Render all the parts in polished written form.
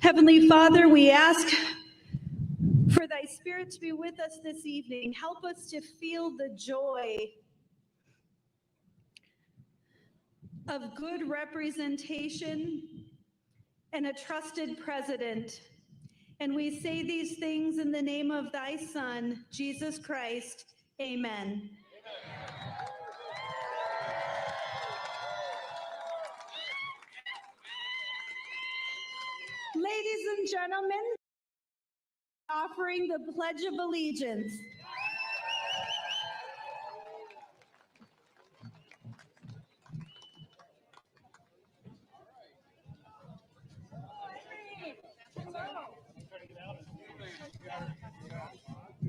Heavenly Father, we ask for thy Spirit to be with us this evening. Help us to feel the joy of good representation and a trusted president. And we say these things in the name of thy Son, Jesus Christ. Amen. Ladies and gentlemen, offering the Pledge of Allegiance.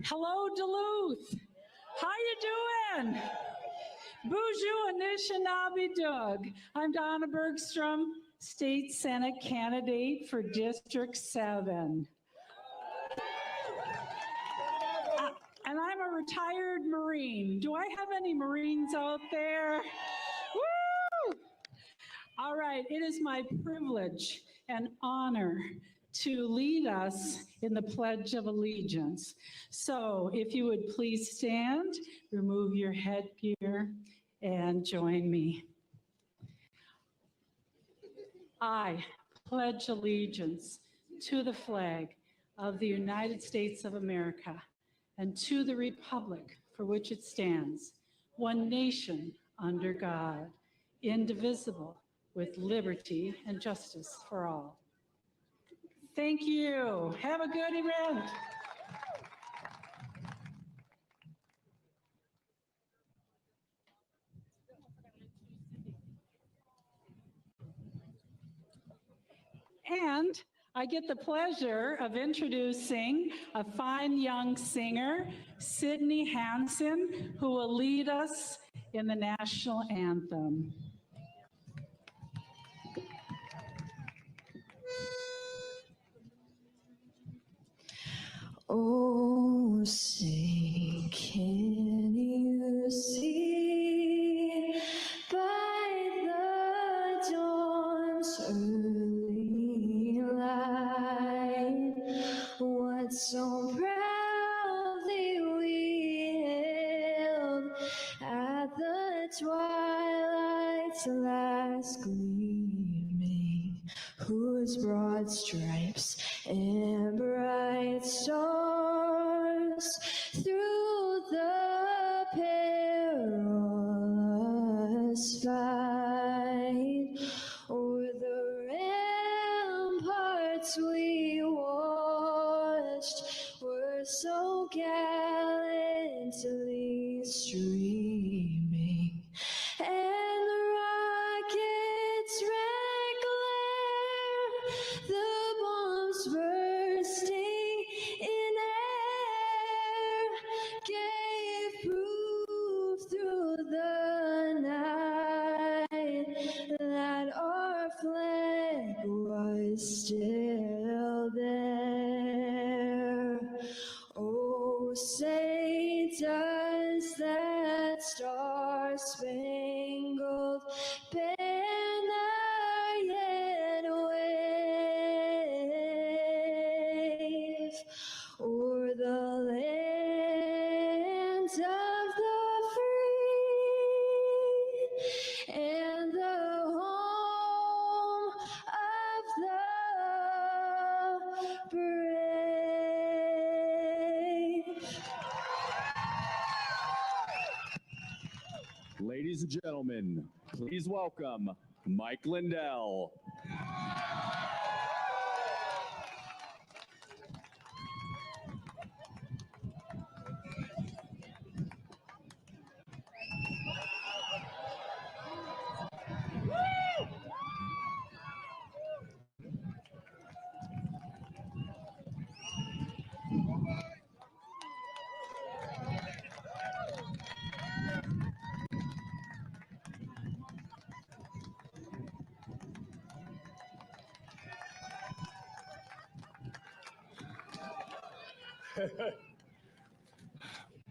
Hello, Duluth. How you doing? Bonjour, Anishinaabe Doug. I'm Donna Bergstrom, State Senate candidate for District 7. And I'm a retired Marine. Do I have any Marines out there? Woo! All right, it is my privilege and honor to lead us in the Pledge of Allegiance. So if you would please stand, remove your headgear, and join me. I pledge allegiance to the flag of the United States of America and to the republic for which it stands, one nation under God, indivisible, with liberty and justice for all. Thank you. Have a good event. And I get the pleasure of introducing a fine young singer, Sydney Hansen, who will lead us in the national anthem. Oh, say, can you see by the dawn's early light what so proudly we hailed at the twilight's last gleaming, whose broad stripes and bright stars through the perilous fight o'er the ramparts we watched were so gallantly streaming, and the rockets red glare, the bombs bursting in air, gave proof through the night that our flag was still there. Oh, say does that star-spangled banner yet wave o'er the land of the free and the home of the brave? Ladies and gentlemen, please welcome Mike Lindell.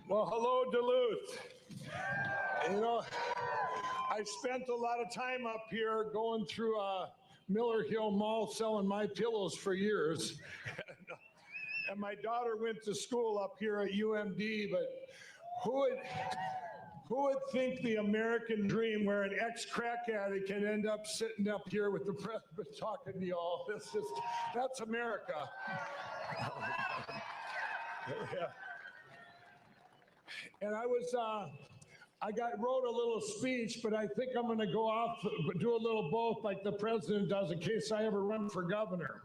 Well, hello, Duluth. You know, I spent a lot of time up here going through Miller Hill Mall selling my pillows for years. And my daughter went to school up here at UMD, but who would think the American dream where an ex-crack addict can end up sitting up here with the president talking to y'all? That's America. Yeah. And I wrote a little speech, but I think I'm going to go off, do a little both like the president does in case I ever run for governor.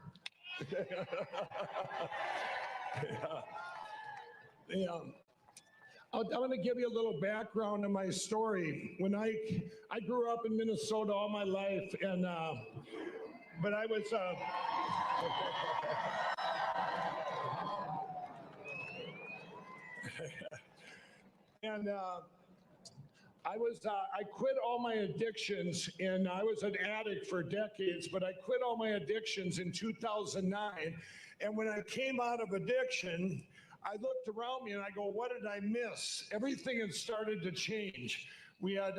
Yeah. I'm going to give you a little background on my story. When I grew up in Minnesota all my life, and but I was and I quit all my addictions, and I was an addict for decades, but I quit all my addictions in 2009. And when I came out of addiction, I looked around me and I go, what did I miss? Everything had started to change. We had,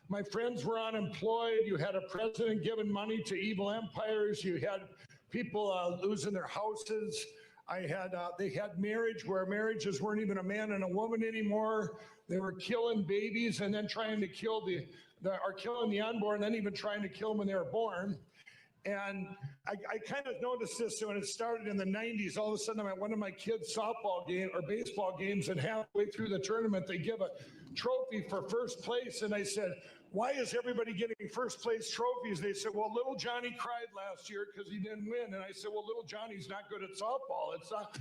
my friends were unemployed. You had a president giving money to evil empires. You had people losing their houses. They had marriage where marriages weren't even a man and a woman anymore. They were killing babies and then trying to kill killing the unborn, then even trying to kill them when they were born. And I kind of noticed this when it started in the 90s. All of a sudden, I'm at one of my kids' softball game or baseball games, and halfway through the tournament, they give a trophy for first place. And I said, why is everybody getting first place trophies? They said, well, little Johnny cried last year because he didn't win. And I said, well, little Johnny's not good at softball. It's not,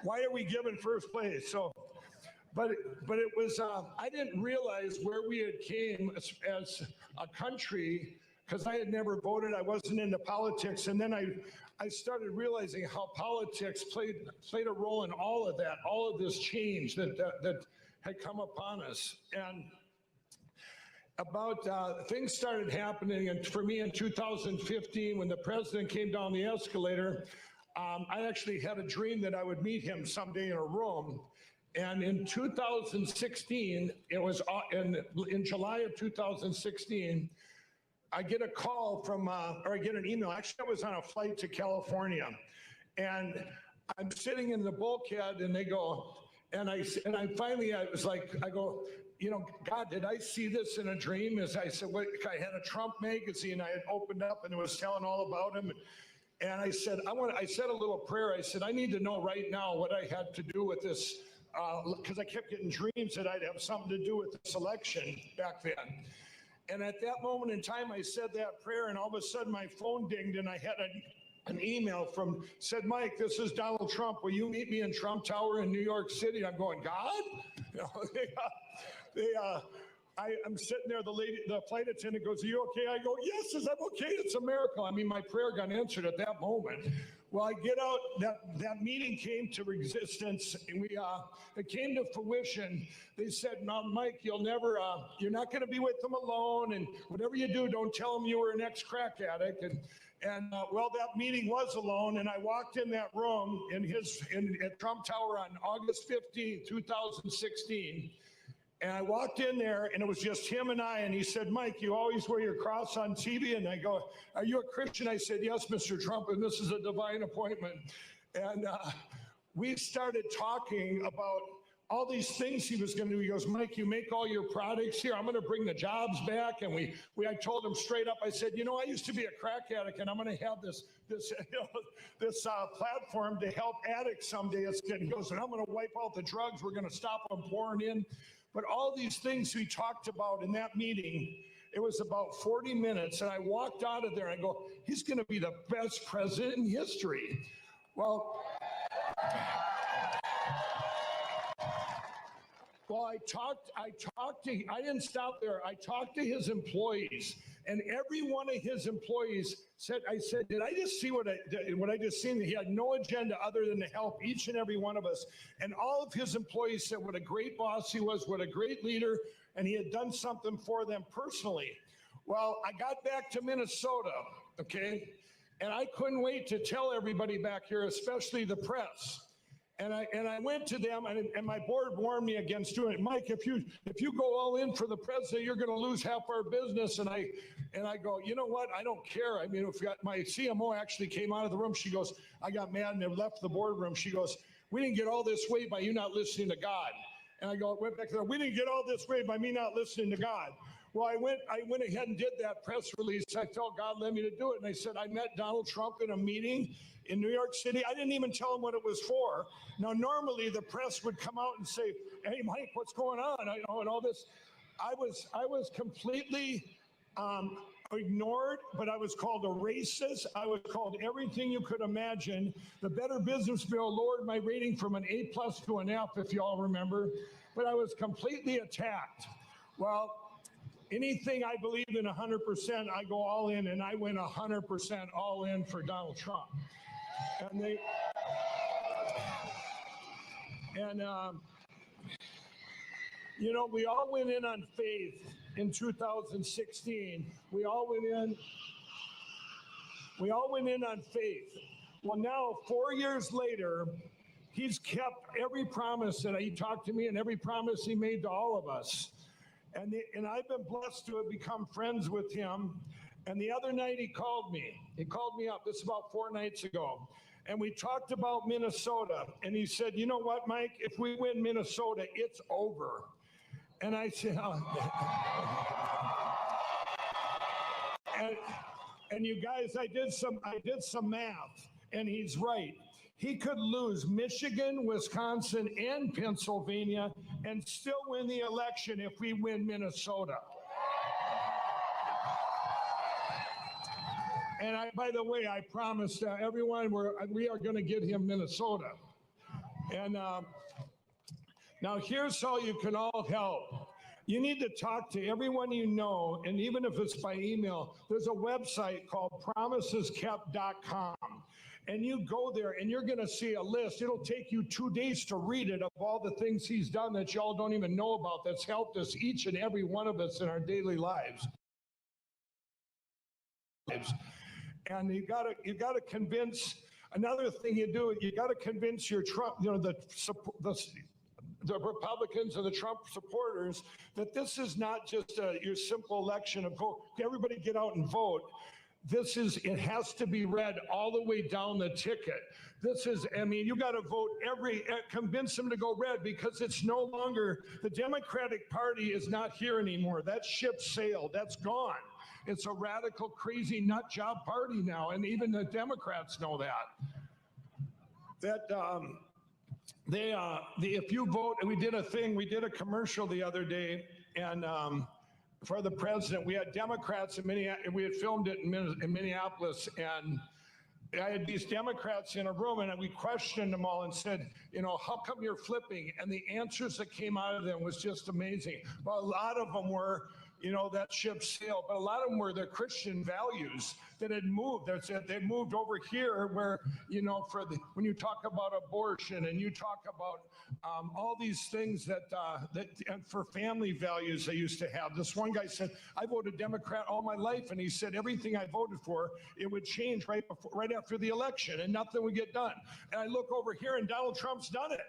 why are we giving first place? So, but it was, I didn't realize where we had came as a country, because I had never voted. I wasn't into politics. And then I started realizing how politics played a role in all of that, all of this change that had come upon us. And things started happening, and for me in 2015, when the president came down the escalator, I actually had a dream that I would meet him someday in a room. And in 2016, it was in July of 2016, I get a call from, or I get an email. Actually, I was on a flight to California, and I'm sitting in the bulkhead, and they go, and I was like, I go, God, did I see this in a dream? As I said, I had a Trump magazine I had opened up, and it was telling all about him. And I said, I said a little prayer. I said, I need to know right now what I had to do with this, because I kept getting dreams that I'd have something to do with this election back then. And at that moment in time, I said that prayer, and all of a sudden my phone dinged, and I had an email said, Mike, this is Donald Trump. Will you meet me in Trump Tower in New York City? I'm going, God? I'm sitting there, the flight attendant goes, are you okay? I go, yes, I'm okay. It's a miracle. I mean, my prayer got answered at that moment. Well, I get out, that meeting came to existence, and it came to fruition. They said, no, Mike, you're not going to be with them alone, and whatever you do, don't tell them you were an ex-crack addict. And that meeting was alone, and I walked in that room at Trump Tower on August 15, 2016. And I walked in there, and it was just him and I, and he said, Mike, you always wear your cross on TV. And I go, are you a Christian? I said, yes, Mr. Trump, and this is a divine appointment. And we started talking about all these things he was going to do. He goes, Mike, you make all your products here. I'm going to bring the jobs back. And I told him straight up, I said, I used to be a crack addict, and I'm going to have this platform to help addicts someday. He goes, and I'm going to wipe out the drugs. We're going to stop them pouring in. But all these things we talked about in that meeting, it was about 40 minutes, and I walked out of there and I go, he's going to be the best president in history. Well, I didn't stop there. I talked to his employees, and every one of his employees said, did I just see what I just seen? He had no agenda other than to help each and every one of us. And all of his employees said what a great boss he was, what a great leader, and he had done something for them personally. Well, I got back to Minnesota, okay? And I couldn't wait to tell everybody back here, especially the press. And I went to them, and my board warned me against doing it. Mike, if you go all in for the president, you're going to lose half our business. And I go, you know what? I don't care. I mean, my CMO actually came out of the room. She goes, I got mad and left the boardroom. She goes, we didn't get all this way by you not listening to God. And I went back there. We didn't get all this way by me not listening to God. Well, I went ahead and did that press release. I felt God led me to do it. And I said, I met Donald Trump in a meeting in New York City. I didn't even tell him what it was for. Now, normally the press would come out and say, hey, Mike, what's going on? And all this. I was completely ignored, but I was called a racist. I was called everything you could imagine. The Better Business Bureau lowered my rating from an A+ to an F, if you all remember. But I was completely attacked. Well, anything I believe in 100%, I go all in, and I went 100% all in for Donald Trump. You know, we all went in on faith in 2016. We all went in on faith. Well, now 4 years later, he's kept every promise that he talked to me and every promise he made to all of us. And I've been blessed to have become friends with him. And the other night he called me. He called me up. This is about 4 nights ago. And we talked about Minnesota. And he said, you know what, Mike? If we win Minnesota, it's over. And I said, and you guys, I did some math, and he's right. He could lose Michigan, Wisconsin, and Pennsylvania and still win the election if we win Minnesota. And by the way, I promised everyone we are going to get him Minnesota. And now here's how you can all help. You need to talk to everyone you know, and even if it's by email, there's a website called promiseskept.com. And you go there and you're going to see a list. It'll take you 2 days to read it of all the things he's done that y'all don't even know about that's helped us, each and every one of us in our daily lives. And you got to convince, another thing you do, you got to convince your Trump, the Republicans and the Trump supporters that this is not just your simple election of vote. Everybody get out and vote. It has to be read all the way down the ticket. You got to vote convince them to go red, because it's no longer, the Democratic Party is not here anymore. That ship sailed, that's gone. It's a radical, crazy nut job party now, and even the Democrats know that. If you vote, and we did a commercial the other day, and for the president, we had Democrats in Minneapolis, and we had filmed it in Minneapolis, and I had these Democrats in a room, and we questioned them all and said, how come you're flipping? And the answers that came out of them was just amazing. Well, a lot of them were, that ship sailed, but a lot of them were their Christian values that had moved. They moved over here where, when you talk about abortion and you talk about all these things that and for family values they used to have. This one guy said, I voted Democrat all my life, and he said everything I voted for, it would change right after the election, and nothing would get done. And I look over here, and Donald Trump's done it.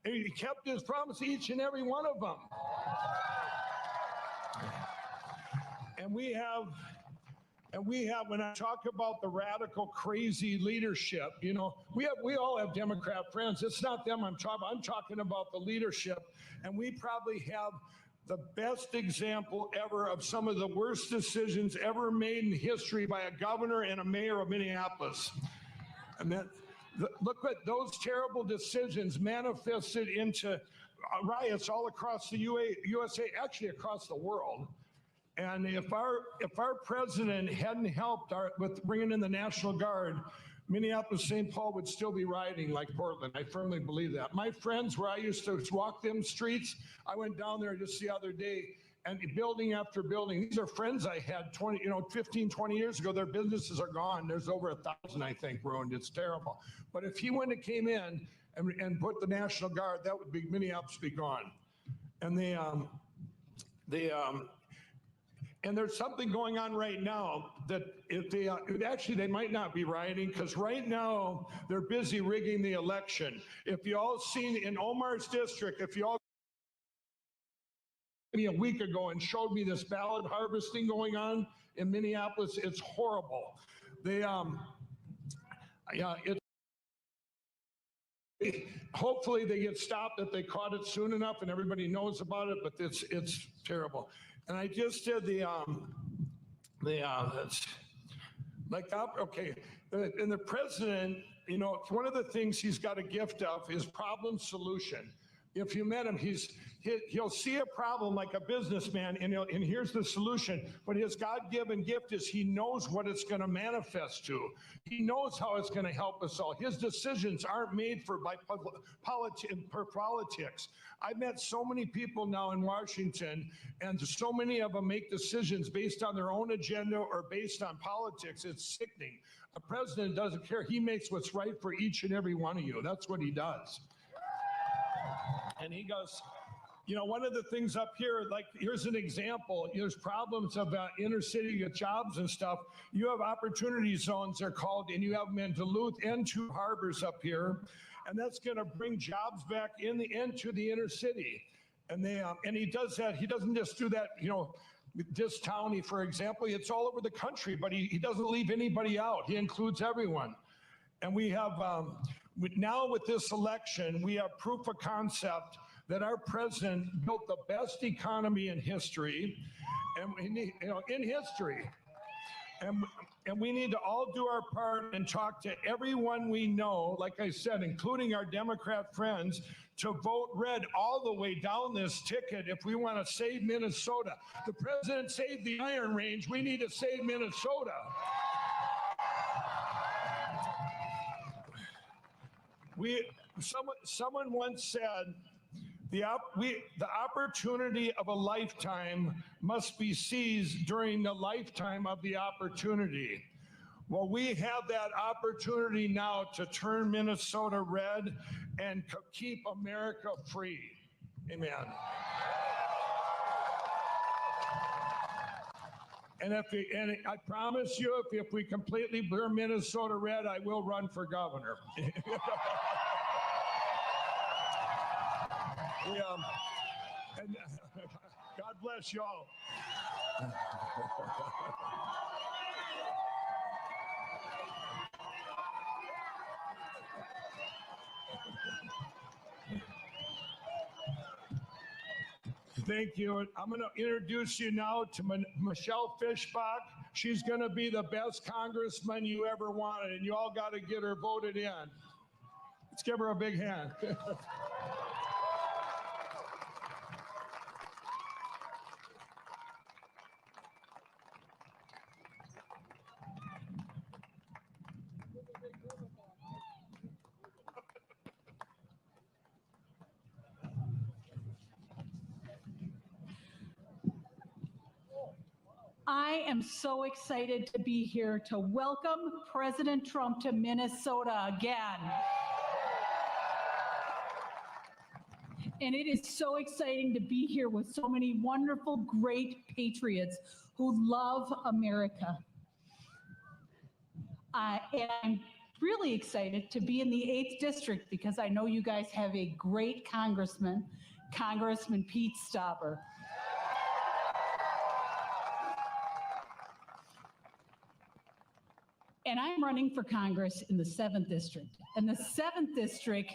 And he kept his promise, each and every one of them. And we have, when I talk about the radical, crazy leadership, we all have Democrat friends. It's not them I'm talking about the leadership. And we probably have the best example ever of some of the worst decisions ever made in history by a governor and a mayor of Minneapolis. And look at those terrible decisions manifested into riots all across the USA, actually across the world. And if our president hadn't helped with bringing in the National Guard, Minneapolis, St. Paul would still be rioting like Portland. I firmly believe that. My friends, where I used to walk them streets, I went down there just the other day, and building after building. These are friends I had 15, 20 years ago. Their businesses are gone. There's over 1,000, I think, ruined. It's terrible. But if he wouldn't have came in and put the National Guard, that would be Minneapolis be gone. And And there's something going on right now that if they actually they might not be rioting, because right now they're busy rigging the election. If you all seen in Omar's district, if you all me a week ago and showed me this ballot harvesting going on in Minneapolis, it's horrible. They yeah, hopefully they get stopped if they caught it soon enough and everybody knows about it, but it's terrible. And I just did okay, and the president, you know, one of the things he's got a gift of is problem solution. If you met him, he'll see a problem like a businessman, and here's the solution. But his God-given gift is he knows what it's going to manifest to. He knows how it's going to help us all. His decisions aren't made for politics. I've met so many people now in Washington, and so many of them make decisions based on their own agenda or based on politics. It's sickening. A president doesn't care. He makes what's right for each and every one of you. That's what he does. And he goes, you know, one of the things up here, like, here's an example. There's problems about inner city jobs and stuff. You have opportunity zones, they're called, and you have them in Duluth and 2 harbors up here. And that's going to bring jobs back into the inner city. And and he does that. He doesn't just do that, you know, this county, for example. It's all over the country, but he doesn't leave anybody out. He includes everyone. And we have, now with this election, we have proof of concept that our president built the best economy in history, and we need, you know, in history. And we need to all do our part and talk to everyone we know, like I said, including our Democrat friends, to vote red all the way down this ticket if we want to save Minnesota. The president saved the Iron Range. We need to save Minnesota. Someone once said, the opportunity of a lifetime must be seized during the lifetime of the opportunity. Well, we have that opportunity now to turn Minnesota red and keep America free. Amen. And I promise you, if we completely burn Minnesota red, I will run for governor. And God bless y'all. Thank you. I'm going to introduce you now to Michelle Fischbach. She's going to be the best congressman you ever wanted, and you all got to get her voted in. Let's give her a big hand. I am so excited to be here to welcome President Trump to Minnesota again. And it is so exciting to be here with so many wonderful, great patriots who love America. And I'm really excited to be in the 8th district because I know you guys have a great congressman, Congressman Pete Stauber. And I'm running for Congress in the 7th district. And the 7th district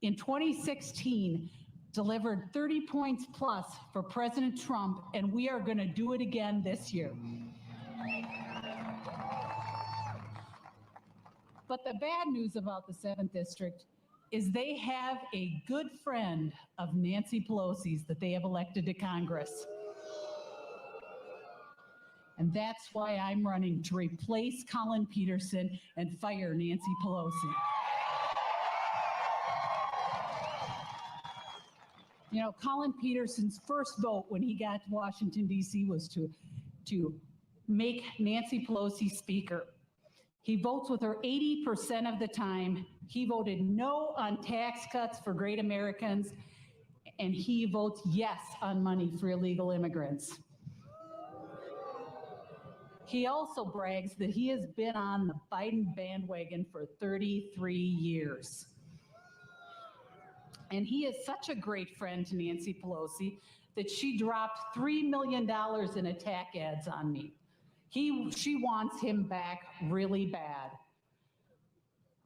in 2016 delivered 30 points plus for President Trump, and we are going to do it again this year. But the bad news about the 7th district is they have a good friend of Nancy Pelosi's that they have elected to Congress. And that's why I'm running to replace Colin Peterson and fire Nancy Pelosi. You know, Colin Peterson's first vote when he got to Washington, D.C. was to make Nancy Pelosi speaker. He votes with her 80% of the time. He voted no on tax cuts for great Americans, and he votes yes on money for illegal immigrants. He also brags that he has been on the Biden bandwagon for 33 years. And he is such a great friend to Nancy Pelosi that she dropped $3 million in attack ads on me. She wants him back really bad.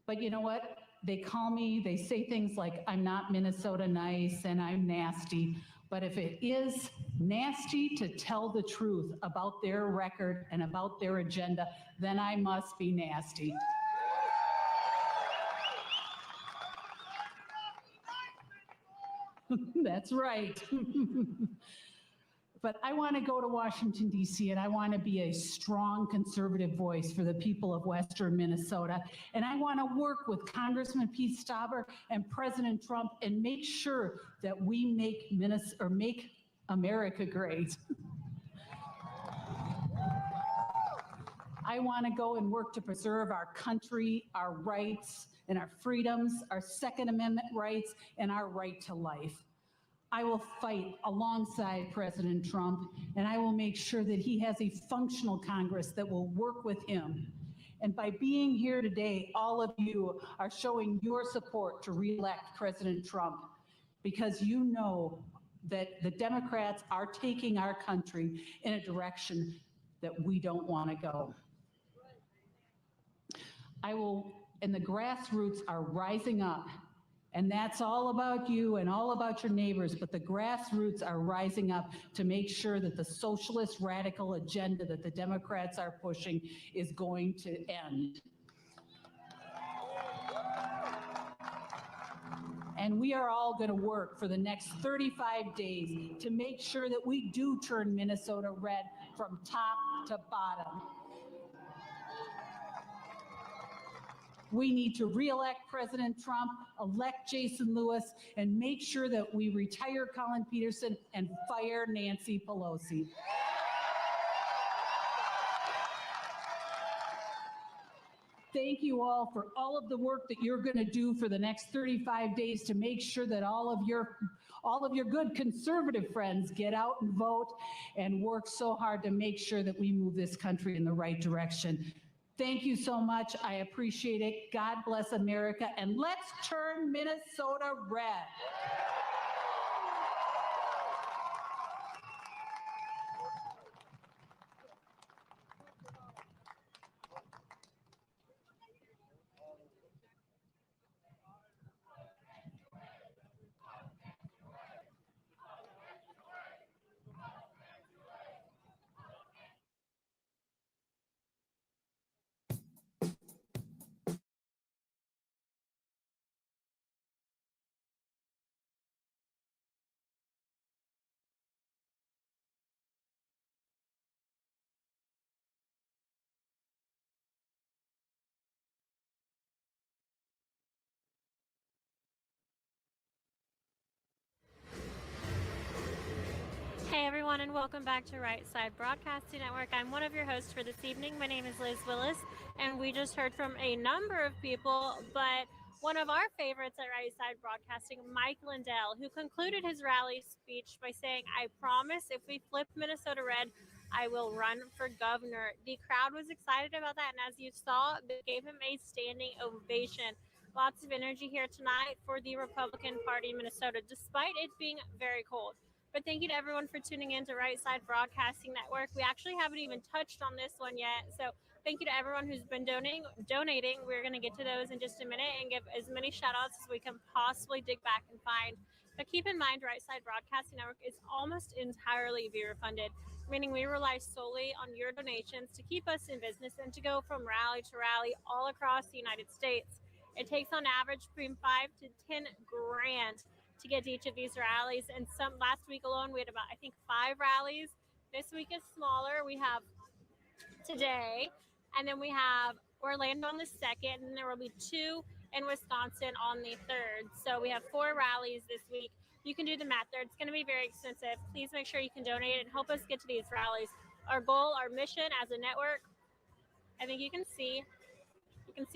But you know what? They call me, they say things like, I'm not Minnesota nice and I'm nasty. But if it is nasty to tell the truth about their record and about their agenda, then I must be nasty. That's right. But I want to go to Washington, D.C., and I want to be a strong conservative voice for the people of Western Minnesota. And I want to work with Congressman Pete Stauber and President Trump and make sure that we make America great. I want to go and work to preserve our country, our rights, and our freedoms, our Second Amendment rights, and our right to life. I will fight alongside President Trump, and I will make sure that he has a functional Congress that will work with him. And by being here today, all of you are showing your support to re-elect President Trump, because you know that the Democrats are taking our country in a direction that we don't want to go. And the grassroots are rising up. And that's all about you and all about your neighbors, but the grassroots are rising up to make sure that the socialist radical agenda that the Democrats are pushing is going to end. And we are all going to work for the next 35 days to make sure that we do turn Minnesota red from top to bottom. We need to re-elect President Trump, elect Jason Lewis, and make sure that we retire Colin Peterson and fire Nancy Pelosi. Thank you all for all of the work that you're going to do for the next 35 days to make sure that all of your good conservative friends get out and vote and work so hard to make sure that we move this country in the right direction. Thank you so much. I appreciate it. God bless America, and let's turn Minnesota red. Hey everyone, and welcome back to Right Side Broadcasting Network. I'm one of your hosts for this evening. My name is Liz Willis, and we just heard from a number of people, but one of our favorites at Right Side Broadcasting, Mike Lindell, who concluded his rally speech by saying, "I promise if we flip Minnesota red, I will run for governor." The crowd was excited about that, and as you saw, they gave him a standing ovation. Lots of energy here tonight for the Republican Party in Minnesota, despite it being very cold. But thank you to everyone for tuning in to Right Side Broadcasting Network. We actually haven't even touched on this one yet. So thank you to everyone who's been donating. We're going to get to those in just a minute and give as many shout outs as we can possibly dig back and find. But keep in mind, Right Side Broadcasting Network is almost entirely viewer funded, meaning we rely solely on your donations to keep us in business and to go from rally to rally all across the United States. It takes on average between $5 to $10 grand to get to each of these rallies. And last week alone, we had about, I think, 5 rallies. This week is smaller. We have today, and then we have Orlando on the 2nd, and there will be 2 in Wisconsin on the 3rd. So we have 4 rallies this week. You can do the math there. It's going to be very expensive. Please make sure you can donate and help us get to these rallies. Our goal, our mission as a network, I think you can see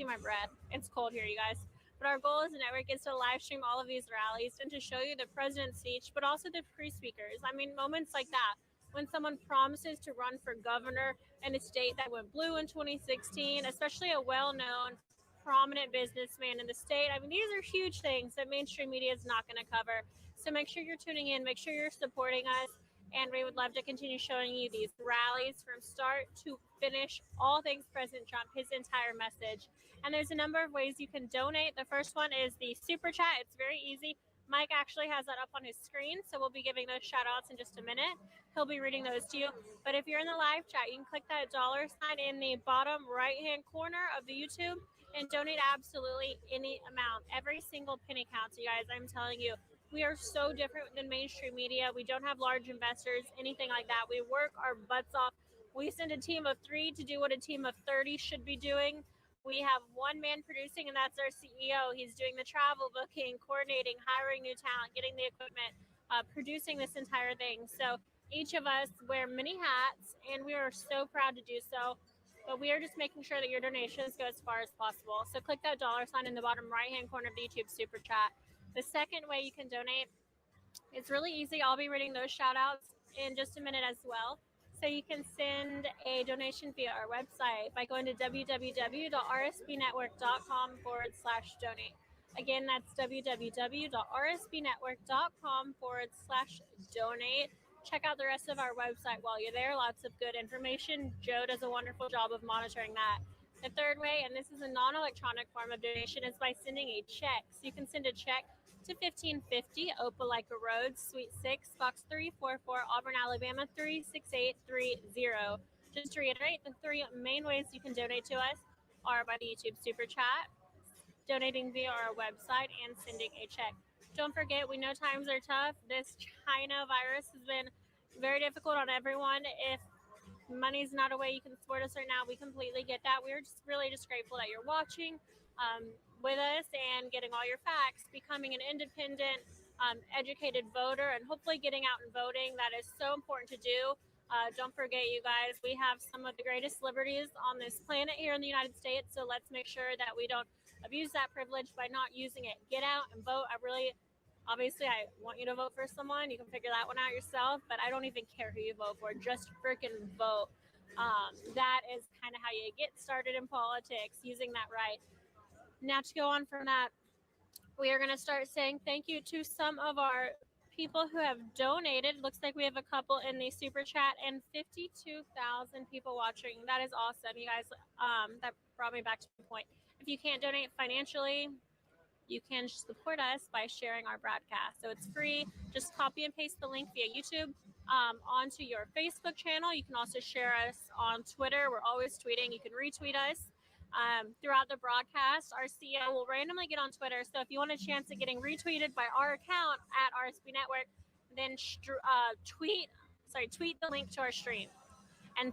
my bread. It's cold here, you guys. But our goal as a network is to live stream all of these rallies and to show you the president's speech, but also the pre-speakers. I mean, moments like that. when someone promises to run for governor in a state that went blue in 2016, especially a well-known, prominent businessman in the state. I mean, these are huge things that mainstream media is not going to cover. So make sure you're tuning in, make sure you're supporting us, and we would love to continue showing you these rallies from start to finish, all things President Trump, his entire message. And there's a number of ways you can donate. The first one is the super chat. It's very easy. Mike actually has that up on his screen, so we'll be giving those shout outs in just a minute. He'll be reading those to you. But if you're in the live chat, you can click that dollar sign in the bottom right-hand corner of the YouTube and donate absolutely any amount. Every single penny counts, you guys. I'm telling you, we are so different than mainstream media. We don't have large investors, anything like that. We work our butts off. We send a team of 3 to do what a team of 30 should be doing. We have one man producing, and that's our CEO. He's doing the travel booking, coordinating, hiring new talent, getting the equipment, producing this entire thing. So each of us wear many hats, and we are so proud to do so. But we are just making sure that your donations go as far as possible. So click that dollar sign in the bottom right-hand corner of the YouTube Super Chat. The second way you can donate, it's really easy. I'll be reading those shout outs in just a minute as well. So you can send a donation via our website by going to www.rsbnetwork.com/donate. Again, that's www.rsbnetwork.com/donate. Check out the rest of our website while you're there. Lots of good information. Joe does a wonderful job of monitoring that. The third way, and this is a non-electronic form of donation, is by sending a check. So you can send a check to 1550 Opelika Road, Suite 6, Box 344, Auburn, Alabama 36830. Just to reiterate, the 3 main ways you can donate to us are by the YouTube Super Chat, donating via our website, and sending a check. Don't forget, we know times are tough. This China virus has been very difficult on everyone. If money's not a way you can support us right now, we completely get that. We're just really just grateful that you're watching with us and getting all your facts, becoming an independent, educated voter, and hopefully getting out and voting. That is so important to do. Don't forget, you guys, we have some of the greatest liberties on this planet here in the United States, so let's make sure that we don't abuse that privilege by not using it. Get out and vote. Obviously, I want you to vote for someone. You can figure that one out yourself, but I don't even care who you vote for. Just freaking vote. That is kind of how you get started in politics, using that right. Now, to go on from that, we are going to start saying thank you to some of our people who have donated. Looks like we have a couple in the super chat and 52,000 people watching. That is awesome, you guys. That brought me back to the point. If you can't donate financially, you can support us by sharing our broadcast. So it's free. Just copy and paste the link via YouTube onto your Facebook channel. You can also share us on Twitter. We're always tweeting. You can retweet us throughout the broadcast. Our CEO will randomly get on Twitter. So if you want a chance at getting retweeted by our account at RSB Network, then tweet the link to our stream and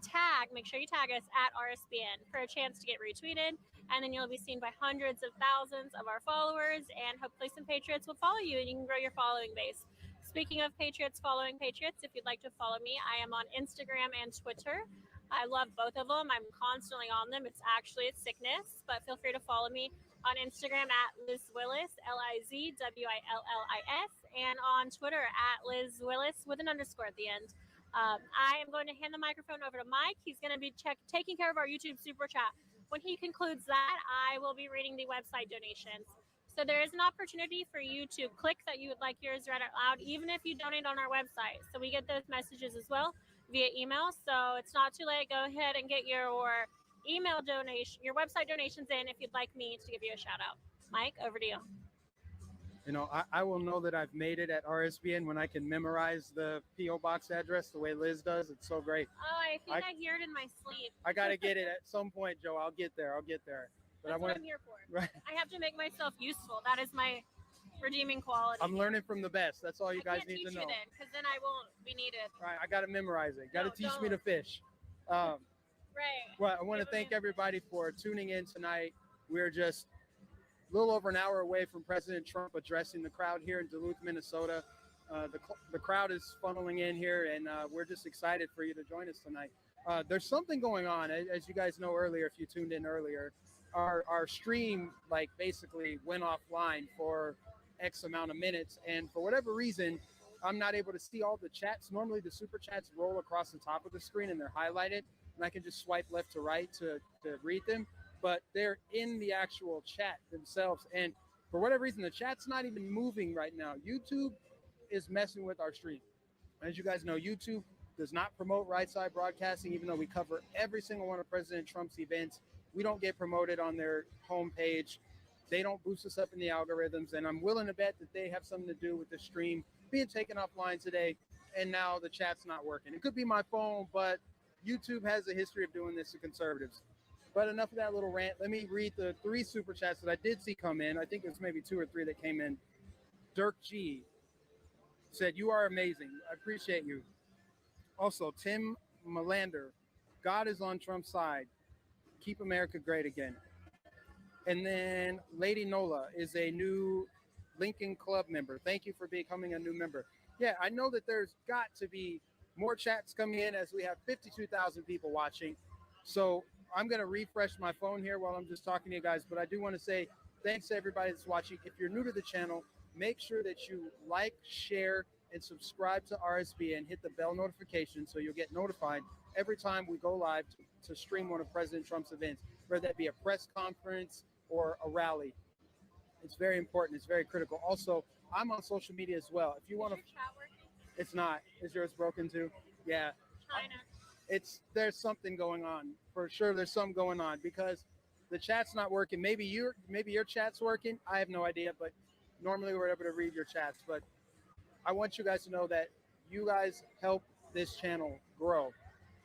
make sure you tag us at RSBN for a chance to get retweeted. And then you'll be seen by hundreds of thousands of our followers, and hopefully some patriots will follow you and you can grow your following base. Speaking of patriots following patriots, if you'd like to follow me, I am on Instagram and Twitter. I love both of them. I'm constantly on them. It's actually a sickness, but feel free to follow me on Instagram at Liz Willis, LIZWILLIS, and on Twitter at Liz Willis with an underscore at the end. I am going to hand the microphone over to Mike. He's going to be taking care of our YouTube super chat. When he concludes that, I will be reading the website donations. So there is an opportunity for you to click that you would like yours read out loud, even if you donate on our website. So we get those messages as well via email. So it's not too late. Go ahead and get your email donation, your website donations in if you'd like me to give you a shout out. Mike, over to you. You know, I will know that I've made it at RSBN when I can memorize the P.O. box address the way Liz does. It's so great. Oh, I think I hear it in my sleep. I got to get it at some point, Joe. I'll get there. But That's what I'm here for. Right. I have to make myself useful. That is my redeeming quality. I'm learning from the best. That's all you guys need to know. Because then I won't be needed. Right. I got to memorize it. Got to teach me to fish. Right. Well, I want to thank everybody for tuning in tonight. We're just a little over an hour away from President Trump addressing the crowd here in Duluth, Minnesota. The crowd is funneling in here, and we're just excited for you to join us tonight. There's something going on, as you guys know earlier, if you tuned in earlier. Our stream basically went offline for X amount of minutes, and for whatever reason, I'm not able to see all the chats. Normally the super chats roll across the top of the screen and they're highlighted, and I can just swipe left to right to read them, but they're in the actual chat themselves. And for whatever reason, the chat's not even moving right now. YouTube is messing with our stream. As you guys know, YouTube does not promote Right Side Broadcasting, even though we cover every single one of President Trump's events. We don't get promoted on their homepage. They don't boost us up in the algorithms, and I'm willing to bet that they have something to do with the stream being taken offline today, and now the chat's not working. It could be my phone, but YouTube has a history of doing this to conservatives. But enough of that little rant. Let me read the 3 super chats that I did see come in. I think it was maybe 2 or 3 that came in. Dirk G said, "You are amazing. I appreciate you." Also, Tim Melander, "God is on Trump's side. Keep America great again." And then Lady Nola is a new Lincoln Club member. Thank you for becoming a new member. Yeah, I know that there's got to be more chats coming in as we have 52,000 people watching. So I'm going to refresh my phone here while I'm just talking to you guys. But I do want to say thanks to everybody that's watching. If you're new to the channel, make sure that you like, share, and subscribe to RSB and hit the bell notification so you'll get notified every time we go live to stream one of President Trump's events, whether that be a press conference or a rally. It's very important. It's very critical. Also, I'm on social media as well. If you want to, it's not. Is yours broken too? Yeah. China. There's something going on for sure. There's something going on because the chat's not working. Maybe your chat's working. I have no idea, but normally we're able to read your chats. But I want you guys to know that you guys help this channel grow.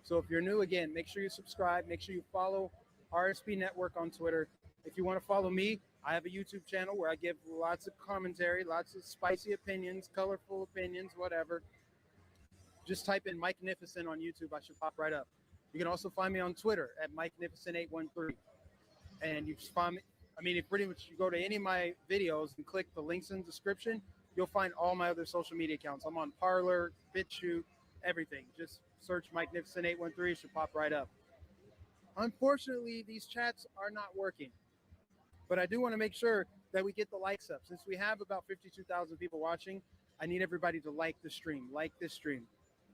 So if you're new, again, make sure you subscribe. Make sure you follow RSB Network on Twitter. If you want to follow me, I have a YouTube channel where I give lots of commentary, lots of spicy opinions, colorful opinions, whatever. Just type in Mike Nificent on YouTube. I should pop right up. You can also find me on Twitter at MikeNificent813. And you just find me, if pretty much you go to any of my videos and click the links in the description, you'll find all my other social media accounts. I'm on Parler, BitChute, everything. Just search Mike Nificent813. It should pop right up. Unfortunately, these chats are not working. But I do want to make sure that we get the likes up. Since we have about 52,000 people watching, I need everybody to like the stream,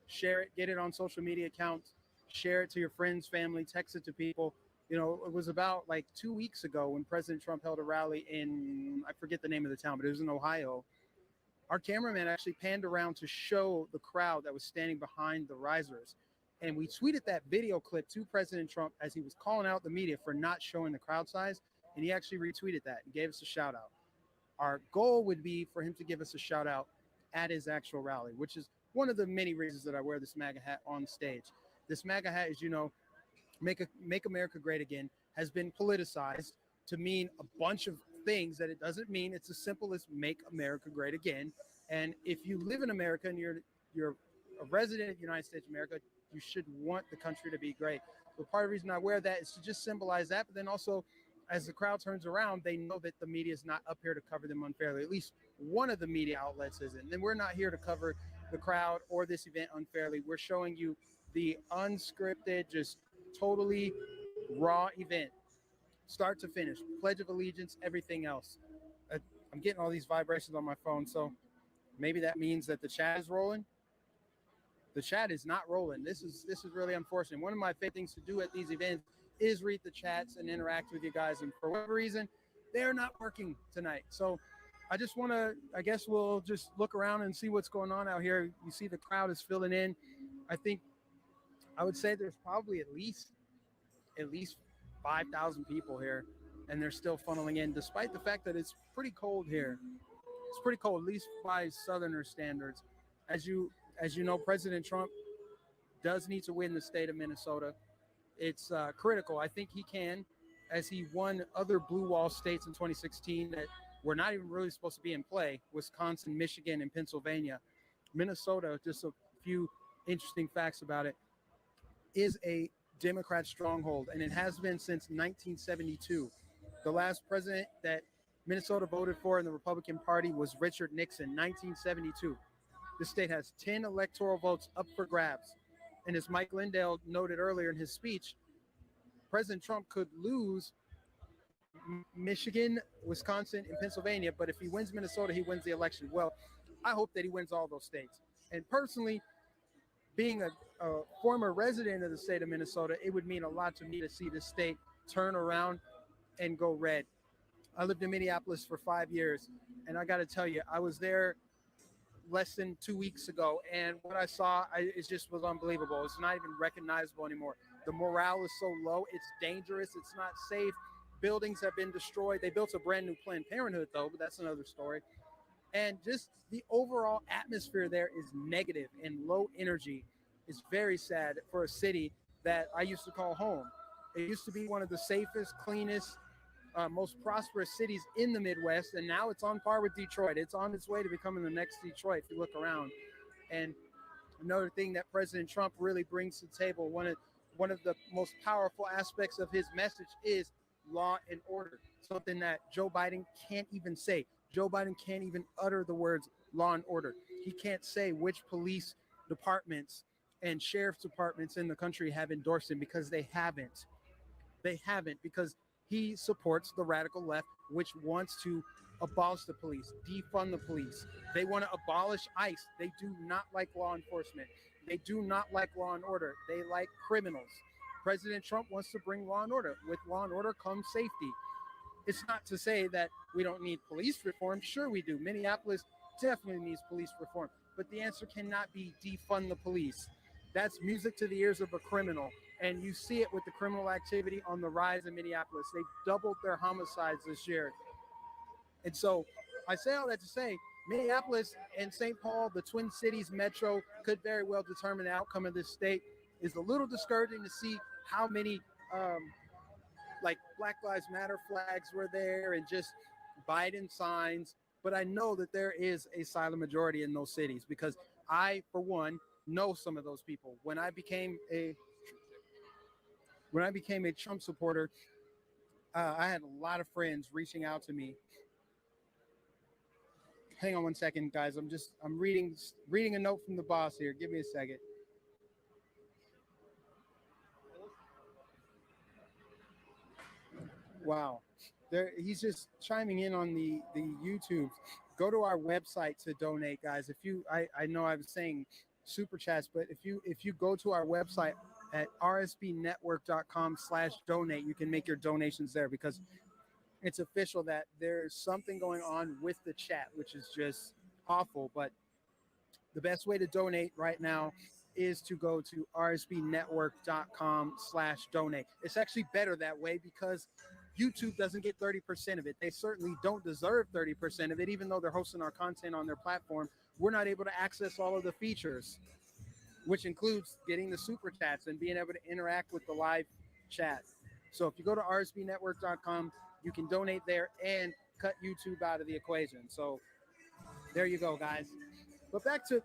share it, get it on social media accounts, share it to your friends, family, text it to people. You know, it was about like 2 weeks ago when President Trump held a rally in, I forget the name of the town, but it was in Ohio. Our cameraman actually panned around to show the crowd that was standing behind the risers. And we tweeted that video clip to President Trump as he was calling out the media for not showing the crowd size. And he actually retweeted that and gave us a shout out. Our goal would be for him to give us a shout out at his actual rally, which is one of the many reasons that I wear this MAGA hat on stage. This MAGA hat, as you know, Make America Great Again, has been politicized to mean a bunch of things that it doesn't mean. It's as simple as Make America Great Again. And if you live in America and you're a resident of the United States of America, you should want the country to be great. But part of the reason I wear that is to just symbolize that, but then also as the crowd turns around, they know that the media is not up here to cover them unfairly. At least one of the media outlets isn't. And then we're not here to cover the crowd or this event unfairly. We're showing you the unscripted, just totally raw event, start to finish, Pledge of Allegiance, everything else. I'm getting all these vibrations on my phone, so maybe that means that the chat is rolling. The chat is not rolling. This is really unfortunate. One of my favorite things to do at these events is read the chats and interact with you guys. And for whatever reason, they're not working tonight. So I just want to, I guess we'll just look around and see what's going on out here. You see the crowd is filling in. I would say there's probably at least 5,000 people here, and they're still funneling in, despite the fact that it's pretty cold here. It's pretty cold, at least by Southerner standards. As you know, President Trump does need to win the state of Minnesota. It's critical. I think he can, as he won other blue wall states in 2016 that were not even really supposed to be in play: Wisconsin, Michigan, and Pennsylvania. Minnesota, just a few interesting facts about it, is a Democrat stronghold, and it has been since 1972. The last president that Minnesota voted for in the Republican Party was Richard Nixon, 1972. The state has 10 electoral votes up for grabs. And as Mike Lindell noted earlier in his speech, President Trump could lose Michigan, Wisconsin, and Pennsylvania, but if he wins Minnesota, he wins the election. Well, I hope that he wins all those states. And personally, being a former resident of the state of Minnesota, it would mean a lot to me to see the state turn around and go red. I lived in Minneapolis for 5 years, and I got to tell you, I was there less than 2 weeks ago, and what I saw, it just was unbelievable. It's not even recognizable anymore. The morale is so low. It's dangerous. It's not safe. Buildings have been destroyed. They built a brand new Planned Parenthood, though, but that's another story. And just the overall atmosphere there is negative and low energy. Is very sad for a city that I used to call home. It used to be one of the safest, cleanest, most prosperous cities in the Midwest, and now it's on par with Detroit. It's on its way to becoming the next Detroit if you look around. And another thing that President Trump really brings to the table, one of the most powerful aspects of his message is law and order, something that Joe Biden can't even say. Joe Biden can't even utter the words law and order. He can't say which police departments and sheriff's departments in the country have endorsed him, because they haven't. They haven't, because he supports the radical left, which wants to abolish the police, defund the police. They want to abolish ICE. They do not like law enforcement. They do not like law and order. They like criminals. President Trump wants to bring law and order. With law and order comes safety. It's not to say that we don't need police reform. Sure we do. Minneapolis definitely needs police reform. But the answer cannot be defund the police. That's music to the ears of a criminal. And you see it with the criminal activity on the rise in Minneapolis. They've doubled their homicides this year. And so I say all that to say, Minneapolis and St. Paul, the Twin Cities metro, could very well determine the outcome of this state. It's a little discouraging to see how many like Black Lives Matter flags were there and just Biden signs. But I know that there is a silent majority in those cities, because I, for one, know some of those people. When I became a Trump supporter, I had a lot of friends reaching out to me. Hang on one second, guys. I'm reading a note from the boss here. Give me a second. Wow. He's just chiming in on the YouTube. Go to our website to donate, guys. I know I was saying super chats, but if you go to our website at rsbnetwork.com/donate, you can make your donations there, because it's official that there's something going on with the chat, which is just awful. But the best way to donate right now is to go to rsbnetwork.com/donate. It's actually better that way, because YouTube doesn't get 30% of it. They certainly don't deserve 30% of it, even though they're hosting our content on their platform. We're not able to access all of the features, which includes getting the super chats and being able to interact with the live chat. So if you go to rsbnetwork.com, you can donate there and cut YouTube out of the equation. So there you go, guys. But back to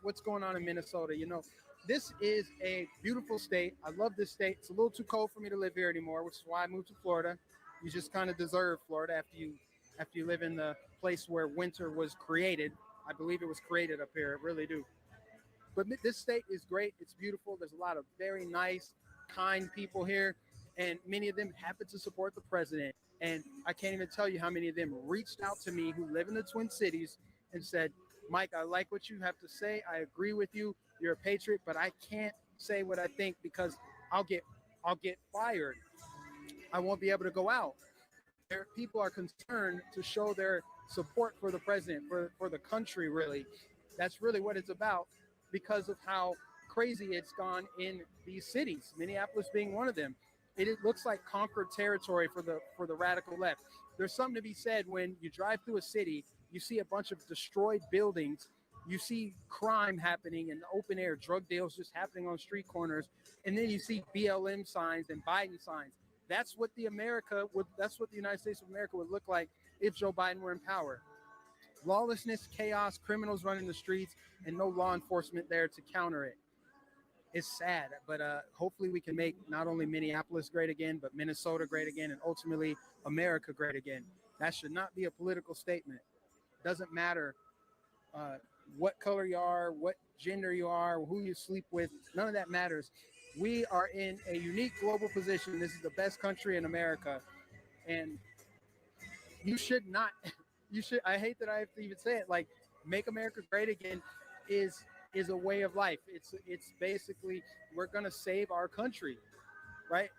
what's going on in Minnesota. You know, this is a beautiful state. I love this state. It's a little too cold for me to live here anymore, which is why I moved to Florida. You just kind of deserve Florida after you live in the place where winter was created. I believe it was created up here. I really do. But this state is great. It's beautiful. There's a lot of very nice, kind people here, and many of them happen to support the president. And I can't even tell you how many of them reached out to me who live in the Twin Cities and said, Mike, I like what you have to say. I agree with you. You're a patriot, but I can't say what I think because I'll get fired. I won't be able to go out. People are concerned to show their support for the president, for the country, really. That's really what it's about, because of how crazy it's gone in these cities, Minneapolis being one of them. It looks like conquered territory for the radical left. There's something to be said when you drive through a city, you see a bunch of destroyed buildings, you see crime happening in the open air, drug deals just happening on street corners, and then you see BLM signs and Biden signs. That's what the United States of America would look like if Joe Biden were in power. Lawlessness, chaos, criminals running the streets, and no law enforcement there to counter it. It's sad, but hopefully we can make not only Minneapolis great again, but Minnesota great again, and ultimately America great again. That should not be a political statement. It doesn't matter what color you are, what gender you are, who you sleep with. None of that matters. We are in a unique global position. This is the best country in America. And you should not, I hate that I have to even say it, like, Make America Great Again is a way of life. It's basically, we're going to save our country, right?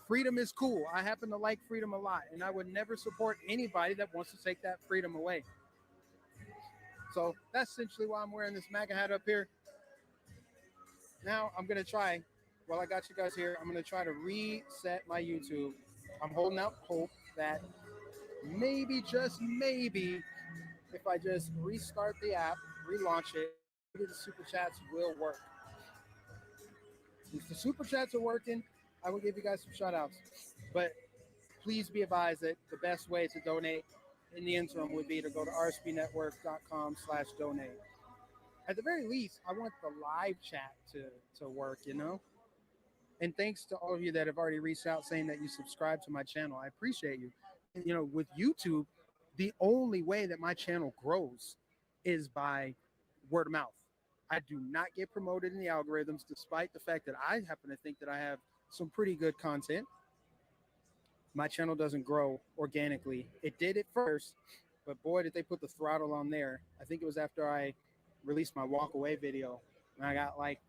Freedom is cool. I happen to like freedom a lot, and I would never support anybody that wants to take that freedom away. So that's essentially why I'm wearing this MAGA hat up here. Now I'm going to try, while I got you guys here, I'm going to try to reset my YouTube. I'm holding out hope that maybe, just maybe, if I just restart the app, relaunch it, maybe the super chats will work. If the super chats are working, I will give you guys some shout outs. But please be advised that the best way to donate in the interim would be to go to rspnetwork.com/donate. At the very least, I want the live chat to work, you know? And thanks to all of you that have already reached out saying that you subscribe to my channel. I appreciate you. And, you know, with YouTube, the only way that my channel grows is by word of mouth. I do not get promoted in the algorithms, despite the fact that I happen to think that I have some pretty good content. My channel doesn't grow organically. It did at first, but boy, did they put the throttle on there. I think it was after I released my walk away video and I got like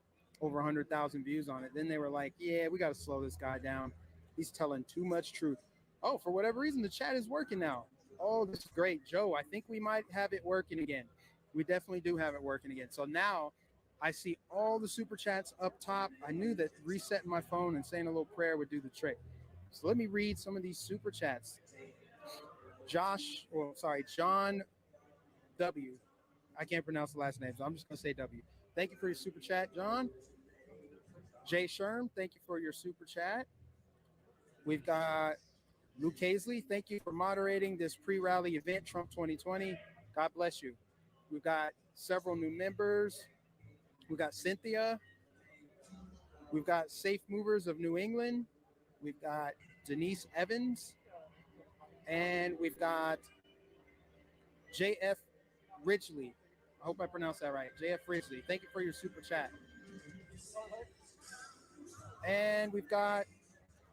over 100,000 views on it. Then they were like, yeah, we got to slow this guy down. He's telling too much truth. Oh, for whatever reason, the chat is working now. Oh, this is great. Joe, I think we might have it working again. We definitely do have it working again. So now I see all the super chats up top. I knew that resetting my phone and saying a little prayer would do the trick. So let me read some of these super chats. John W. I can't pronounce the last name, so I'm just going to say W. Thank you for your super chat, John. Jay Sherm, thank you for your super chat. We've got Luke Hazley, thank you for moderating this pre-rally event, Trump 2020. God bless you. We've got several new members. We've got Cynthia. We've got Safe Movers of New England. We've got Denise Evans. And we've got JF Ridgely. I hope I pronounced that right. JF Ridgely. Thank you for your super chat. And we've got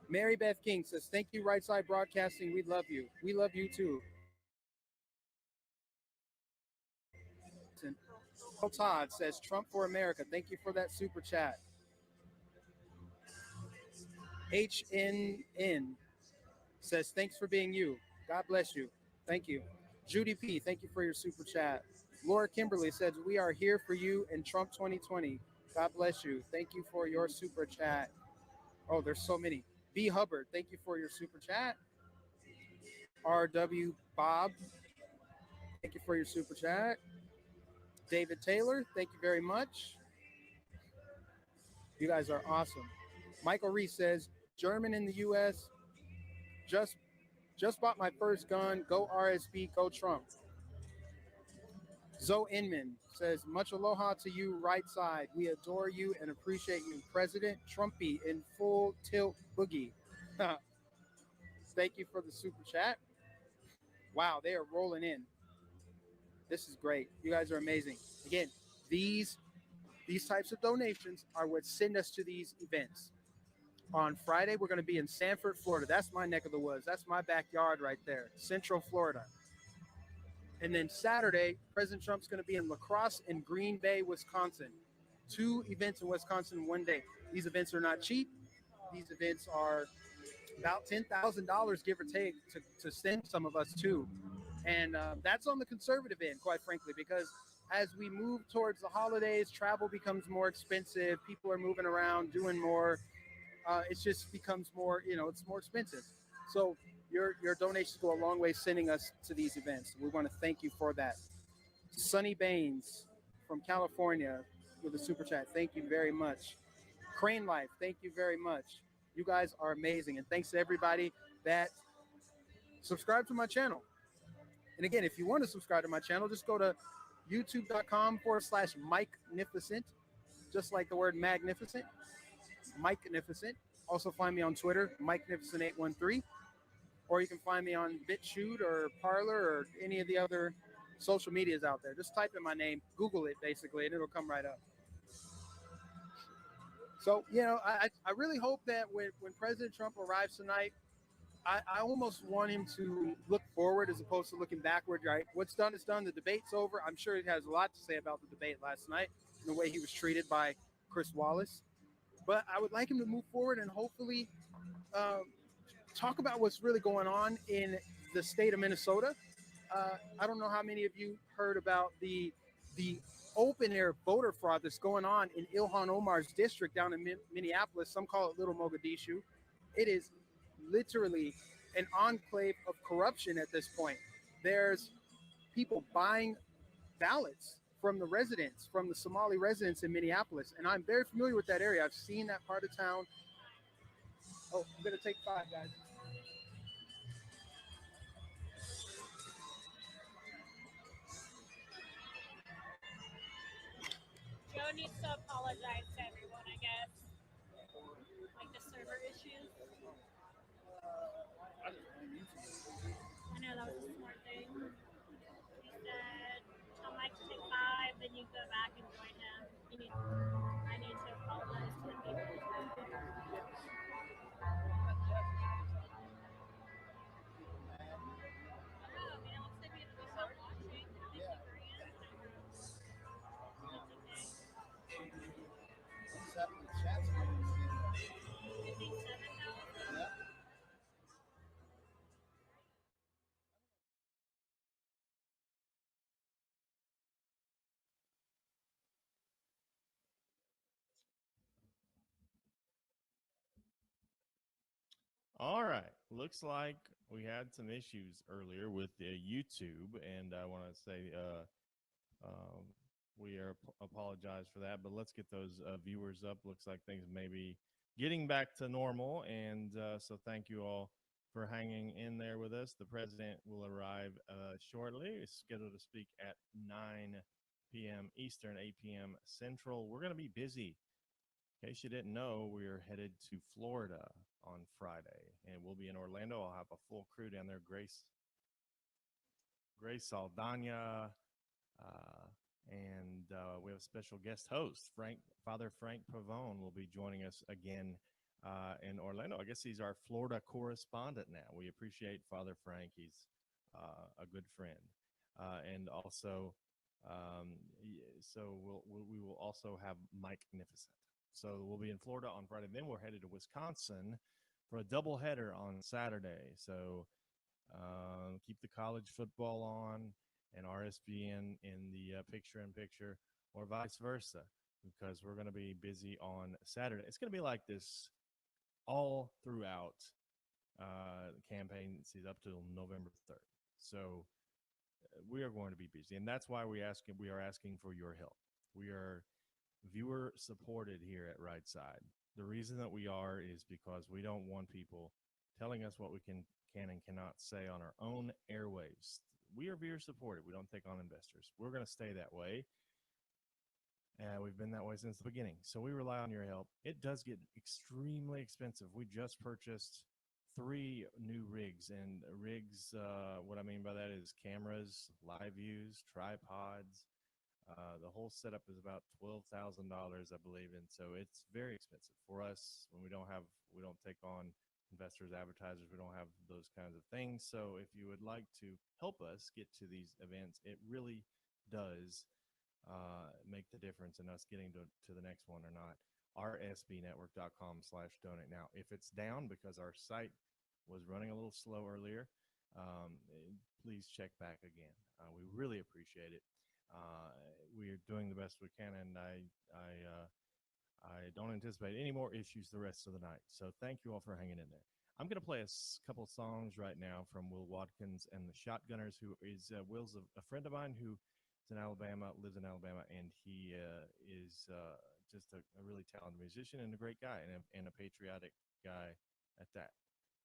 Mary Beth King says, thank you, Right Side Broadcasting. We love you. We love you too. Todd says, Trump for America. Thank you for that super chat. HNN says, thanks for being you. God bless you. Thank you. Judy P, thank you for your super chat. Laura Kimberly says, we are here for you in Trump 2020. God bless you. Thank you for your super chat. Oh, there's so many. B Hubbard, thank you for your super chat. RW Bob, thank you for your super chat. David Taylor, thank you very much. You guys are awesome. Michael Reese says, German in the U.S. Just bought my first gun. Go RSB, go Trump. Zoe Inman says, much aloha to you, Right Side. We adore you and appreciate you. President Trumpy in full tilt boogie. Thank you for the super chat. Wow, they are rolling in. This is great. You guys are amazing. Again, these types of donations are what send us to these events. On Friday, we're going to be in Sanford, Florida. That's my neck of the woods. That's my backyard right there, Central Florida. And then Saturday, President Trump's going to be in La Crosse and Green Bay, Wisconsin. 2 events in Wisconsin in one day. These events are not cheap. These events are about $10,000, give or take, to send some of us to. And that's on the conservative end, quite frankly, because as we move towards the holidays, travel becomes more expensive. People are moving around, doing more. It just becomes more, it's more expensive. So your donations go a long way sending us to these events. We want to thank you for that. Sunny Baines from California with a super chat. Thank you very much. Crane Life, thank you very much. You guys are amazing. And thanks to everybody that subscribe to my channel. And again, if you want to subscribe to my channel, just go to youtube.com/Mike-nificent, just like the word magnificent, Mike-nificent. Also find me on Twitter, Mike-nificent813, or you can find me on BitChute or Parler or any of the other social medias out there. Just type in my name, Google it basically, and it'll come right up. So, I really hope that when President Trump arrives tonight, I almost want him to look forward as opposed to looking backward, right? What's done is done. The debate's over. I'm sure he has a lot to say about the debate last night and the way he was treated by Chris Wallace. But I would like him to move forward and hopefully talk about what's really going on in the state of Minnesota. I don't know how many of you heard about the open air voter fraud that's going on in Ilhan Omar's district down in Minneapolis. Some call it Little Mogadishu. It is literally an enclave of corruption at this point. There's people buying ballots from the residents, from the Somali residents in Minneapolis. And I'm very familiar with that area. I've seen that part of town. Oh, I'm going to take 5, guys. Joe needs to apologize to everyone, I guess. Like the server issues. I know that was a smart thing. He said, tell Mike to take 5, then you go back and join him. I need to apologize to the people. All right. Looks like we had some issues earlier with YouTube, and I want to say we apologize for that. But let's get those viewers up. Looks like things may be getting back to normal, and so thank you all for hanging in there with us. The president will arrive shortly. He's scheduled to speak at 9 p.m. Eastern, 8 p.m. Central. We're going to be busy. In case you didn't know, we're headed to Florida on Friday, and we'll be in Orlando. I'll have a full crew down there. Grace Saldana, and we have a special guest host, Father Frank Pavone will be joining us again in Orlando. I guess he's our Florida correspondent now. We appreciate Father Frank. He's a good friend, and also, so we will also have Mike Nificent. So we'll be in Florida on Friday. Then we're headed to Wisconsin for a doubleheader on Saturday. So keep the college football on and RSBN in the picture-in-picture, or vice versa, because we're going to be busy on Saturday. It's going to be like this all throughout the campaign season up till November 3rd. So we are going to be busy, and that's why we are asking for your help. We are viewer supported here at Right Side. The reason that we are is because we don't want people telling us what we can and cannot say on our own airwaves. We are viewer supported. We don't take on investors. We're going to stay that way. We've been that way since the beginning. So we rely on your help. It does get extremely expensive. We just purchased 3 new rigs, and rigs, what I mean by that is cameras, live views, tripods. The whole setup is about $12,000, I believe, and so it's very expensive for us when we don't take on investors, advertisers. We don't have those kinds of things. So if you would like to help us get to these events, it really does make the difference in us getting to the next one or not. rsbnetwork.com/donate. Now, if it's down because our site was running a little slow earlier, please check back again. We really appreciate it. We are doing the best we can, and I don't anticipate any more issues the rest of the night. So thank you all for hanging in there. I'm going to play a couple songs right now from Will Watkins and the Shotgunners, who is Will's a friend of mine who is in Alabama, lives in Alabama, and he is just a really talented musician and a great guy and a patriotic guy at that.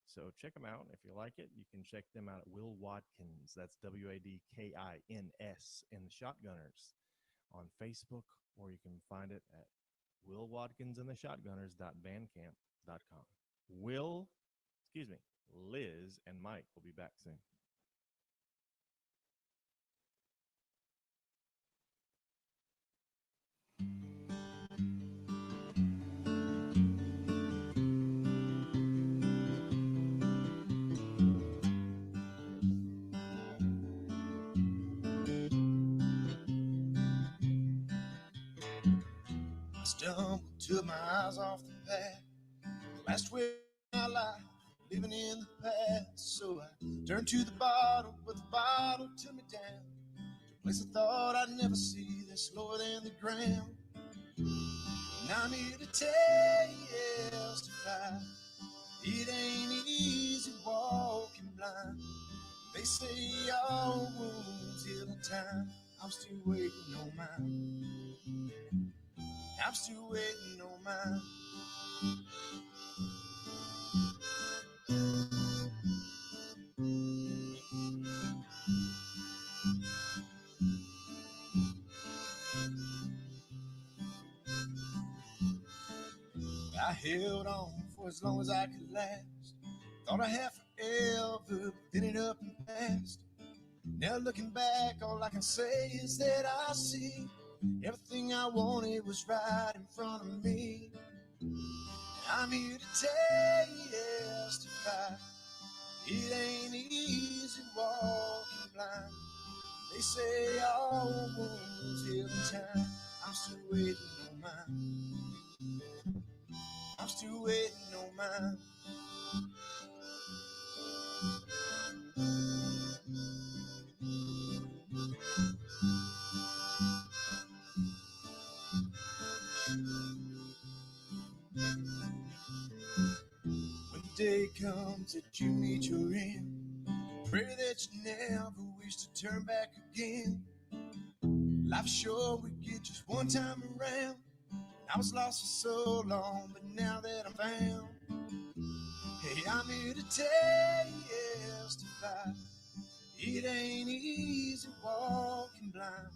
So check them out. If you like it, you can check them out at Will Watkins. That's WADKINS and the Shotgunners on Facebook, or you can find it at willwatkinsandtheshotgunners.bandcamp.com. Liz and Mike will be back soon. stumbled, took my eyes off the path. Last way of my life, living in the past. So I turned to the bottle, but the bottle took me down to a place I thought I'd never see, that's lower than the ground. And I'm here to testify, it ain't easy walking blind. They say all wounds heal in time. I'm still waiting on mine. I'm still waiting on mine. I held on for as long as I could last. Thought I had forever, but then it up and passed. Now looking back, all I can say is that I see everything I wanted was right in front of me. And I'm here to testify, it ain't easy walking blind. They say all wounds heal in time. I'm still waiting on mine. I'm still waiting on mine. When the day comes that you meet your end, pray that you never wish to turn back again. Life's short, we get just one time around. I was lost for so long, but now that I'm found, hey, I'm here to testify, it ain't easy walking blind.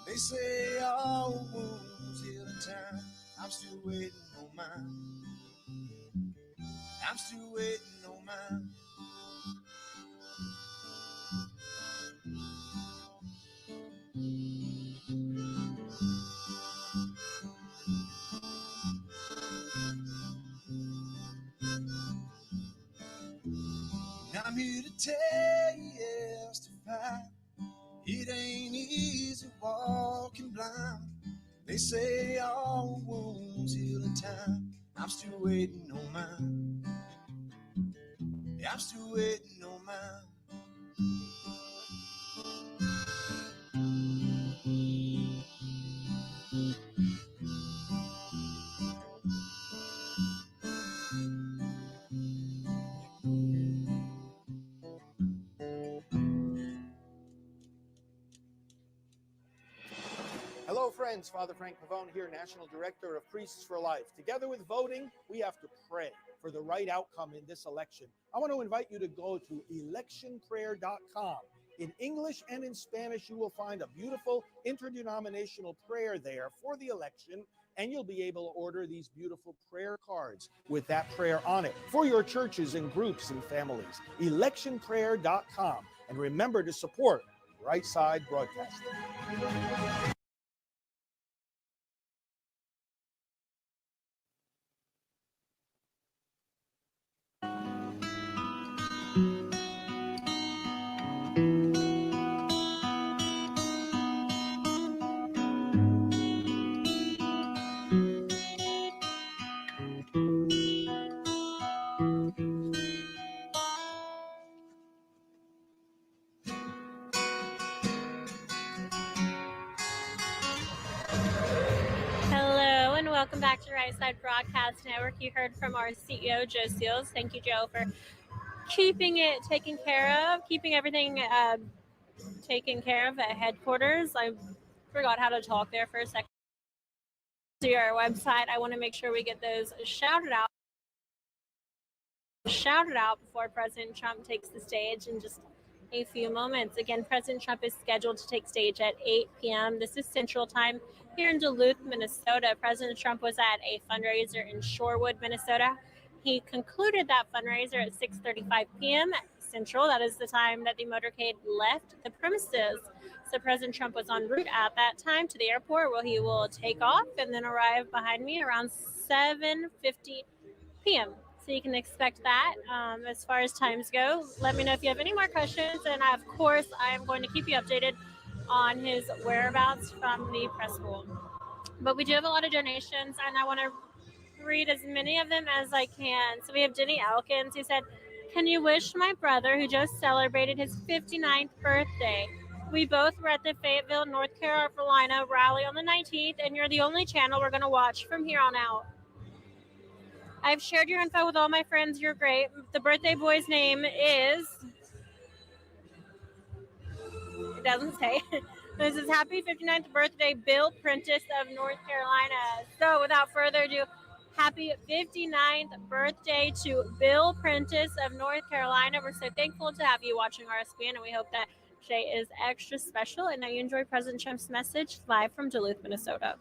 They say all wounds heal in time. I'm still waiting on mine. I'm still waiting on mine. I'm here to testify, it ain't easy walking blind. They say all wounds heal in time. I'm still waiting on mine. I'm still waiting on mine. Hello, friends. Father Frank Pavone here, National Director of Priests for Life. Together with voting, we have to pray for the right outcome in this election. I want to invite you to go to electionprayer.com. In English and in Spanish, you will find a beautiful interdenominational prayer there for the election, and you'll be able to order these beautiful prayer cards with that prayer on it for your churches and groups and families. Electionprayer.com. And remember to support Right Side Broadcasting. Hello and welcome back to Right Side Broadcast Network. You heard from our CEO, Joe Seals. Thank you, Joe, for keeping it taken care of, keeping everything taken care of at headquarters. I forgot how to talk there for a second. To our website, I want to make sure we get those shouted out before President Trump takes the stage in just a few moments. Again, President Trump is scheduled to take stage at 8 p.m. This is Central Time here in Duluth, Minnesota. President Trump was at a fundraiser in Shorewood, Minnesota. He concluded that fundraiser at 6:35 p.m. Central. That is the time that the motorcade left the premises. So President Trump was en route at that time to the airport, where he will take off and then arrive behind me around 7:50 p.m. So you can expect that. As far as times go, let me know if you have any more questions. And of course, I am going to keep you updated on his whereabouts from the press pool. But we do have a lot of donations, and I want to read as many of them as I can. So we have Denny Elkins, who said, "Can you wish my brother, who just celebrated his 59th birthday? We both were at the Fayetteville, North Carolina rally on the 19th, and you're the only channel we're going to watch from here on out. I've shared your info with all my friends. You're great. The birthday boy's name is," it doesn't say. This is happy 59th birthday, Bill Prentice of North Carolina. So without further ado, happy 59th birthday to Bill Prentice of North Carolina. We're so thankful to have you watching RSBN, and we hope that today is extra special and that you enjoy President Trump's message live from Duluth, Minnesota.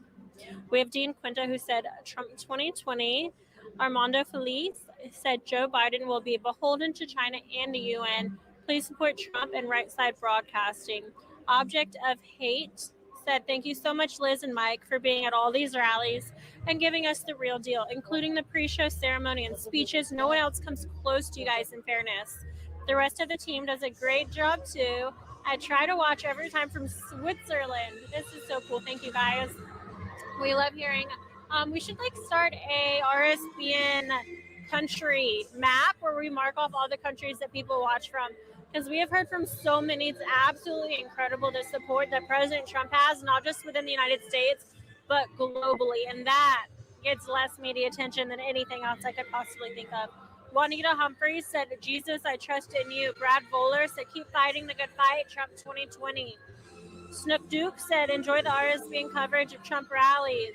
We have Dean Quinta, who said Trump 2020. Armando Feliz said Joe Biden will be beholden to China and the UN. Please support Trump and Right Side Broadcasting. Object of Hate said, "Thank you so much, Liz and Mike, for being at all these rallies and giving us the real deal, including the pre-show ceremony and speeches. No one else comes close to you guys, in fairness. The rest of the team does a great job too. I try to watch every time from Switzerland." This is so cool. Thank you, guys. We love hearing. We should start a RSBN country map where we mark off all the countries that people watch from, because we have heard from so many. It's absolutely incredible the support that President Trump has, not just within the United States, but globally. And that gets less media attention than anything else I could possibly think of. Juanita Humphreys said, "Jesus, I trust in you." Brad Voller said, "Keep fighting the good fight, Trump 2020. Snook Duke said, "Enjoy the RSBN coverage of Trump rallies."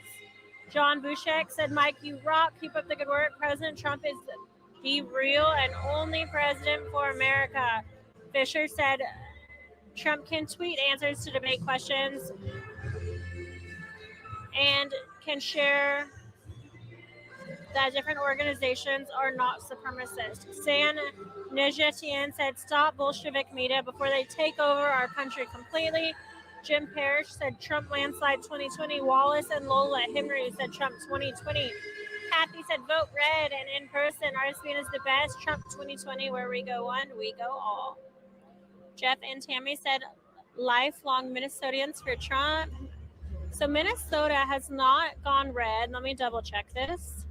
John Bushek said, "Mike, you rock. Keep up the good work. President Trump is the real and only president for America." Fisher said, "Trump can tweet answers to debate questions and can share that different organizations are not supremacist." San Nejetian said, "Stop Bolshevik media before they take over our country completely." Jim Parrish said, "Trump landslide 2020. Wallace and Lola Henry said Trump 2020. Kathy said, "Vote red and in person. RSBN is the best. Trump 2020, where we go one, we go all." Jeff and Tammy said, "Lifelong Minnesotans for Trump." So Minnesota has not gone red. Let me double check this.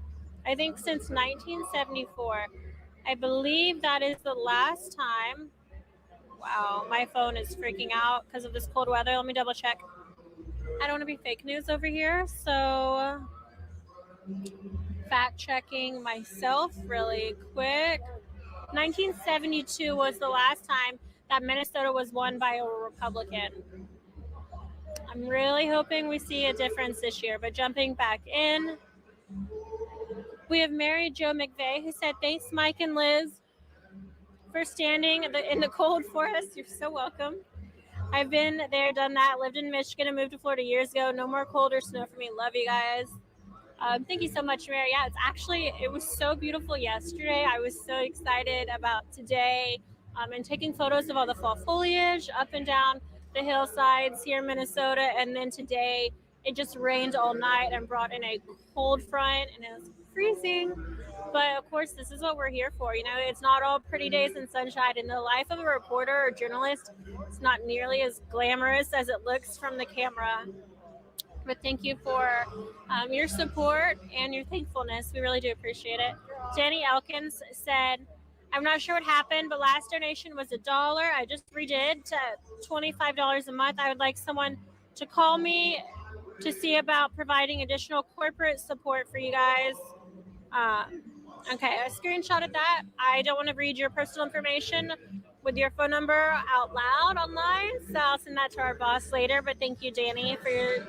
I think since 1974. I believe that is the last time. Wow, my phone is freaking out because of this cold weather. Let me double check. I don't want to be fake news over here, so fact checking myself really quick. 1972 was the last time that Minnesota was won by a Republican. I'm really hoping we see a difference this year, but jumping back in, we have Mary Jo McVeigh, who said, "Thanks, Mike and Liz, for standing in the cold for us." You're so welcome. I've been there, done that, lived in Michigan and moved to Florida years ago. No more cold or snow for me. Love you guys. Thank you so much, Mary. Yeah, it was so beautiful yesterday. I was so excited about today and taking photos of all the fall foliage up and down the hillsides here in Minnesota. And then today it just rained all night and brought in a cold front, and it was freezing. But of course, this is what we're here for. You know, it's not all pretty days and sunshine. In the life of a reporter or journalist, it's not nearly as glamorous as it looks from the camera. But thank you for your support and your thankfulness. We really do appreciate it. Danny Elkins said, "I'm not sure what happened, but last donation was $1. I just redid to $25 a month. I would like someone to call me to see about providing additional corporate support for you guys." Okay, I screenshotted that. I don't want to read your personal information with your phone number out loud online, so I'll send that to our boss later. But thank you, Danny, for your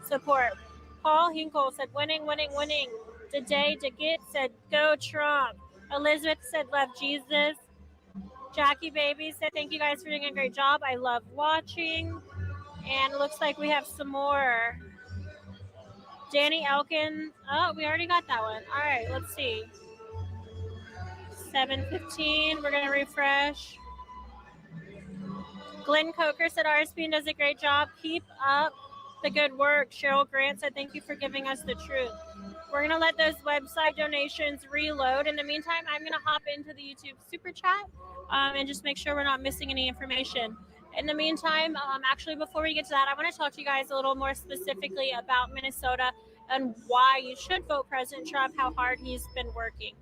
support. Paul Hinkle said, "Winning, winning, winning." Today, DeGit said, "Go Trump." Elizabeth said, "Love Jesus." Jackie Baby said, "Thank you guys for doing a great job. I love watching." And it looks like we have some more. Danny Elkin. Oh, we already got that one. All right, let's see. 7:15. We're going to refresh. Glenn Coker said, "RSBN does a great job. Keep up the good work." Cheryl Grant said, "Thank you for giving us the truth." We're going to let those website donations reload. In the meantime, I'm going to hop into the YouTube Super Chat and just make sure we're not missing any information. In the meantime, actually, before we get to that, I want to talk to you guys a little more specifically about Minnesota and why you should vote President Trump, how hard he's been working.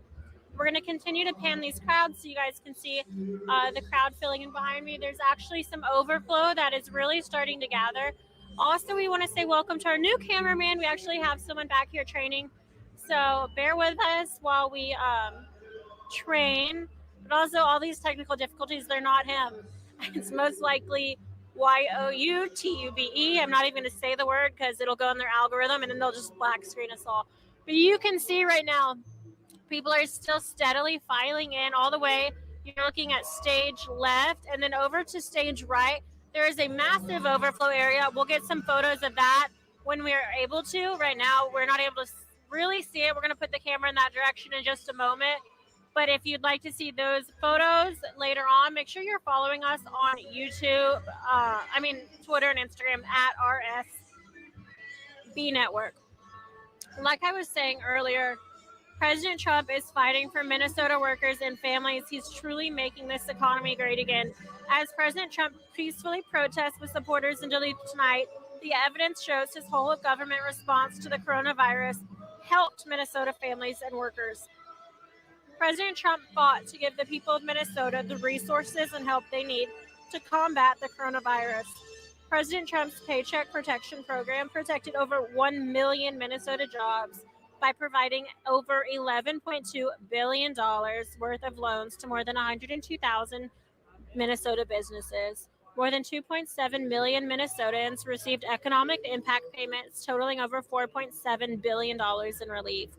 We're going to continue to pan these crowds so you guys can see the crowd filling in behind me. There's actually some overflow that is really starting to gather. Also, we want to say welcome to our new cameraman. We actually have someone back here training, so bear with us while we train. But also, all these technical difficulties, they're not him. It's most likely YOUTUBE. I'm not even going to say the word because it'll go in their algorithm and then they'll just black screen us all. But you can see right now, people are still steadily filing in all the way. You're looking at stage left and then over to stage right. There is a massive overflow area. We'll get some photos of that when we are able to. Right now, we're not able to really see it. We're going to put the camera in that direction in just a moment. But if you'd like to see those photos later on, make sure you're following us on YouTube, Twitter and Instagram at RSB Network. Like I was saying earlier, President Trump is fighting for Minnesota workers and families. He's truly making this economy great again. As President Trump peacefully protests with supporters in Duluth tonight, the evidence shows his whole of government response to the coronavirus helped Minnesota families and workers. President Trump fought to give the people of Minnesota the resources and help they need to combat the coronavirus. President Trump's Paycheck Protection Program protected over 1 million Minnesota jobs by providing over $11.2 billion worth of loans to more than 102,000 Minnesota businesses. More than 2.7 million Minnesotans received economic impact payments totaling over $4.7 billion in relief.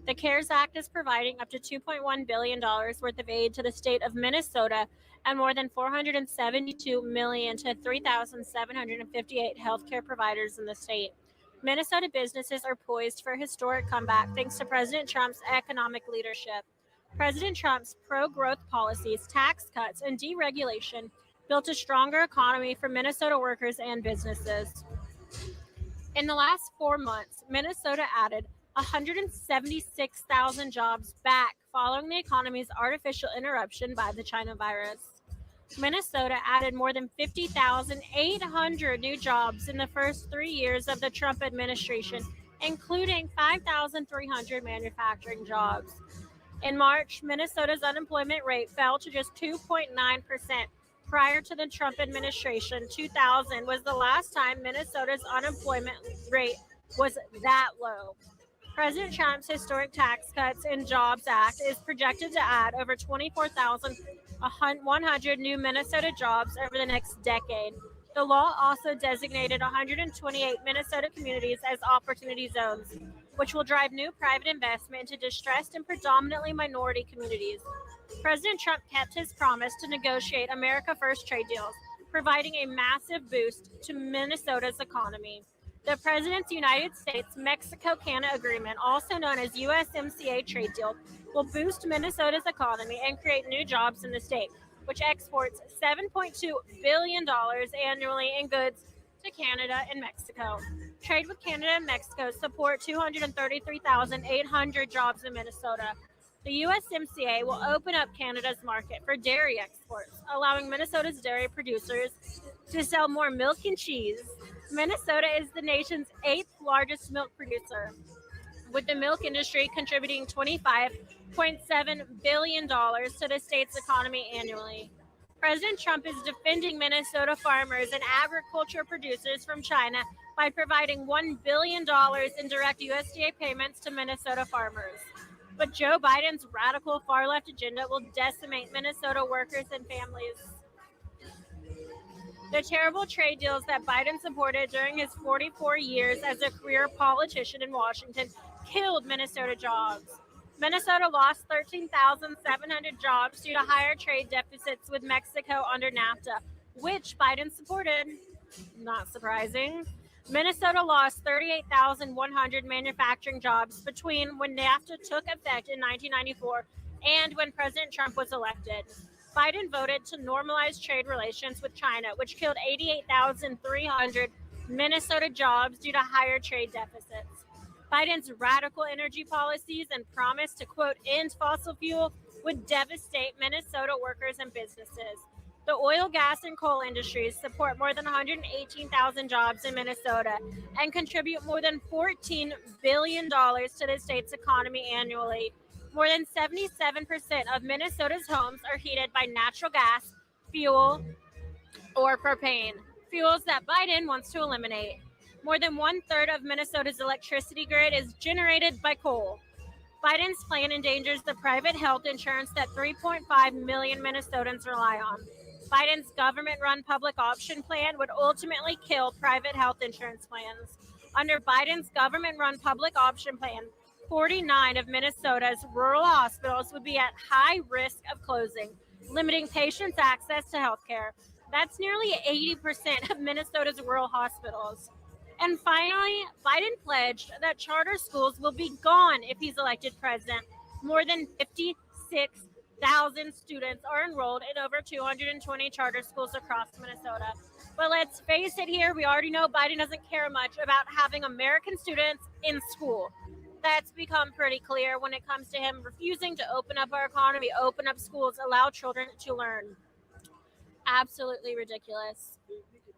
The CARES Act is providing up to $2.1 billion worth of aid to the state of Minnesota and more than $472 million to 3,758 healthcare providers in the state. Minnesota businesses are poised for a historic comeback thanks to President Trump's economic leadership. President Trump's pro-growth policies, tax cuts, and deregulation built a stronger economy for Minnesota workers and businesses. In the last 4 months, Minnesota added 176,000 jobs back following the economy's artificial interruption by the China virus. Minnesota added more than 50,800 new jobs in the first 3 years of the Trump administration, including 5,300 manufacturing jobs. In March, Minnesota's unemployment rate fell to just 2.9%. Prior to the Trump administration, 2000 was the last time Minnesota's unemployment rate was that low. President Trump's historic Tax Cuts and Jobs Act is projected to add over 24,100 new Minnesota jobs over the next decade. The law also designated 128 Minnesota communities as opportunity zones, which will drive new private investment into distressed and predominantly minority communities. President Trump kept his promise to negotiate America First trade deals, providing a massive boost to Minnesota's economy. The President's United States-Mexico-Canada Agreement, also known as USMCA trade deal, will boost Minnesota's economy and create new jobs in the state, which exports $7.2 billion annually in goods to Canada and Mexico. Trade with Canada and Mexico support 233,800 jobs in Minnesota. The USMCA will open up Canada's market for dairy exports, allowing Minnesota's dairy producers to sell more milk and cheese. Minnesota is the nation's 8th largest milk producer, with the milk industry contributing $25.7 billion to the state's economy annually. President Trump is defending Minnesota farmers and agriculture producers from China by providing $1 billion in direct USDA payments to Minnesota farmers. But Joe Biden's radical far-left agenda will decimate Minnesota workers and families. The terrible trade deals that Biden supported during his 44 years as a career politician in Washington killed Minnesota jobs. Minnesota lost 13,700 jobs due to higher trade deficits with Mexico under NAFTA, which Biden supported. Not surprising. Minnesota lost 38,100 manufacturing jobs between when NAFTA took effect in 1994 and when President Trump was elected. Biden voted to normalize trade relations with China, which killed 88,300 Minnesota jobs due to higher trade deficits. Biden's radical energy policies and promise to, quote, end fossil fuel would devastate Minnesota workers and businesses. The oil, gas, and coal industries support more than 118,000 jobs in Minnesota and contribute more than $14 billion to the state's economy annually. More than 77% of Minnesota's homes are heated by natural gas, fuel, or propane, fuels that Biden wants to eliminate. More than 1/3 of Minnesota's electricity grid is generated by coal. Biden's plan endangers the private health insurance that 3.5 million Minnesotans rely on. Biden's government-run public option plan would ultimately kill private health insurance plans. Under Biden's government-run public option plan, 49 of Minnesota's rural hospitals would be at high risk of closing, limiting patients' access to health care. That's nearly 80% of Minnesota's rural hospitals. And finally, Biden pledged that charter schools will be gone if he's elected president. More than 56,000 students are enrolled in over 220 charter schools across Minnesota. But let's face it here, we already know Biden doesn't care much about having American students in school. That's become pretty clear when it comes to him refusing to open up our economy, open up schools, allow children to learn. Absolutely ridiculous.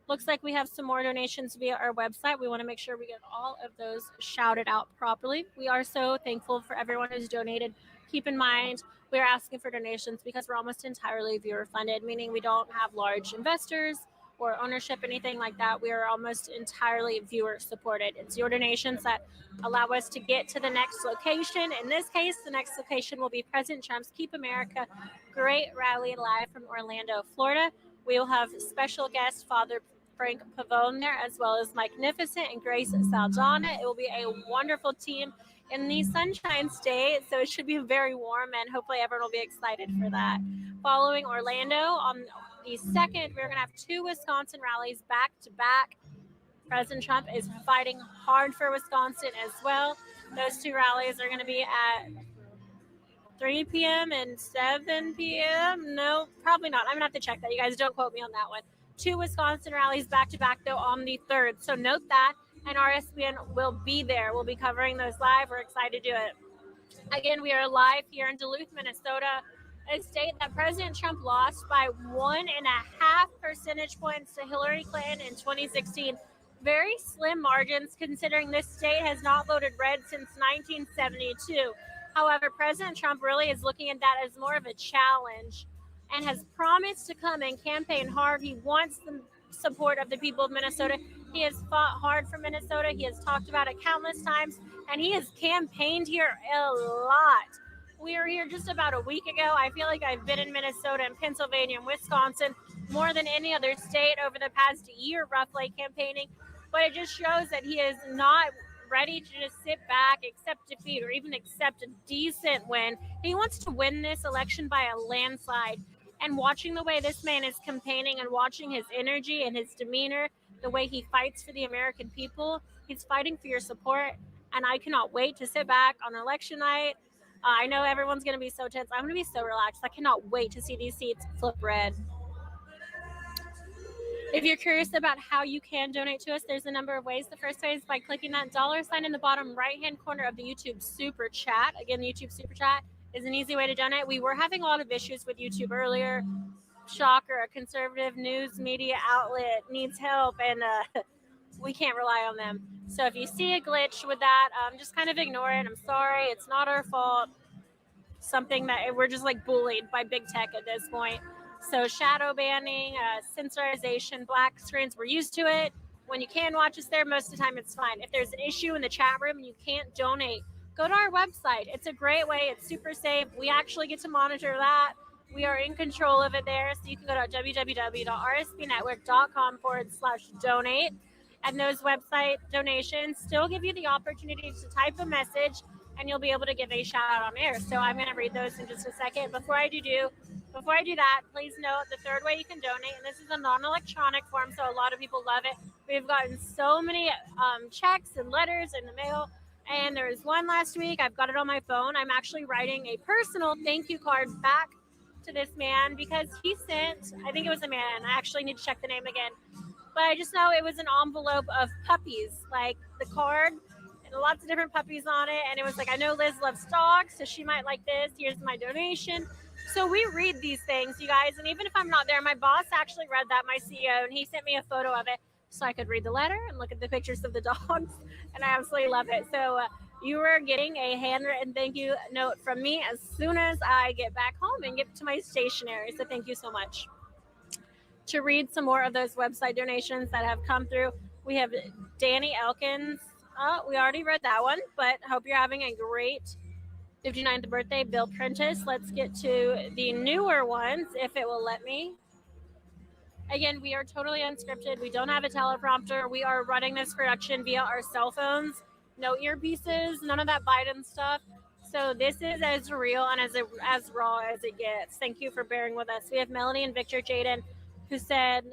Looks like we have some more donations via our website. We want to make sure we get all of those shouted out properly. We are so thankful for everyone who's donated. Keep in mind, we're asking for donations because we're almost entirely viewer funded, meaning we don't have large investors or ownership, anything like that. We are almost entirely viewer supported. It's your donations that allow us to get to the next location. In this case, the next location will be President Trump's Keep America Great Rally live from Orlando, Florida. We will have special guest Father Frank Pavone there, as well as Magnificent and Grace Saldana. It will be a wonderful team in the Sunshine State, so it should be very warm, and hopefully everyone will be excited for that. Following Orlando, on the 2nd, we're going to have 2 Wisconsin rallies back to back. President Trump is fighting hard for Wisconsin as well. Those 2 rallies are going to be at 3 p.m. and 7 p.m. No, probably not. I'm going to have to check that. You guys don't quote me on that one. 2 Wisconsin rallies back to back, though, on the 3rd. So note that, and RSBN will be there. We'll be covering those live. We're excited to do it. Again, we are live here in Duluth, Minnesota, a state that President Trump lost by 1.5 percentage points to Hillary Clinton in 2016. Very slim margins, considering this state has not voted red since 1972. However, President Trump really is looking at that as more of a challenge and has promised to come and campaign hard. He wants the support of the people of Minnesota. He has fought hard for Minnesota. He has talked about it countless times, and he has campaigned here a lot. We were here just about a week ago. I feel like I've been in Minnesota and Pennsylvania and Wisconsin more than any other state over the past year, roughly, campaigning. But it just shows that he is not ready to just sit back, accept defeat, or even accept a decent win. He wants to win this election by a landslide. And watching the way this man is campaigning and watching his energy and his demeanor, the way he fights for the American people, he's fighting for your support. And I cannot wait to sit back on election night. I know everyone's going to be so tense. I'm going to be so relaxed. I cannot wait to see these seats flip red. If you're curious about how you can donate to us, there's a number of ways. The first way is by clicking that $sign in the bottom right-hand corner of the YouTube Super Chat. Again, the YouTube Super Chat is an easy way to donate. We were having a lot of issues with YouTube earlier. Shocker, a conservative news media outlet needs help, and we can't rely on them. So if you see a glitch with that, just kind of ignore it. I'm sorry. It's not our fault. Something that we're just like bullied by big tech at this point. So shadow banning, censorization, black screens, we're used to it. When you can watch us there, most of the time it's fine. If there's an issue in the chat room and you can't donate, go to our website. It's a great way. It's super safe. We actually get to monitor that. We are in control of it there. So you can go to www.rsbnetwork.com/donate. And those website donations still give you the opportunity to type a message, and you'll be able to give a shout out on air. So I'm going to read those in just a second. Before I do that, please note the third way you can donate, and this is a non-electronic form, so a lot of people love it. We've gotten so many checks and letters in the mail, and there was one last week. I've got it on my phone. I'm actually writing a personal thank you card back to this man because he sent, I think it was a man. I actually need to check the name again. But I just know it was an envelope of puppies, like the card, and lots of different puppies on it. And it was like, I know Liz loves dogs, so she might like this. Here's my donation. So we read these things, you guys, and even if I'm not there, my boss actually read that, my CEO, and he sent me a photo of it so I could read the letter and look at the pictures of the dogs, and I absolutely love it. So you are getting a handwritten thank you note from me as soon as I get back home and get to my stationery. So thank you so much. To read some more of those website donations that have come through, we have Danny Elkins. Oh, we already read that one, but hope you're having a great 59th birthday, Bill Prentice. Let's get to the newer ones, if it will let me. Again, we are totally unscripted. We don't have a teleprompter. We are running this production via our cell phones. No earpieces, none of that Biden stuff. So this is as real and as raw as it gets. Thank you for bearing with us. We have Melanie and Victor Jaden, who said,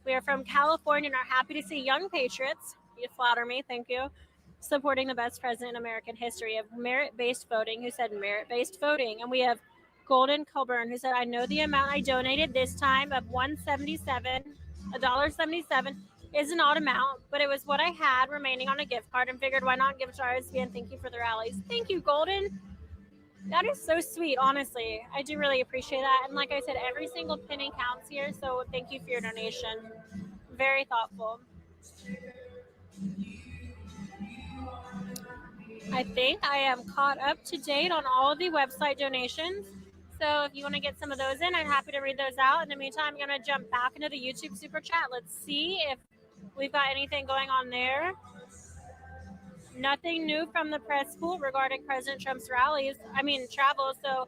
we are from California and are happy to see young patriots, you flatter me, thank you, supporting the best president in American history. Of merit-based voting, who said merit-based voting. And we have Golden Colburn, who said, I know the amount I donated this time of $1.77 is an odd amount, but it was what I had remaining on a gift card and figured why not give it to RSV, and thank you for the rallies. Thank you, Golden. That is so sweet, honestly. I do really appreciate that. And like I said, every single penny counts here, so thank you for your donation. Very thoughtful. I think I am caught up to date on all of the website donations. So if you want to get some of those in, I'm happy to read those out. In the meantime, I'm going to jump back into the YouTube Super Chat. Let's see if we've got anything going on there. Nothing new from the press pool regarding President Trump's travel. So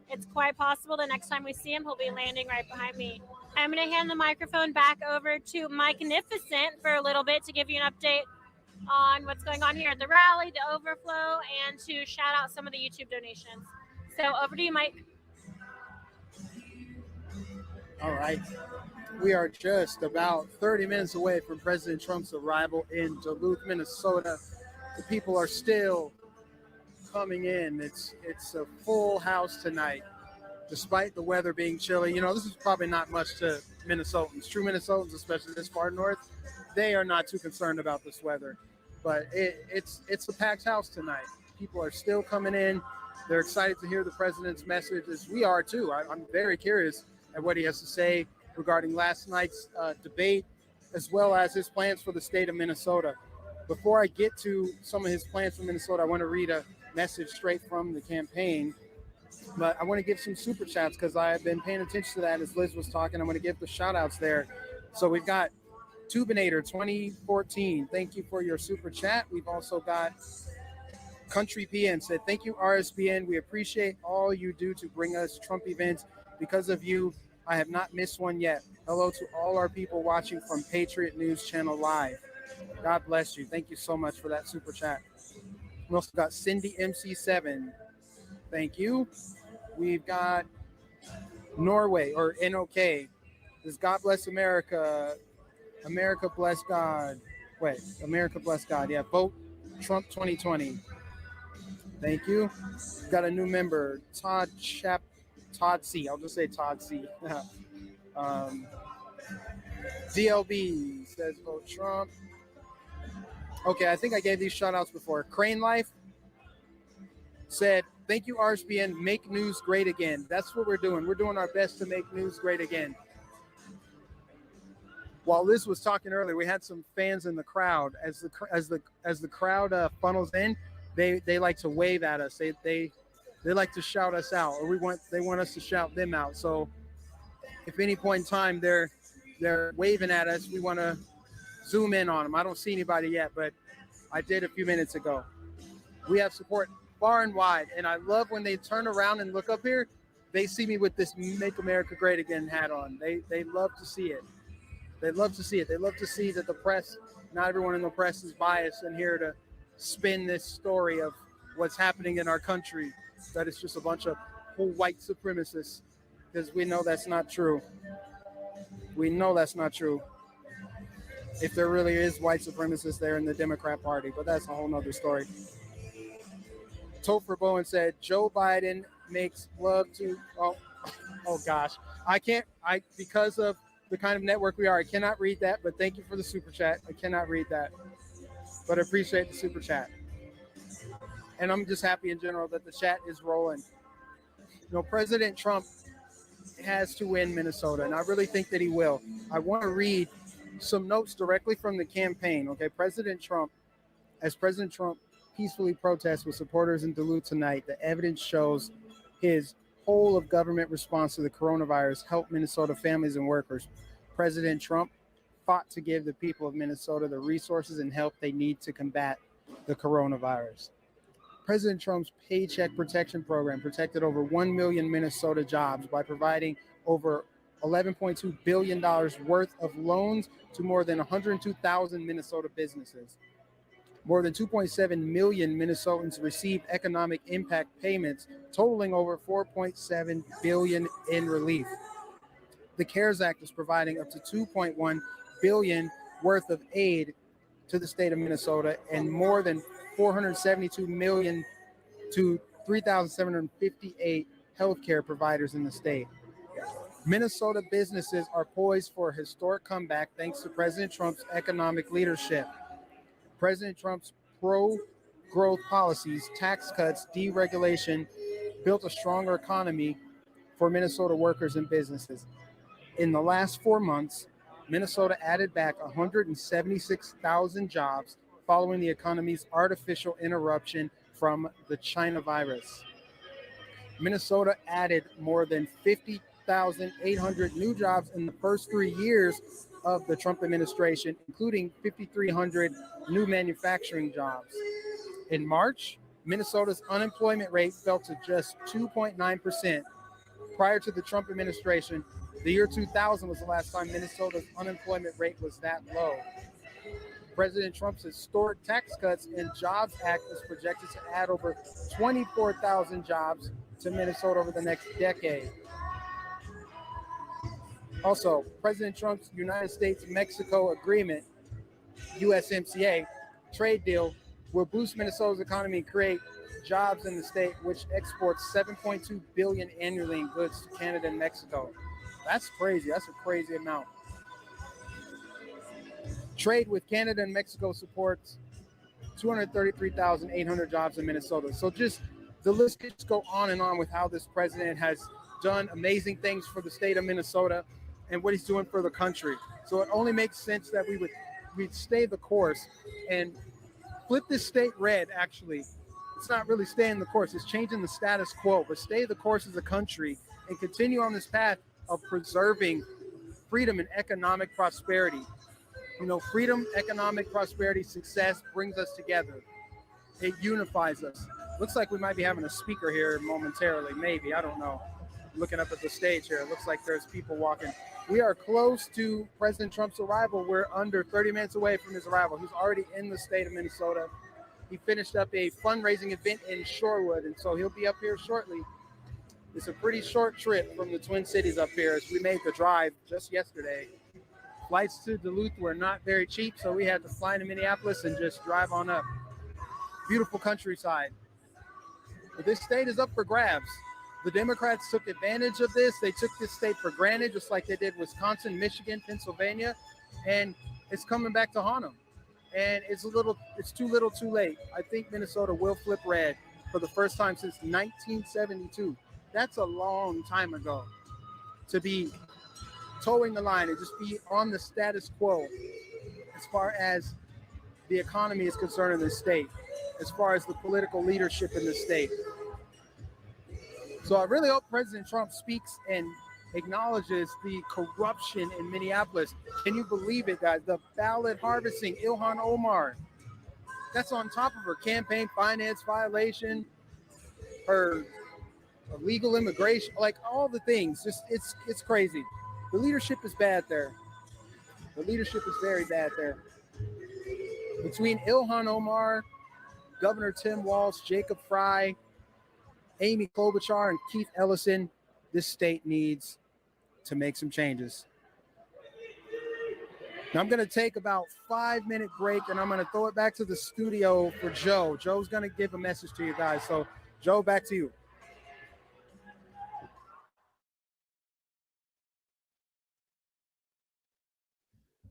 it's quite possible the next time we see him, he'll be landing right behind me. I'm going to hand the microphone back over to Magnificent for a little bit to give you an update on what's going on here at the rally, the overflow, and to shout out some of the YouTube donations. So over to you, Mike. All right. We are just about 30 minutes away from President Trump's arrival in Duluth, Minnesota. The people are still coming in. It's a full house tonight, despite the weather being chilly. You know, this is probably not much to Minnesotans. True Minnesotans, especially this far north, they are not too concerned about this weather. But it's a packed house tonight. People are still coming in. They're excited to hear the president's message, as we are too. I'm very curious at what he has to say regarding last night's debate, as well as his plans for the state of Minnesota. Before I get to some of his plans for Minnesota, I want to read a message straight from the campaign. But I want to give some super chats because I have been paying attention to that as Liz was talking. I'm going to give the shout outs there. So we've got Tubinator 2014. Thank you for your super chat. We've also got Country PN said, thank you, RSBN. We appreciate all you do to bring us Trump events. Because of you, I have not missed one yet. Hello to all our people watching from Patriot News Channel Live. God bless you. Thank you so much for that super chat. We also got Cindy MC7. Thank you. We've got Norway, or NOK. This God bless America. America bless God. Wait, America bless God. Yeah, vote Trump 2020. Thank you. We've got a new member, Todd C. I'll just say Todd C. DLB says vote Trump. Okay, I think I gave these shout outs before. Crane Life said, thank you, RSBN. Make news great again. That's what we're doing. We're doing our best to make news great again. While Liz was talking earlier, we had some fans in the crowd. As the crowd funnels in, they like to wave at us. They like to shout us out, or they want us to shout them out. So if any point in time they're waving at us, we want to zoom in on them. I don't see anybody yet, but I did a few minutes ago. We have support far and wide, and I love when they turn around and look up here. They see me with this Make America Great Again hat on. They love to see it. They love to see it. They love to see that the press, not everyone in the press is biased and here to spin this story of what's happening in our country, that it's just a bunch of white supremacists, because we know that's not true. We know that's not true. If there really is white supremacists there in the Democrat Party, but that's a whole nother story. Topher Bowen said, Joe Biden makes love to, oh gosh. Because of the kind of network we are, I cannot read that, but thank you for the super chat. I cannot read that, but I appreciate the super chat. And I'm just happy in general that the chat is rolling. President Trump has to win Minnesota, and I really think that he will. I want to read some notes directly from the campaign. Okay, President Trump peacefully protests with supporters in Duluth tonight, the evidence shows his whole of government response to the coronavirus helped Minnesota families and workers. President Trump fought to give the people of Minnesota the resources and help they need to combat the coronavirus. President Trump's Paycheck Protection Program protected over 1 million Minnesota jobs by providing over $11.2 billion worth of loans to more than 102,000 Minnesota businesses. More than 2.7 million Minnesotans received economic impact payments, totaling over $4.7 billion in relief. The CARES Act is providing up to $2.1 billion worth of aid to the state of Minnesota and more than $472 million to 3,758 healthcare providers in the state. Minnesota businesses are poised for a historic comeback thanks to President Trump's economic leadership. President Trump's pro-growth policies, tax cuts, deregulation built a stronger economy for Minnesota workers and businesses. In the last 4 months, Minnesota added back 176,000 jobs following the economy's artificial interruption from the China virus. Minnesota added more than 50,800 new jobs in the first 3 years of the Trump administration, including 5,300 new manufacturing jobs. In March, Minnesota's unemployment rate fell to just 2.9%. Prior to the Trump administration, the year 2000 was the last time Minnesota's unemployment rate was that low. President Trump's historic tax cuts and Jobs Act is projected to add over 24,000 jobs to Minnesota over the next decade. Also, President Trump's United States-Mexico Agreement, USMCA, trade deal will boost Minnesota's economy and create jobs in the state, which exports $7.2 billion annually in goods to Canada and Mexico. That's crazy. That's a crazy amount. Trade with Canada and Mexico supports 233,800 jobs in Minnesota. So just the list could just go on and on with how this president has done amazing things for the state of Minnesota and what he's doing for the country. So it only makes sense that we'd stay the course and flip this state red. Actually, it's not really staying the course, it's changing the status quo, but stay the course as a country and continue on this path of preserving freedom and economic prosperity. Freedom, economic prosperity, success brings us together. It unifies us. Looks like we might be having a speaker here momentarily, maybe, I don't know. Looking up at the stage here, it looks like there's people walking. We are close to President Trump's arrival. We're under 30 minutes away from his arrival. He's already in the state of Minnesota. He finished up a fundraising event in Shorewood, and so he'll be up here shortly. It's a pretty short trip from the Twin Cities up here, as we made the drive just yesterday. Flights to Duluth were not very cheap, so we had to fly to Minneapolis and just drive on up. Beautiful countryside. But this state is up for grabs. The Democrats took advantage of this. They took this state for granted, just like they did Wisconsin, Michigan, Pennsylvania, and it's coming back to haunt them. And it's too little too late. I think Minnesota will flip red for the first time since 1972. That's a long time ago to be towing the line and just be on the status quo as far as the economy is concerned in the state, as far as the political leadership in the state. So I really hope President Trump speaks and acknowledges the corruption in Minneapolis. Can you believe it, guys? The ballot harvesting, Ilhan Omar. That's on top of her campaign finance violation, her illegal immigration, like all the things. Just it's crazy. The leadership is bad there. The leadership is very bad there. Between Ilhan Omar, Governor Tim Walz, Jacob Fry, Amy Klobuchar, and Keith Ellison, this state needs to make some changes. Now I'm going to take about 5-minute break, and I'm going to throw it back to the studio for Joe. Joe's going to give a message to you guys. So, Joe, back to you.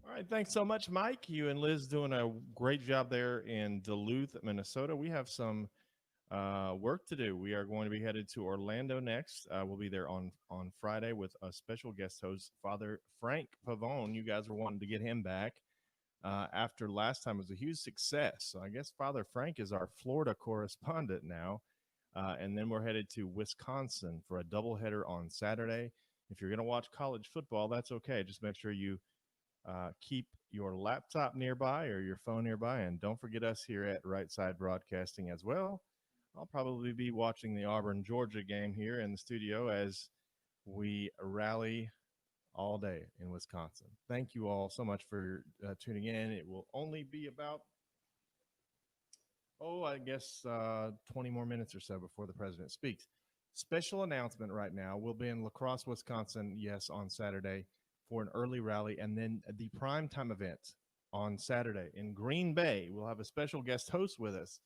All right, thanks so much, Mike. You and Liz doing a great job there in Duluth, Minnesota. We have some work to do. We are going to be headed to Orlando next. We'll be there on Friday with a special guest host, Father Frank Pavone. You guys were wanting to get him back after last time. It was a huge success. So I guess Father Frank is our Florida correspondent now. And then we're headed to Wisconsin for a doubleheader on Saturday. If you're going to watch college football, that's okay. Just make sure you keep your laptop nearby or your phone nearby. And don't forget us here at Right Side Broadcasting as well. I'll probably be watching the Auburn-Georgia game here in the studio as we rally all day in Wisconsin. Thank you all so much for tuning in. It will only be about, I guess 20 more minutes or so before the president speaks. Special announcement right now. We'll be in La Crosse, Wisconsin, yes, on Saturday for an early rally, and then the primetime event on Saturday in Green Bay. We'll have a special guest host with us.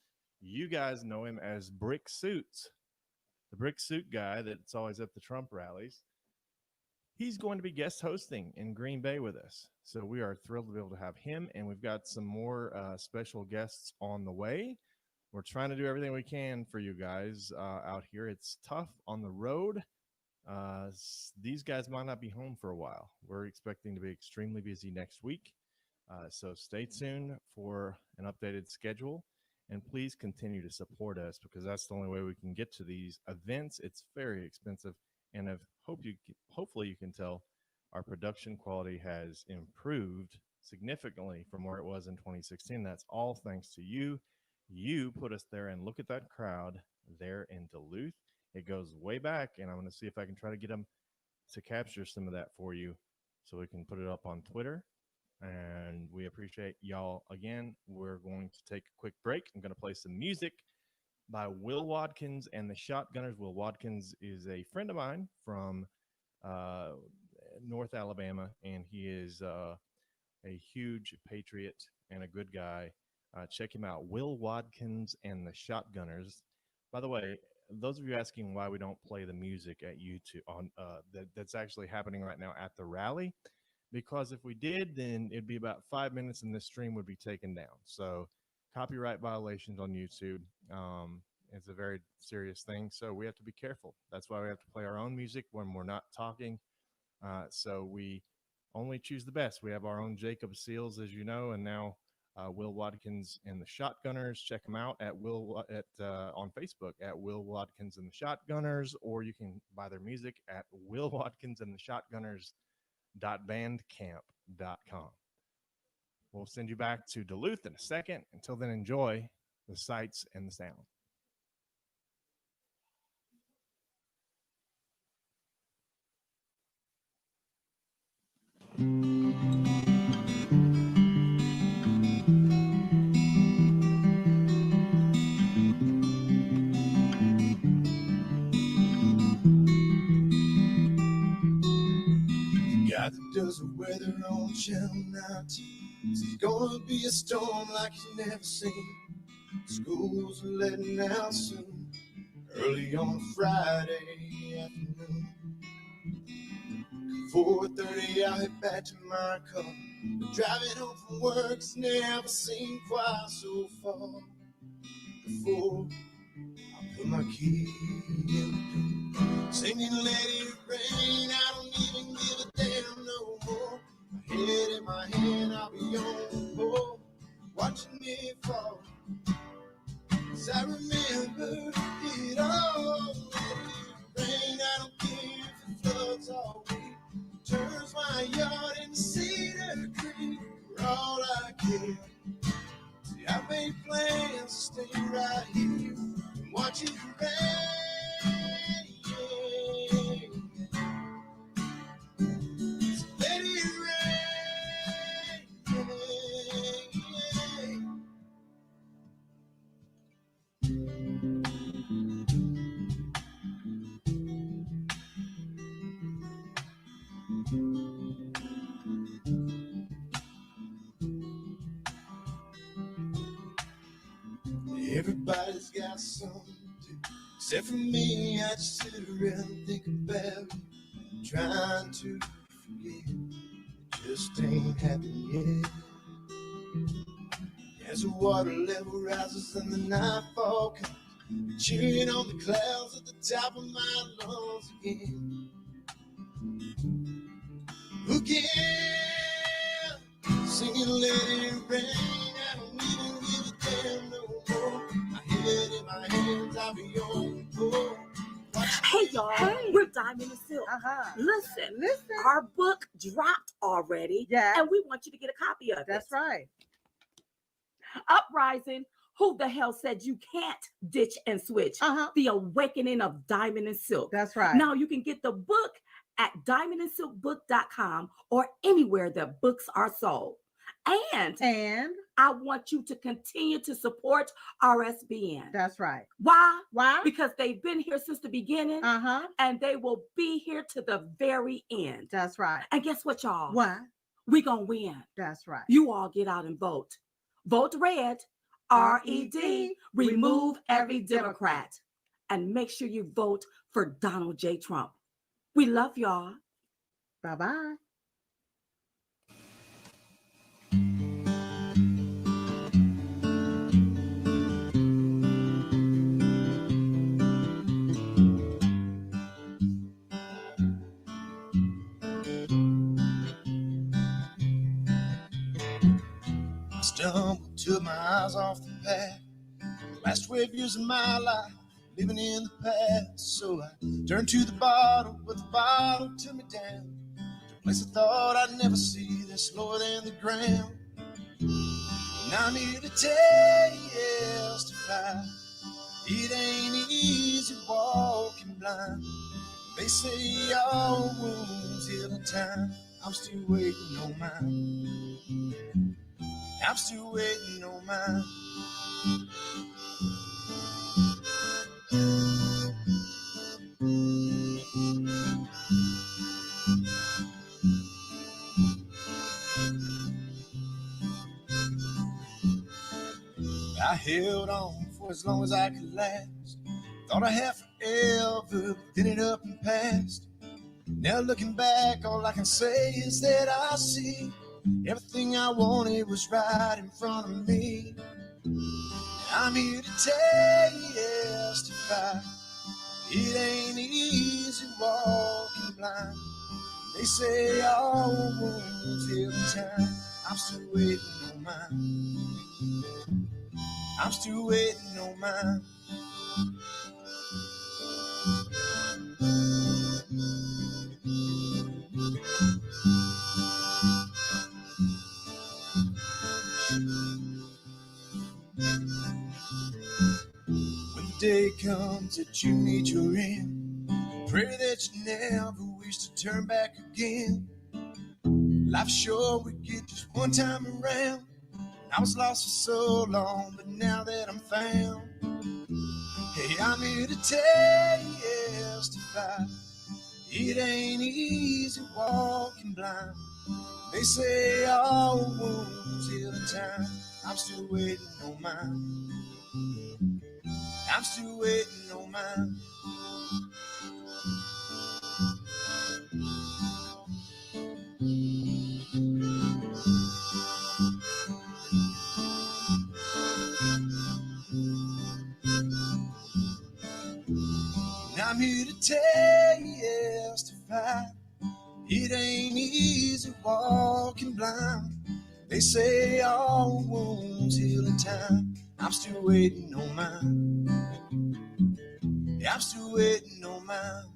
You guys know him as Brick Suits, the Brick Suit guy that's always at the Trump rallies. He's going to be guest hosting in Green Bay with us. So we are thrilled to be able to have him, and we've got some more special guests on the way. We're trying to do everything we can for you guys out here. It's tough on the road. These guys might not be home for a while. We're expecting to be extremely busy next week. So stay tuned for an updated schedule. And please continue to support us because that's the only way we can get to these events. It's very expensive. And hopefully you can tell our production quality has improved significantly from where it was in 2016. That's all thanks to you. You put us there, and look at that crowd there in Duluth. It goes way back, and I'm going to see if I can try to get them to capture some of that for you so we can put it up on Twitter. And we appreciate y'all again. We're going to take a quick break. I'm going to play some music by Will Watkins and the Shotgunners. Will Watkins is a friend of mine from North Alabama, and he is a huge patriot and a good guy. Check him out, Will Watkins and the Shotgunners. By the way, those of you asking why we don't play the music at YouTube on that's actually happening right now at the rally, because if we did, then it'd be about 5 minutes and this stream would be taken down. So copyright violations on YouTube is a very serious thing. So we have to be careful. That's why we have to play our own music when we're not talking. So we only choose the best. We have our own Jacob Seals, as you know, and now Will Watkins and the Shotgunners. Check them out at on Facebook at Will Watkins and the Shotgunners, or you can buy their music at Will Watkins and the Shotgunners.bandcamp.com. We'll send you back to Duluth in a second. Until then, enjoy the sights and the sound. God that does the weather on Channel 19. It's gonna be a storm like you've never seen. Schools are letting out soon, early on a Friday afternoon. 4:30, I'll head back to my car. But driving home from work's never seemed quite so far. Before I put my key in the door, singing "Let It Rain," I don't even give a damn no more. My head in my hand, I'll be on the board, watching it fall. 'Cause I remember it all. Let it rain, I don't care if it floods all week. Turns my yard into Cedar Creek for all I care. See, I made plans to stay right here and watch it rain. So let it rain. Everybody's got something to do, except for me. I just sit around and think about it, trying to forget. It just ain't happened yet. As the water level rises and the nightfall comes, cheering on the clouds at the top of my lungs again. Again, singing let it rain. I don't even give a damn no more. My head in my hands, I'll be on the floor. Hey y'all, we're Diamond and Silk. Listen, our book dropped already, and we want you to get a copy of it. That's right. Uprising. Who the hell said you can't ditch and switch? The Awakening of Diamond and Silk. That's right. Now you can get the book at diamondandsilkbook.com or anywhere that books are sold. And I want you to continue to support RSBN. That's right. Why? Why? Because they've been here since the beginning, and they will be here to the very end. That's right. And guess what, y'all? What? We're going to win. That's right. You all get out and vote. Vote red, R-E-D, remove every Democrat. And make sure you vote for Donald J. Trump. We love y'all. Bye-bye. Stumbled, took my eyes off the path. Last 12 years of my life, living in the past. So I turned to the bottle, but the bottle took me down to a place I thought I'd never see that's lower than the ground. And I'm here to tell you, testify, it ain't easy walking blind. They say all wounds heal in time. I'm still waiting on mine. I'm still waiting on mine. I held on for as long as I could last. Thought I had forever, then it up and passed. Now looking back, all I can say is that I see everything I wanted was right in front of me. I'm here to tell you, testify, it ain't easy walking blind. They say all wounds heal in time. I'm still waiting on mine. I'm still waiting on mine. When the day comes that you meet your end, pray that you never wish to turn back again. Life's short, we get just one time around. I was lost for so long, but now that I'm found, hey, I'm here to tell you, testify, it ain't easy walking blind. They say all wounds heal in time. I'm still waiting on mine. I'm still waiting on mine. And I'm here to tell you, testify, it ain't easy walking blind. They say all wounds heal in time. I'm still waiting on mine. Yeah, I'm still waiting on mine.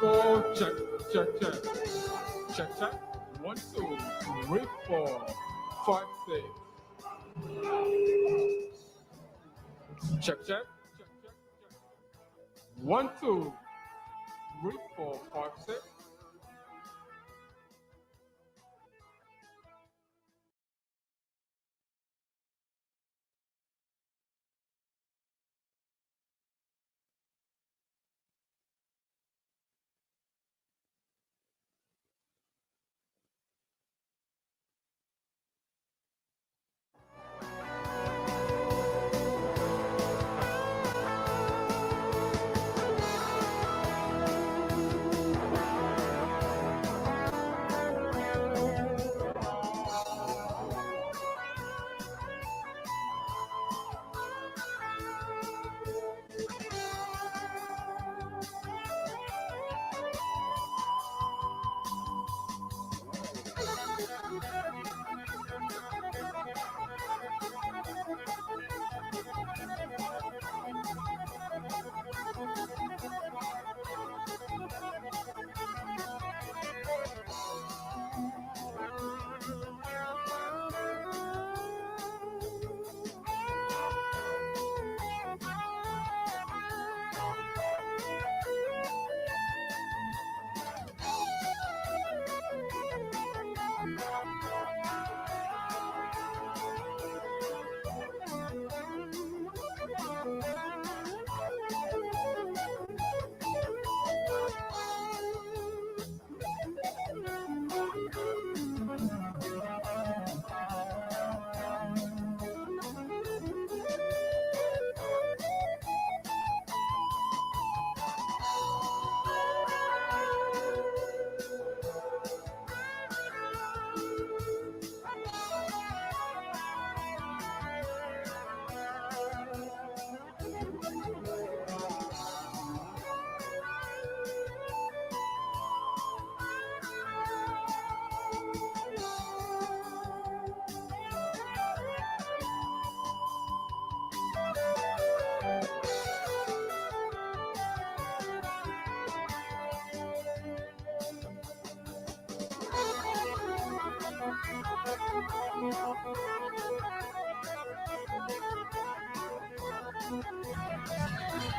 4, check, check, check. Check, check. 1, 2, 3, 4, 5, 6. Check, check. 1, 2, 3, 4, 5, 6.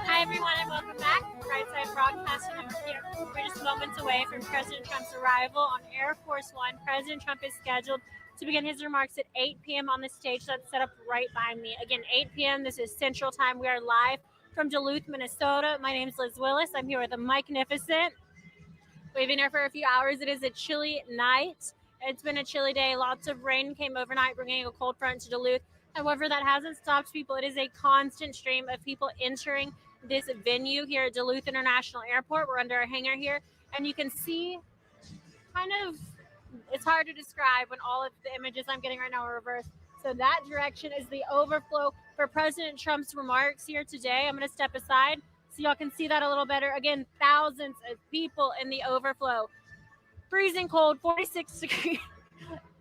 Hi, everyone, and welcome back. Right Side Broadcasting Network here. We're just moments away from President Trump's arrival on Air Force One. President Trump is scheduled to begin his remarks at 8 p.m. on the stage that's set up right behind me. Again, 8 p.m. This is Central Time. We are live from Duluth, Minnesota. My name is Liz Willis. I'm here with the Magnificent. We've been here for a few hours. It is a chilly night. It's been a chilly day. Lots of rain came overnight, bringing a cold front to Duluth. However, that hasn't stopped people. It is a constant stream of people entering this venue here at Duluth International Airport. We're under a hangar here, and you can see kind of, it's hard to describe when all of the images I'm getting right now are reversed. So that direction is the overflow for President Trump's remarks here today. I'm going to step aside so y'all can see that a little better. Again, thousands of people in the overflow. Freezing cold, 46 degrees.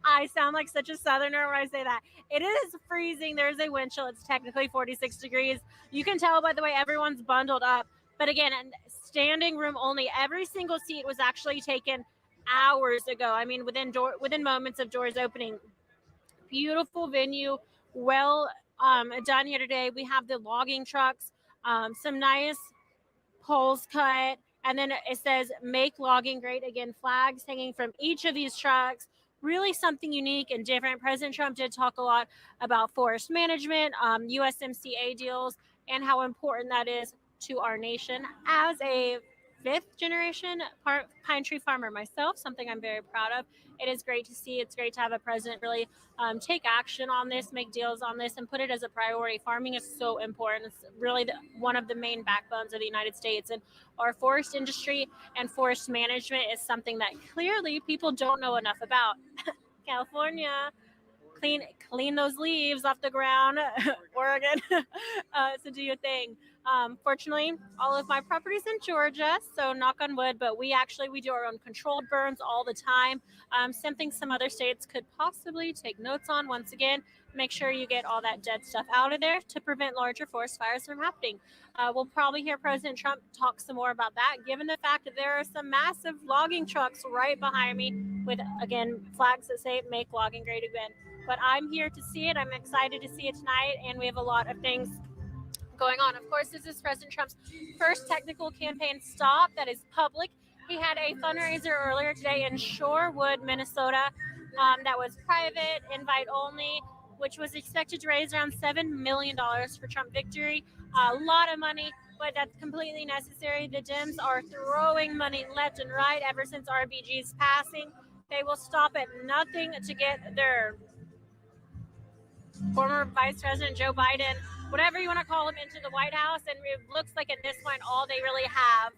I sound like such a southerner when I say that. It is freezing. There's a wind chill. It's technically 46 degrees. You can tell by the way everyone's bundled up. But again, standing room only. Every single seat was actually taken hours ago. I mean, within moments of doors opening. Beautiful venue. Well done here today. We have the logging trucks, some nice poles cut, and then it says make logging great again, flags hanging from each of these trucks. Really something unique and different. President Trump did talk a lot about forest management, USMCA deals, and how important that is to our nation. As a fifth generation pine tree farmer myself, something I'm very proud of. It is great to see. It's great to have a president really take action on this, make deals on this, and put it as a priority. Farming is so important. It's really one of the main backbones of the United States. And our forest industry and forest management is something that clearly people don't know enough about. California, clean those leaves off the ground, Oregon. So do your thing. Fortunately, all of my property's in Georgia, so knock on wood, but we do our own controlled burns all the time. Something some other states could possibly take notes on. Once again, make sure you get all that dead stuff out of there to prevent larger forest fires from happening. We'll probably hear President Trump talk some more about that, given the fact that there are some massive logging trucks right behind me with, again, flags that say make logging great again. But I'm here to see it. I'm excited to see it tonight, and we have a lot of things going on. Of course, this is President Trump's first technical campaign stop that is public. He had a fundraiser earlier today in Shorewood, Minnesota, that was private, invite only, which was expected to raise around $7 million for Trump victory. A lot of money, but that's completely necessary. The Dems are throwing money left and right ever since RBG's passing. They will stop at nothing to get their former Vice President Joe Biden, whatever you want to call him, into the White House. And it looks like at this point, all they really have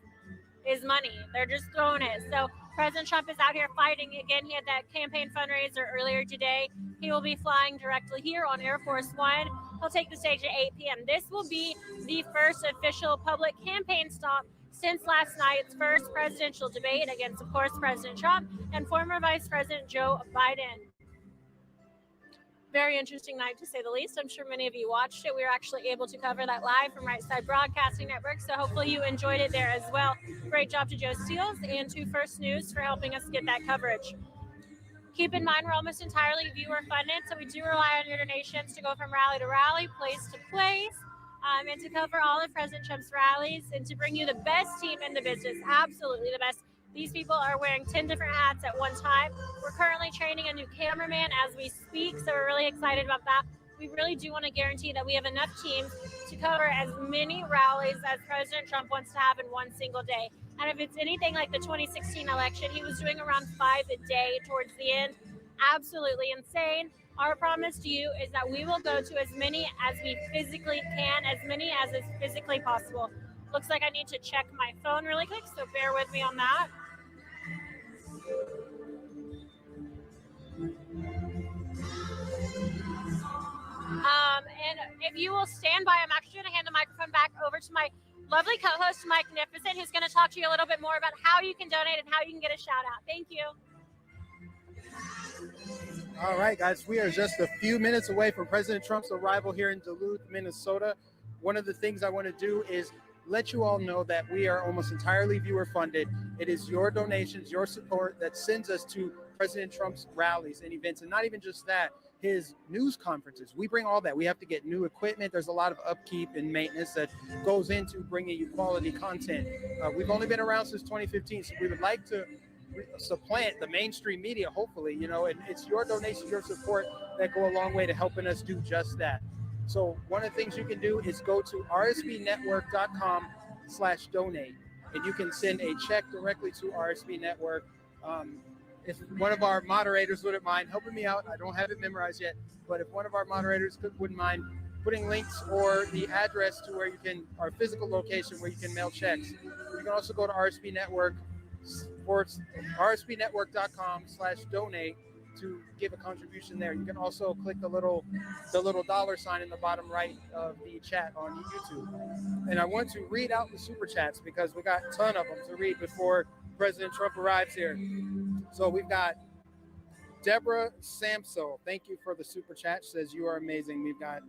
is money. They're just throwing it. So President Trump is out here fighting. Again, he had that campaign fundraiser earlier today. He will be flying directly here on Air Force One. He'll take the stage at 8 p.m. This will be the first official public campaign stop since last night's first presidential debate against, of course, President Trump and former Vice President Joe Biden. Very interesting night, to say the least. I'm sure many of you watched it. We were actually able to cover that live from Right Side Broadcasting Network, so hopefully you enjoyed it there as well. Great job to Joe Steele and to First News for helping us get that coverage. Keep in mind, we're almost entirely viewer funded, so we do rely on your donations to go from rally to rally, place to place, and to cover all of President Trump's rallies and to bring you the best team in the business, absolutely the best. These people are wearing 10 different hats at one time. We're currently training a new cameraman as we speak, so we're really excited about that. We really do want to guarantee that we have enough teams to cover as many rallies as President Trump wants to have in one single day. And if it's anything like the 2016 election, he was doing around 5 a day towards the end. Absolutely insane. Our promise to you is that we will go to as many as we physically can, as many as is physically possible. Looks like I need to check my phone really quick, so bear with me on that. And if you will stand by, I'm actually going to hand the microphone back over to my lovely co-host, Mike Magnificent, who's going to talk to you a little bit more about how you can donate and how you can get a shout out. Thank you. All right, guys, we are just a few minutes away from President Trump's arrival here in Duluth, Minnesota. One of the things I want to do is let you all know that we are almost entirely viewer funded. It is your donations, your support that sends us to President Trump's rallies and events. And not even just that, his news conferences. We bring all that. We have to get new equipment. There's a lot of upkeep and maintenance that goes into bringing you quality content. We've only been around since 2015, so we would like to supplant the mainstream media, hopefully, and it's your donations, your support that go a long way to helping us do just that. So one of the things you can do is go to rsbnetwork.com/donate, and you can send a check directly to RSB Network. If one of our moderators wouldn't mind helping me out, I don't have it memorized yet, but if one of our moderators wouldn't mind putting links or the address to where you can, our physical location where you can mail checks. You can also go to RSB Network, rsbnetwork.com/donate to give a contribution there. You can also click the little dollar sign in the bottom right of the chat on YouTube. And I want to read out the super chats because we got a ton of them to read before President Trump arrives here. So we've got Deborah Samso. Thank you for the super chat. She says, you are amazing. We've got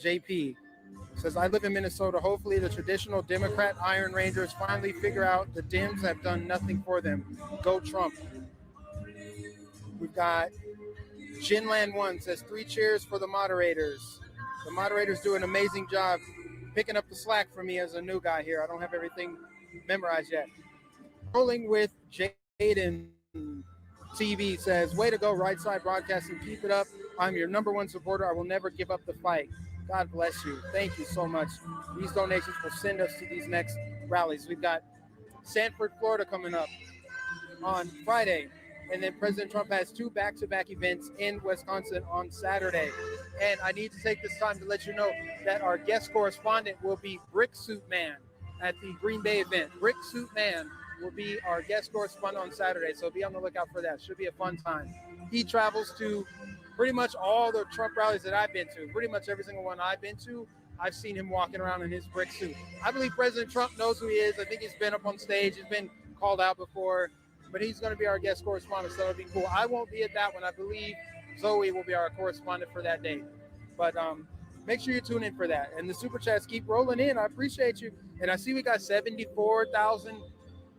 JP. Says, I live in Minnesota. Hopefully the traditional Democrat Iron Rangers finally figure out the Dems have done nothing for them. Go Trump. We've got Jinland1 says, 3 cheers for the moderators. The moderators do an amazing job picking up the slack for me as a new guy here. I don't have everything memorized yet. Rolling with Jaden TV says, way to go, Right Side Broadcasting. Keep it up. I'm your #1 supporter. I will never give up the fight. God bless you. Thank you so much. These donations will send us to these next rallies. We've got Sanford, Florida coming up on Friday. And then President Trump has 2 back-to-back events in Wisconsin on Saturday. And I need to take this time to let you know that our guest correspondent will be Brick Suit Man at the Green Bay event. Brick Suit Man will be our guest correspondent on Saturday, so be on the lookout for that. Should be a fun time. He travels to pretty much all the Trump rallies that I've been to, pretty much every single one I've been to, I've seen him walking around in his brick suit. I believe President Trump knows who he is. I think he's been up on stage. He's been called out before, but he's going to be our guest correspondent, so it'll be cool. I won't be at that one. I believe Zoe will be our correspondent for that day. But make sure you tune in for that. And the super chats keep rolling in. I appreciate you. And I see we got 74,000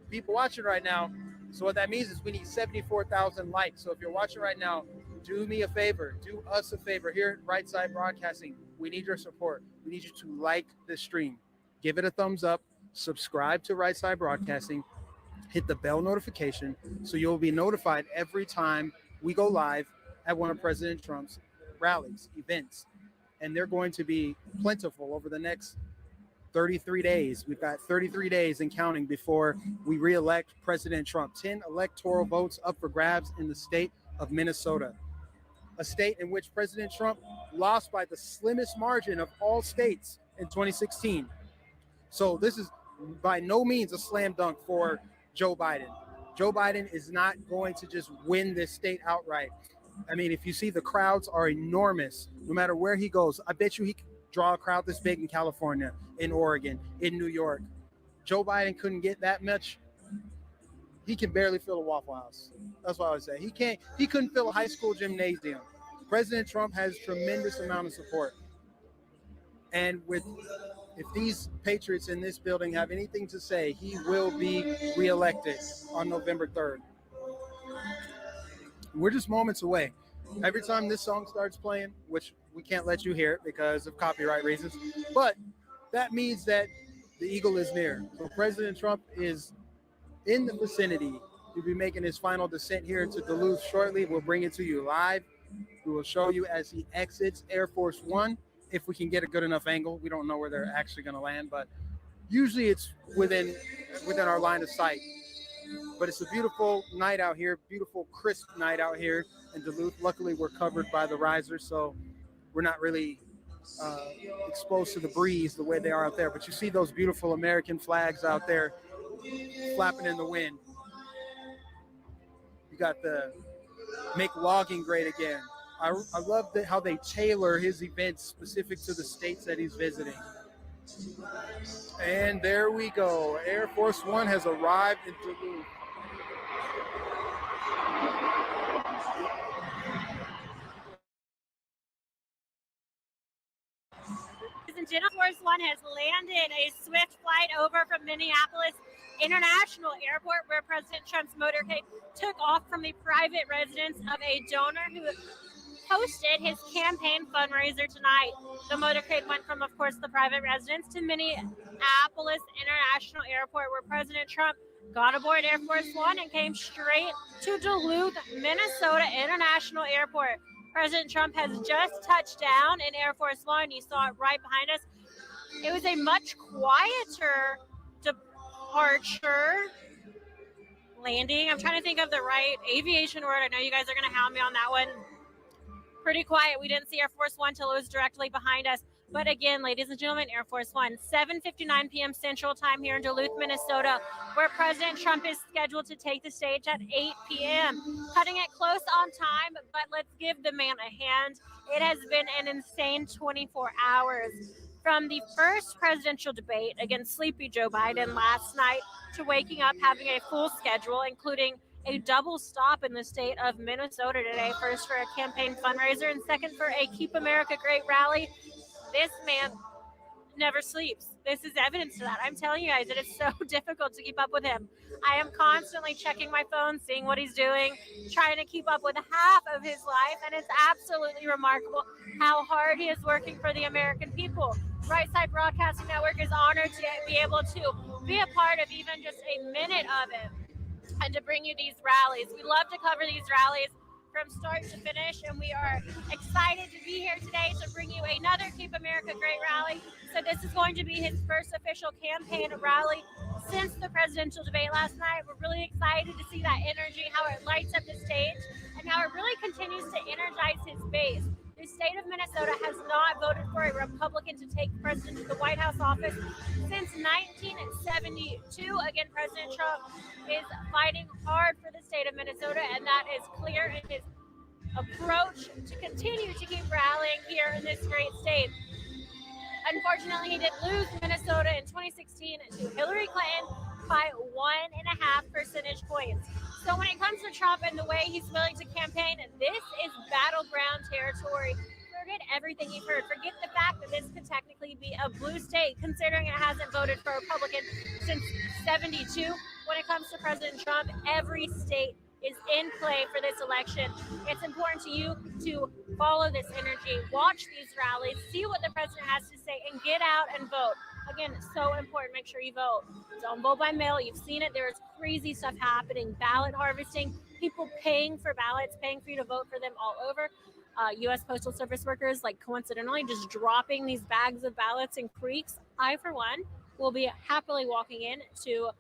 people watching right now. So what that means is we need 74,000 likes. So if you're watching right now, do me a favor, do us a favor here at Right Side Broadcasting. We need your support. We need you to like the stream, give it a thumbs up, subscribe to Right Side Broadcasting, hit the bell notification so you'll be notified every time we go live at one of President Trump's rallies, events. And they're going to be plentiful over the next 33 days. We've got 33 days and counting before we re-elect President Trump. 10 electoral votes up for grabs in the state of Minnesota, a state in which President Trump lost by the slimmest margin of all states in 2016. So this is by no means a slam dunk for Joe Biden. Joe Biden is not going to just win this state outright. I mean, if you see, the crowds are enormous no matter where he goes. I bet you he could draw a crowd this big in California, in Oregon, in New York. Joe Biden couldn't get that much. He can barely fill a Waffle House. That's what I would say. He couldn't fill a high school gymnasium. President Trump has tremendous amount of support. And if these patriots in this building have anything to say, he will be reelected on November 3rd. We're just moments away. Every time this song starts playing, which we can't let you hear it because of copyright reasons, but that means that the eagle is near. So President Trump is in the vicinity. He'll be making his final descent here into Duluth shortly. We'll bring it to you live. We will show you as he exits Air Force One, if we can get a good enough angle. We don't know where they're actually going to land, but usually it's within our line of sight. But it's a beautiful night out here, beautiful, crisp night out here in Duluth. Luckily, we're covered by the risers, so we're not really exposed to the breeze the way they are out there. But you see those beautiful American flags out there flapping in the wind. You got the Make Logging Great Again. I love how they tailor his events specific to the states that he's visiting. And there we go. Air Force One has arrived in Duluth. Air Force One has landed a swift flight over from Minneapolis International Airport, where President Trump's motorcade took off from the private residence of a donor who hosted his campaign fundraiser tonight. The motorcade went from, of course, the private residence to Minneapolis International Airport, where President Trump got aboard Air Force One and came straight to Duluth, Minnesota International Airport. President Trump has just touched down in Air Force One. You saw it right behind us. It was a much quieter departure landing. I'm trying to think of the right aviation word. I know you guys are going to hound me on that one. Pretty quiet. We didn't see Air Force One till it was directly behind us. But again, ladies and gentlemen, Air Force One, 7:59 p.m. Central Time here in Duluth, Minnesota, where President Trump is scheduled to take the stage at 8 p.m. Cutting it close on time, but let's give the man a hand. It has been an insane 24 hours. From the first presidential debate against sleepy Joe Biden last night to waking up, having a full schedule, including a double stop in the state of Minnesota today, first for a campaign fundraiser and second for a Keep America Great rally. This man never sleeps. This is evidence to that. I'm telling you guys, it is so difficult to keep up with him. I am constantly checking my phone, seeing what he's doing, trying to keep up with half of his life, and it's absolutely remarkable how hard he is working for the American people. Right Side Broadcasting Network is honored to be able to be a part of even just a minute of it and to bring you these rallies. We love to cover these rallies from start to finish, and we are excited to be here today to bring you another Keep America Great rally. So this is going to be his first official campaign rally since the presidential debate last night. We're really excited to see that energy, how it lights up the stage, and how it really continues to energize his base. The state of Minnesota has not voted for a Republican to take president to the White House office since 1972. Again, President Trump is fighting hard for the state of Minnesota, and that is clear in his approach to continue to keep rallying here in this great state. Unfortunately, he did lose Minnesota in 2016 to Hillary Clinton by 1.5 percentage points. So when it comes to Trump and the way he's willing to campaign, this is battleground territory. Forget everything you've heard. Forget the fact that this could technically be a blue state, considering it hasn't voted for a Republican since 72. When it comes to President Trump, every state is in play for this election. It's important to you to follow this energy, watch these rallies, see what the president has to say, and get out and vote. Again, it's so important. Make sure you vote. Don't vote by mail. You've seen it. There's crazy stuff happening. Ballot harvesting, people paying for ballots, paying for you to vote for them all over. U.S. Postal Service workers, like coincidentally, just dropping these bags of ballots in creeks. I, for one, will be happily walking in to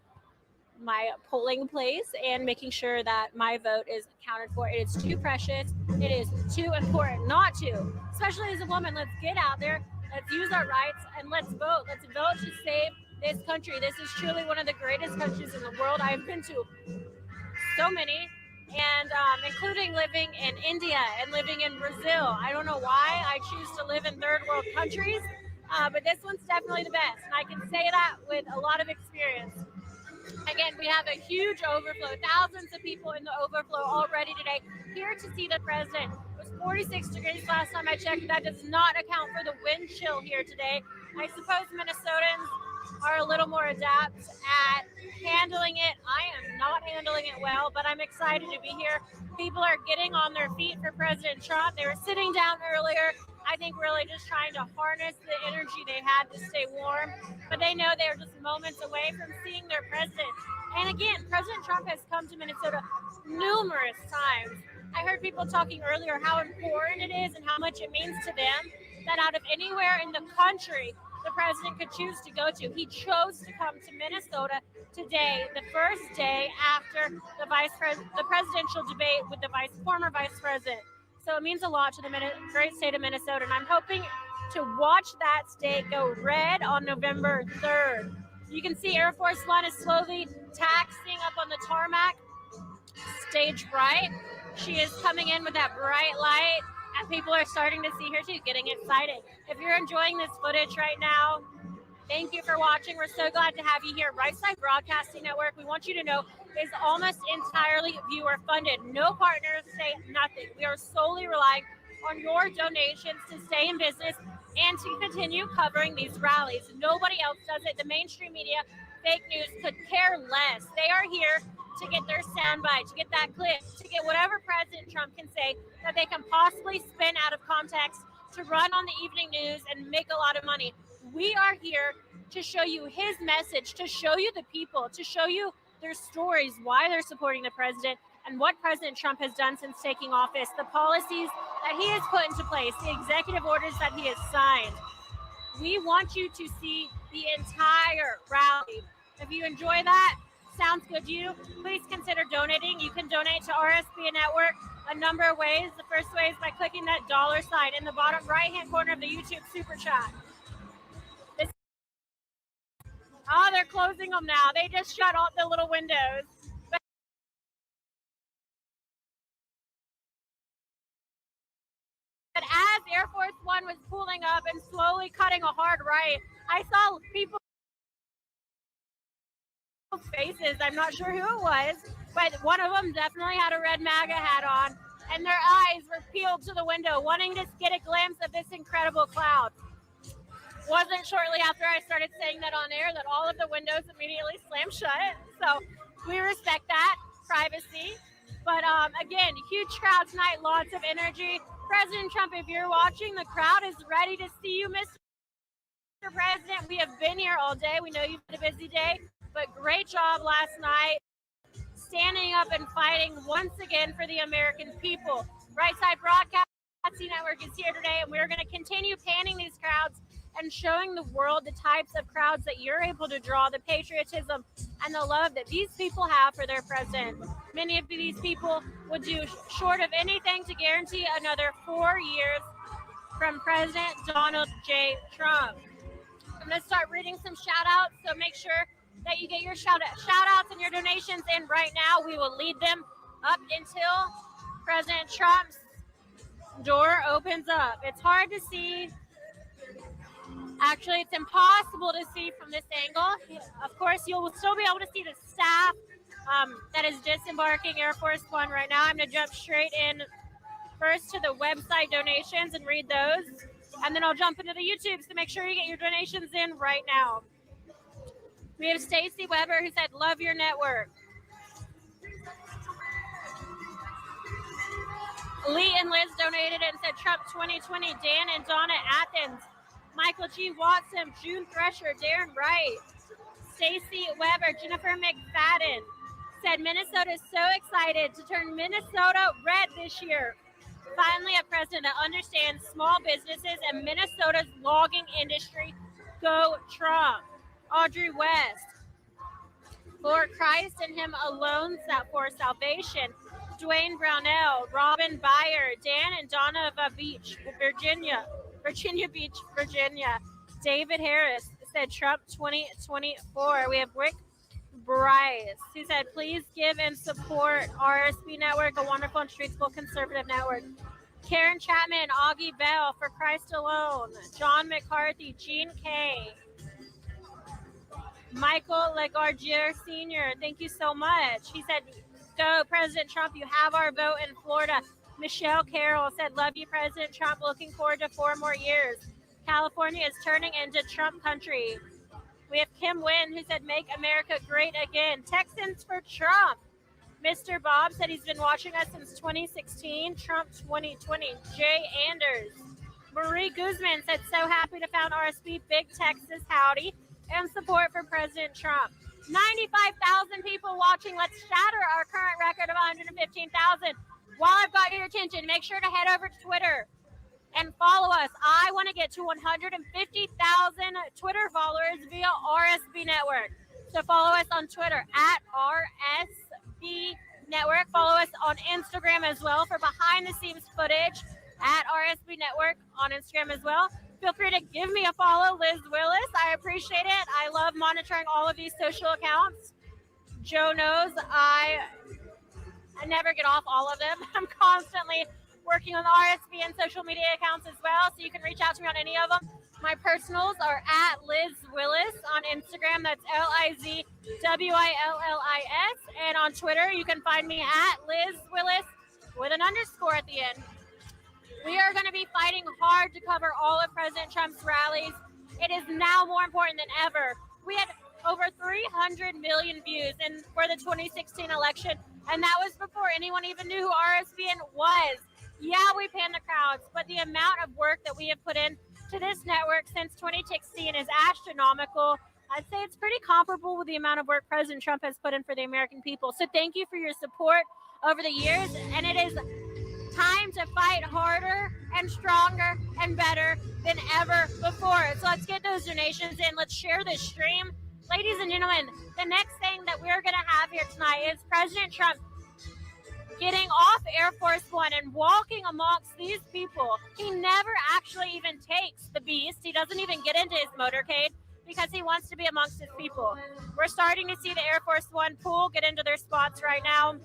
my polling place and making sure that my vote is accounted for. It is too precious. It is too important not to, especially as a woman. Let's get out there. Let's use our rights and let's vote. Let's vote to save this country. This is truly one of the greatest countries in the world. I've been to so many, and including living in India and living in Brazil. I don't know why I choose to live in third world countries, but this one's definitely the best. And I can say that with a lot of experience. Again, we have a huge overflow, thousands of people in the overflow already today, here to see the president. It was 46 degrees last time I checked. That does not account for the wind chill here today. I suppose Minnesotans are a little more adept at handling it. I am not handling it well, but I'm excited to be here. People are getting on their feet for President Trump. They were sitting down earlier. I think really just trying to harness the energy they had to stay warm, but they know they're just moments away from seeing their president. And again, President Trump has come to Minnesota numerous times. I heard people talking earlier how important it is and how much it means to them that out of anywhere in the country the president could choose to go to, he chose to come to Minnesota today, the first day after the presidential debate with the former vice president. So it means a lot to the great state of Minnesota, and I'm hoping to watch that state go red on November 3rd. You can see Air Force One is slowly taxiing up on the tarmac, stage right. She is coming in with that bright light, and people are starting to see her too, getting excited. If you're enjoying this footage right now, thank you for watching. We're so glad to have you here. Right Side Broadcasting Network, we want you to know, is almost entirely viewer funded. No partners say nothing. We are solely relying on your donations to stay in business and to continue covering these rallies. Nobody else does it. The mainstream media, fake news could care less. They are here to get their soundbite, to get that clip, to get whatever President Trump can say that they can possibly spin out of context to run on the evening news and make a lot of money. We are here to show you his message, to show you the people, to show you their stories, why they're supporting the president, and what President Trump has done since taking office, the policies that he has put into place, the executive orders that he has signed. We want you to see the entire rally. If you enjoy that, sounds good to you, please consider donating. You can donate to RSB Network a number of ways. The first way is by clicking that $sign in the bottom right-hand corner of the YouTube Super Chat. Oh, they're closing them now. They just shut off the little windows. But as Air Force One was pulling up and slowly cutting a hard right, I saw people's faces. I'm not sure who it was, but one of them definitely had a red MAGA hat on, and their eyes were peeled to the window, wanting to get a glimpse of this incredible cloud. Wasn't shortly after I started saying that on air that all of the windows immediately slammed shut. So we respect that privacy. But again, huge crowd tonight, lots of energy. President Trump, if you're watching, the crowd is ready to see you, Mr. President. We have been here all day. We know you've had a busy day, but great job last night standing up and fighting once again for the American people. Right Side Broadcasting Network is here today, and we're going to continue panning these crowds and showing the world the types of crowds that you're able to draw, the patriotism and the love that these people have for their president. Many of these people would do short of anything to guarantee another 4 years from President Donald J. Trump. I'm going to start reading some shout outs, so make sure that you get your shout outs and your donations in right now. We will lead them up until President Trump's door opens up. It's hard to see. Actually, it's impossible to see from this angle. Of course, you'll still be able to see the staff that is disembarking Air Force One right now. I'm going to jump straight in first to the website donations and read those. And then I'll jump into the YouTubes to make sure you get your donations in right now. We have Stacy Weber who said, love your network. Lee and Liz donated and said, Trump 2020, Dan and Donna Athens. Michael G. Watson, June Thresher, Darren Wright. Stacy Weber, Jennifer McFadden said, Minnesota is so excited to turn Minnesota red this year. Finally, a president that understands small businesses and Minnesota's logging industry. Go Trump. Audrey West. For Christ and him alone for salvation. Dwayne Brownell, Robin Byer, Dan and Donna Beach, Virginia Beach, Virginia. David Harris said Trump 2024. We have Rick Bryce, who said, please give and support RSB Network, a wonderful and truthful conservative network. Karen Chapman, Augie Bell, For Christ Alone. John McCarthy, Gene Kay. Michael Lagardier Sr., thank you so much. He said, go, President Trump, you have our vote in Florida. Michelle Carroll said, love you, President Trump, looking forward to 4 more years. California is turning into Trump country. We have Kim Wynn, who said, make America great again. Texans for Trump. Mr. Bob said he's been watching us since 2016. Trump 2020. Jay Anders. Marie Guzman said, so happy to found RSB. Big Texas howdy. And support for President Trump. 95,000 people watching. Let's shatter our current record of 115,000. While I've got your attention, make sure to head over to Twitter and follow us. I want to get to 150,000 Twitter followers via RSB Network. So follow us on Twitter at RSB Network. Follow us on Instagram as well for behind the scenes footage at RSB Network on Instagram as well. Feel free to give me a follow, Liz Willis. I appreciate it. I love monitoring all of these social accounts. Joe knows I never get off all of them. I'm constantly working on the RSB and social media accounts as well, so you can reach out to me on any of them. My personals are at Liz Willis on Instagram. That's LizWillis. And on Twitter, you can find me at Liz Willis with an underscore at the end. We are going to be fighting hard to cover all of President Trump's rallies. It is now more important than ever. We had over 300 million views for the 2016 election, and that was before anyone even knew who RSBN was. Yeah, we pan the crowds, but the amount of work that we have put in to this network since 2016 is astronomical. I'd say it's pretty comparable with the amount of work President Trump has put in for the American people. So thank you for your support over the years, and it is time to fight harder and stronger and better than ever before. So let's get those donations in. Let's share this stream. Ladies and gentlemen, the next thing that we're going to have here tonight is President Trump getting off Air Force One and walking amongst these people. He never actually even takes the beast. He doesn't even get into his motorcade because he wants to be amongst his people. We're starting to see the Air Force One pool get into their spots right now.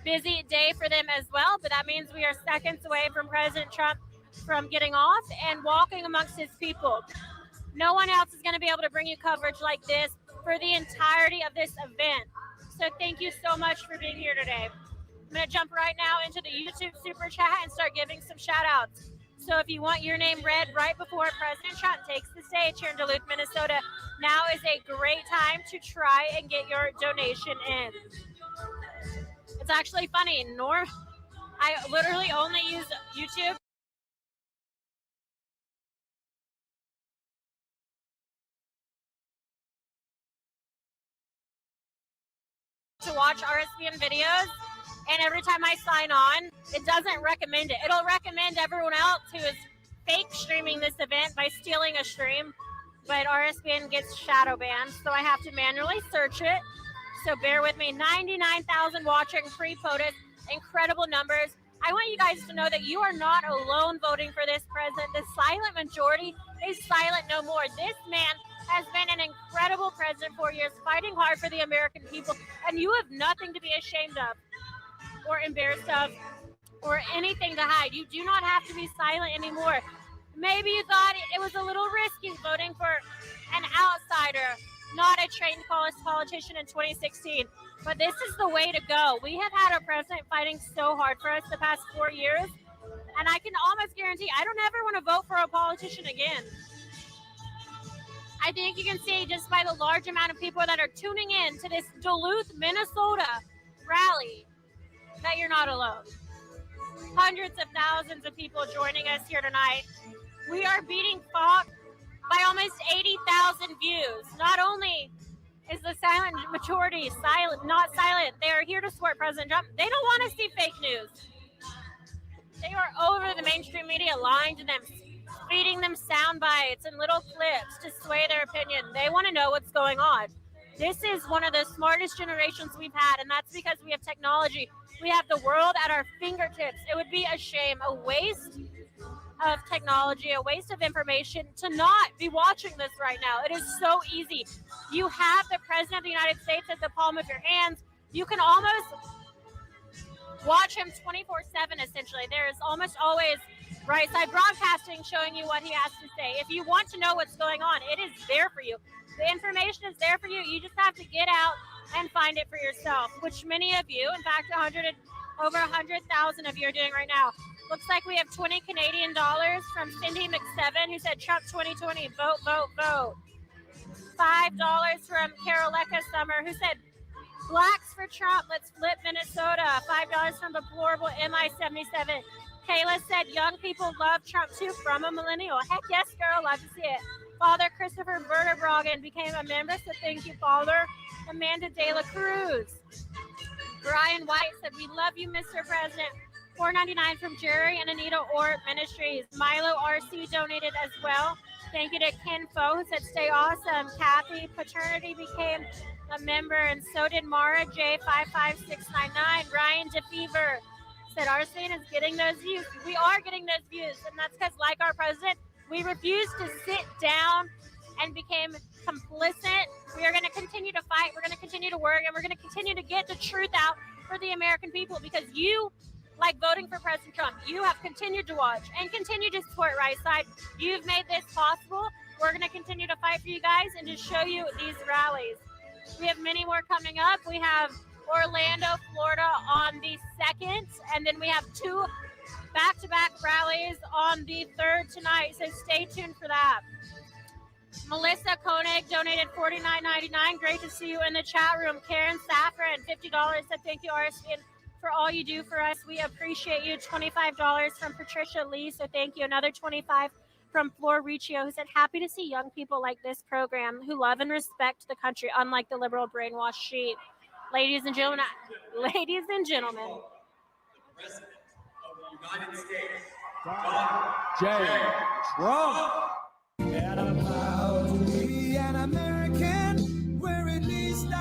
Busy day for them as well, but that means we are seconds away from President Trump from getting off and walking amongst his people. No one else is going to be able to bring you coverage like this for the entirety of this event. So thank you so much for being here today. I'm going to jump right now into the YouTube super chat and start giving some shout outs. So if you want your name read right before President Trump takes the stage here in Duluth, Minnesota, now is a great time to try and get your donation in. It's actually funny. I literally only use YouTube to watch RSBN videos, and every time I sign on, it doesn't recommend it. It'll recommend everyone else who is fake streaming this event by stealing a stream, but RSBN gets shadow banned, so I have to manually search it. So bear with me. 99,000 watching pre-POTUS, incredible numbers. I want you guys to know that you are not alone voting for this president. The silent majority is silent no more. This man has been an incredible president for years, fighting hard for the American people, and you have nothing to be ashamed of or embarrassed of. or anything to hide. You do not have to be silent anymore. Maybe you thought it was a little risky voting for an outsider, not a trained politician in 2016. But this is the way to go. We have had a president fighting so hard for us the past 4 years, and I can almost guarantee I don't ever want to vote for a politician again. I think you can see just by the large amount of people that are tuning in to this Duluth, Minnesota rally that you're not alone. Hundreds of thousands of people joining us here tonight. We are beating Fox by almost 80,000 views. Not only is the silent majority not silent, they are here to support President Trump. They don't want to see fake news. They are over the mainstream media, lying to them, feeding them sound bites and little clips to sway their opinion. They want to know what's going on. This is one of the smartest generations we've had, and that's because we have technology. We have the world at our fingertips. It would be a shame, a waste of technology, a waste of information to not be watching this right now. It is so easy. You have the President of the United States at the palm of your hands. You can almost watch him 24/7, essentially. There is almost always right side broadcasting showing you what he has to say. If you want to know what's going on, it is there for you. The information is there for you. You just have to get out and find it for yourself, which many of you, in fact, over 100,000 of you are doing right now. Looks like we have 20 Canadian dollars from Cindy McSeven, who said Trump 2020, vote, vote, vote. $5 from Carolecca Summer, who said Blacks for Trump, let's flip Minnesota. $5 from Deplorable MI77. Kayla said young people love Trump too, from a millennial. Heck yes, girl, love to see it. Father Christopher Berterbragen became a member, so thank you, Father. Amanda De La Cruz. Brian White said, we love you, Mr. President. $4.99 from Jerry and Anita Ort Ministries. Milo RC donated as well. Thank you to Ken Fo, who said, stay awesome. Kathy Paternity became a member, and so did Mara J55699. Ryan DeFever said, Arsene is getting those views. We are getting those views, and that's because, like our president, we refuse to sit down and became complicit. We are going to continue to fight. We're going to continue to work, and we're going to continue to get the truth out for the American people, because you, like voting for President Trump, you have continued to watch and continue to support Right Side. You've made this possible. We're going to continue to fight for you guys and to show you these rallies. We have many more coming up. We have Orlando, Florida on the 2nd, and then we have 2 back-to-back rallies on the 3rd tonight, so stay tuned for that. Melissa Koenig donated $49.99. Great to see you in the chat room. Karen Saffron, $50, said thank you, Arsene, for all you do for us. We appreciate you. $25 from Patricia Lee, so thank you. Another $25 from Flor Riccio, who said, happy to see young people like this program who love and respect the country, unlike the liberal brainwashed sheep. Ladies and gentlemen, President of the United States, Donald J. Trump. And I'm proud to be an American where at least I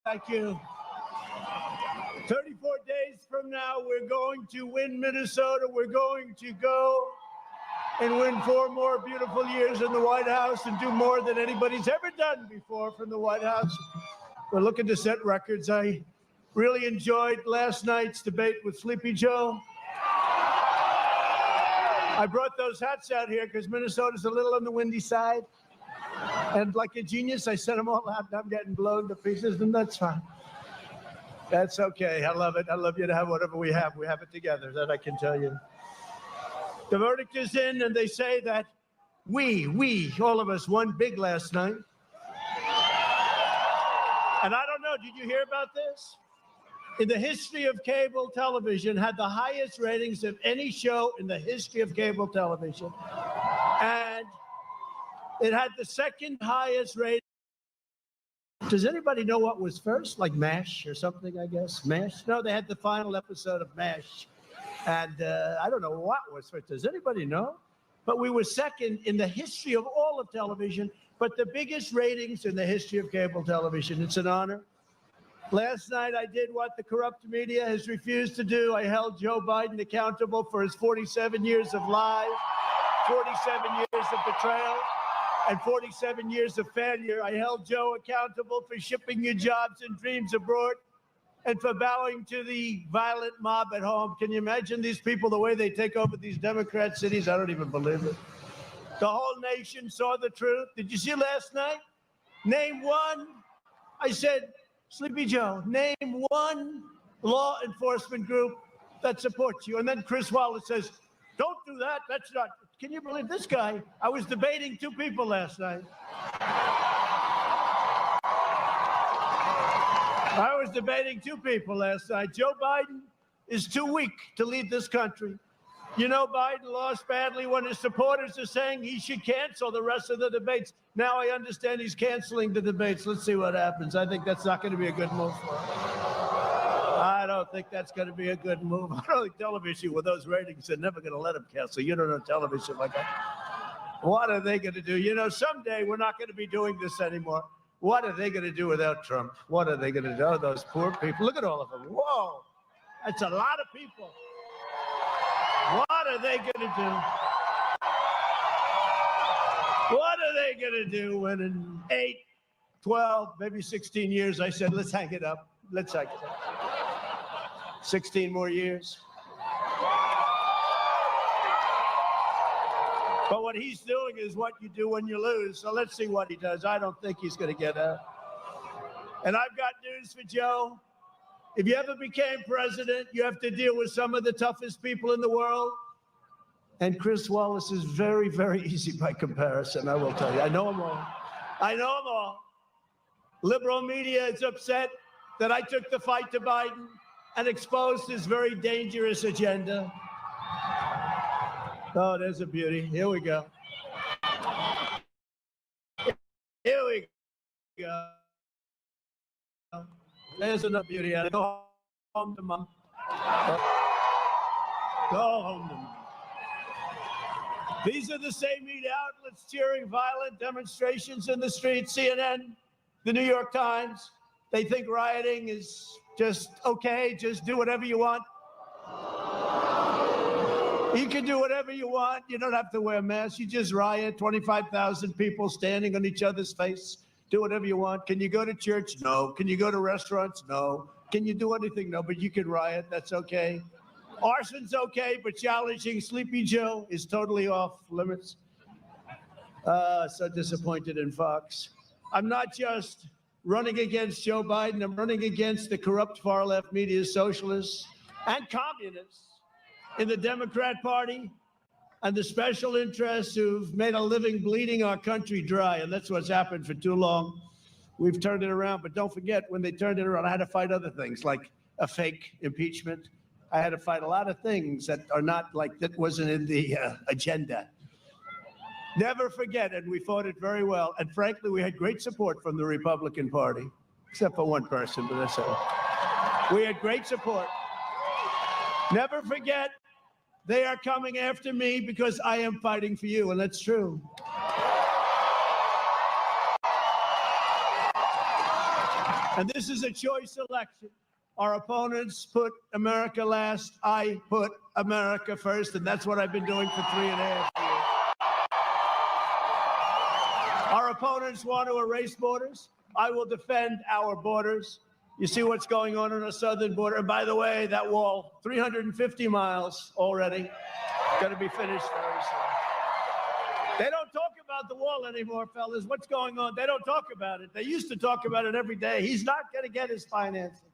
Thank you. 34 days from now, we're going to win Minnesota. We're going to go and win 4 more beautiful years in the White House and do more than anybody's ever done before from the White House. We're looking to set records. I really enjoyed last night's debate with Sleepy Joe. I brought those hats out here because Minnesota's a little on the windy side. And like a genius, I sent them all out. I'm getting blown to pieces, and that's fine. That's okay. I love it. I love you to have whatever we have. We have it together, that I can tell you. The verdict is in, and they say that we, all of us, won big last night. And I don't know, did you hear about this? In the history of cable television, had the highest ratings of any show in the history of cable television. And it had the second highest rating. Does anybody know what was first? Like MASH or something, I guess? MASH? No, they had the final episode of MASH. And I don't know what was first. Does anybody know? But we were second in the history of all of television, but the biggest ratings in the history of cable television. It's an honor. Last night, I did what the corrupt media has refused to do. I held Joe Biden accountable for his 47 years of lies, 47 years of betrayal, and 47 years of failure. I held Joe accountable for shipping your jobs and dreams abroad and for bowing to the violent mob at home. Can you imagine these people, the way they take over these Democrat cities? I don't even believe it. The whole nation saw the truth. Did you see last night? Name one. I said, Sleepy Joe, name one law enforcement group that supports you. And then Chris Wallace says, don't do that. That's not. Can you believe this guy? I was debating 2 people last night. I was debating 2 people last night. Joe Biden is too weak to lead this country. You know, Biden lost badly when his supporters are saying he should cancel the rest of the debates. Now I understand he's canceling the debates. Let's see what happens. I think that's not going to be a good move for him. I don't think that's going to be a good move. I don't think television with those ratings are never going to let him cancel. You don't know television like that. What are they going to do? You know, someday we're not going to be doing this anymore. What are they going to do without Trump? What are they going to do? Oh, those poor people. Look at all of them. Whoa, that's a lot of people. What are they going to do? What are they going to do when in 8, 12, maybe 16 years, I said, let's hang it up. Let's hang it up. 16 more years. But what he's doing is what you do when you lose. So let's see what he does. I don't think he's going to get out. And I've got news for Joe. If you ever became president, you have to deal with some of the toughest people in the world. And Chris Wallace is very, very easy by comparison, I will tell you. I know them all. I know them all. Liberal media is upset that I took the fight to Biden and exposed his very dangerous agenda. Oh, there's a beauty. Here we go. Here we go. There's enough beauty. Go home to mom. Go home to mom. These are the same media outlets cheering violent demonstrations in the streets. CNN, the New York Times. They think rioting is just okay. Just do whatever you want. You can do whatever you want. You don't have to wear masks. You just riot. 25,000 people standing on each other's face. Do whatever you want. Can you go to church? No. Can you go to restaurants? No. Can you do anything? No, but you can riot. That's okay. Arson's okay, but challenging Sleepy Joe is totally off limits. So disappointed in Fox. I'm not just running against Joe Biden. I'm running against the corrupt far-left media socialists and communists in the Democrat Party and the special interests who've made a living bleeding our country dry. And that's what's happened for too long. We've turned it around. But don't forget, when they turned it around, I had to fight other things like a fake impeachment. I had to fight a lot of things that are not like, that wasn't in the agenda. Never forget, and we fought it very well. And frankly, we had great support from the Republican Party, except for one person, but that's all. We had great support. Never forget, they are coming after me because I am fighting for you, and that's true. And this is a choice election. Our opponents put America last. I put America first, and that's what I've been doing for 3.5 years. Our opponents want to erase borders. I will defend our borders. You see what's going on our southern border. And by the way, that wall, 350 miles already, going to be finished very soon. They don't talk about the wall anymore, fellas. What's going on? They don't talk about it. They used to talk about it every day. He's not going to get his financing.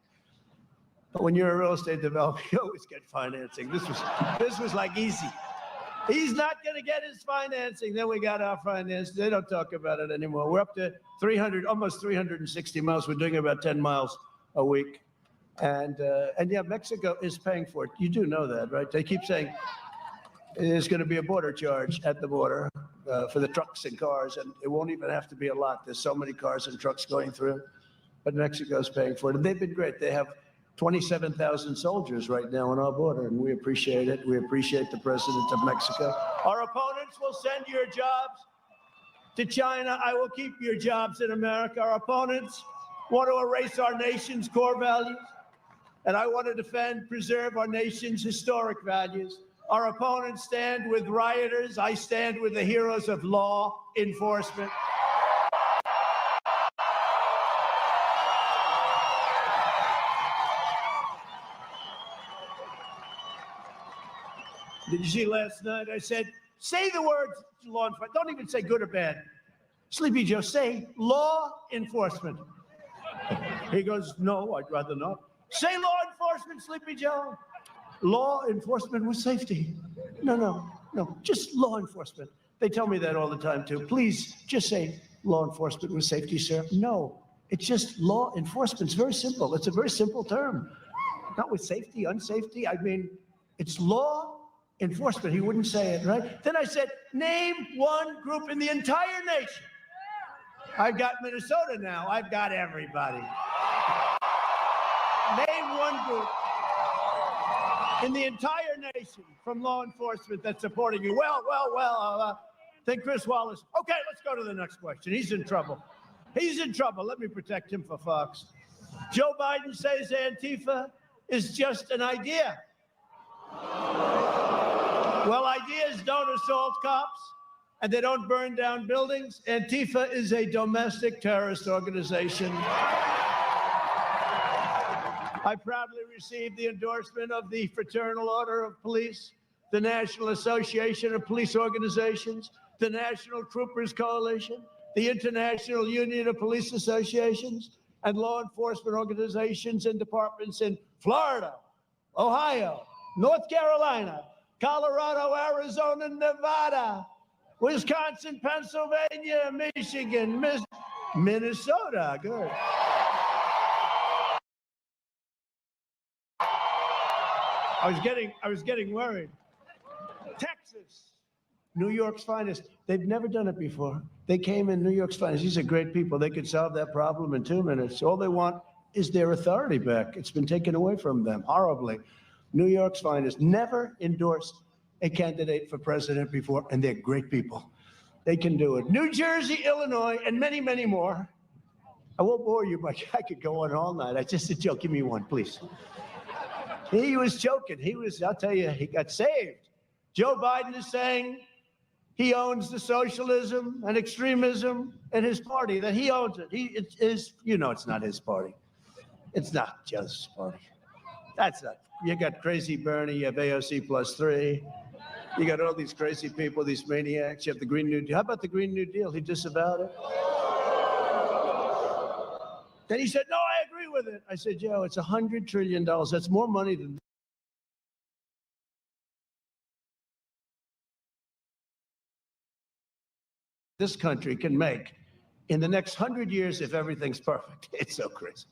But when you're a real estate developer, you always get financing. This was like easy. He's not going to get his financing. Then we got our finance. They don't talk about it anymore. We're up to 300, almost 360 miles. We're doing about 10 miles a week. And yeah, Mexico is paying for it. You do know that, right? They keep saying there's going to be a border charge at the border for the trucks and cars, and it won't even have to be a lot. There's so many cars and trucks going through, but Mexico's paying for it. And they've been great. They have 27,000 soldiers right now on our border, and we appreciate it. We appreciate the president of Mexico. Our opponents will send your jobs to China. I will keep your jobs in America. Our opponents want to erase our nation's core values, and I want to defend, preserve our nation's historic values. Our opponents stand with rioters. I stand with the heroes of law enforcement. Did you see last night? I said, say the words law enforcement. Don't even say good or bad. Sleepy Joe, say law enforcement. He goes, no, I'd rather not. Say law enforcement, Sleepy Joe. Law enforcement with safety. No, just law enforcement. They tell me that all the time too. Please just say law enforcement with safety, sir. No, it's just law enforcement. It's very simple. It's a very simple term. Not with safety, unsafety. I mean, it's law enforcement. He wouldn't say it, right? Then I said, name one group in the entire nation. I've got Minnesota now. I've got everybody. Name one group in the entire nation from law enforcement that's supporting you. Well, think Chris Wallace. Okay, let's go to the next question. He's in trouble. He's in trouble. Let me protect him for Fox. Joe Biden says Antifa is just an idea. Well, ideas don't assault cops, and they don't burn down buildings. Antifa is a domestic terrorist organization. I proudly received the endorsement of the Fraternal Order of Police, the National Association of Police Organizations, the National Troopers Coalition, the International Union of Police Associations, and law enforcement organizations and departments in Florida, Ohio, North Carolina, Colorado, Arizona, Nevada, Wisconsin, Pennsylvania, Michigan, Minnesota. Good. I was getting worried. Texas, New York's finest. They've never done it before. They came in New York's finest. These are great people. They could solve that problem in 2 minutes. All they want is their authority back. It's been taken away from them horribly. New York's finest never endorsed a candidate for president before, and they're great people. They can do it. New Jersey, Illinois, and many, many more. I won't bore you, but I could go on all night. I just a joke. Give me one, please. He was joking. I'll tell you, he got saved. Joe Biden is saying he owns the socialism and extremism in his party, that he owns it. It is, it's not his party. It's not Joe's party. That's not. You got crazy Bernie, you have AOC +3. You got all these crazy people, these maniacs. You have the Green New Deal. How about the Green New Deal? He disavowed it. Then he said, no, I agree with it. I said, Joe, it's $100 trillion. That's more money than this country can make in the next 100 years if everything's perfect. It's so crazy.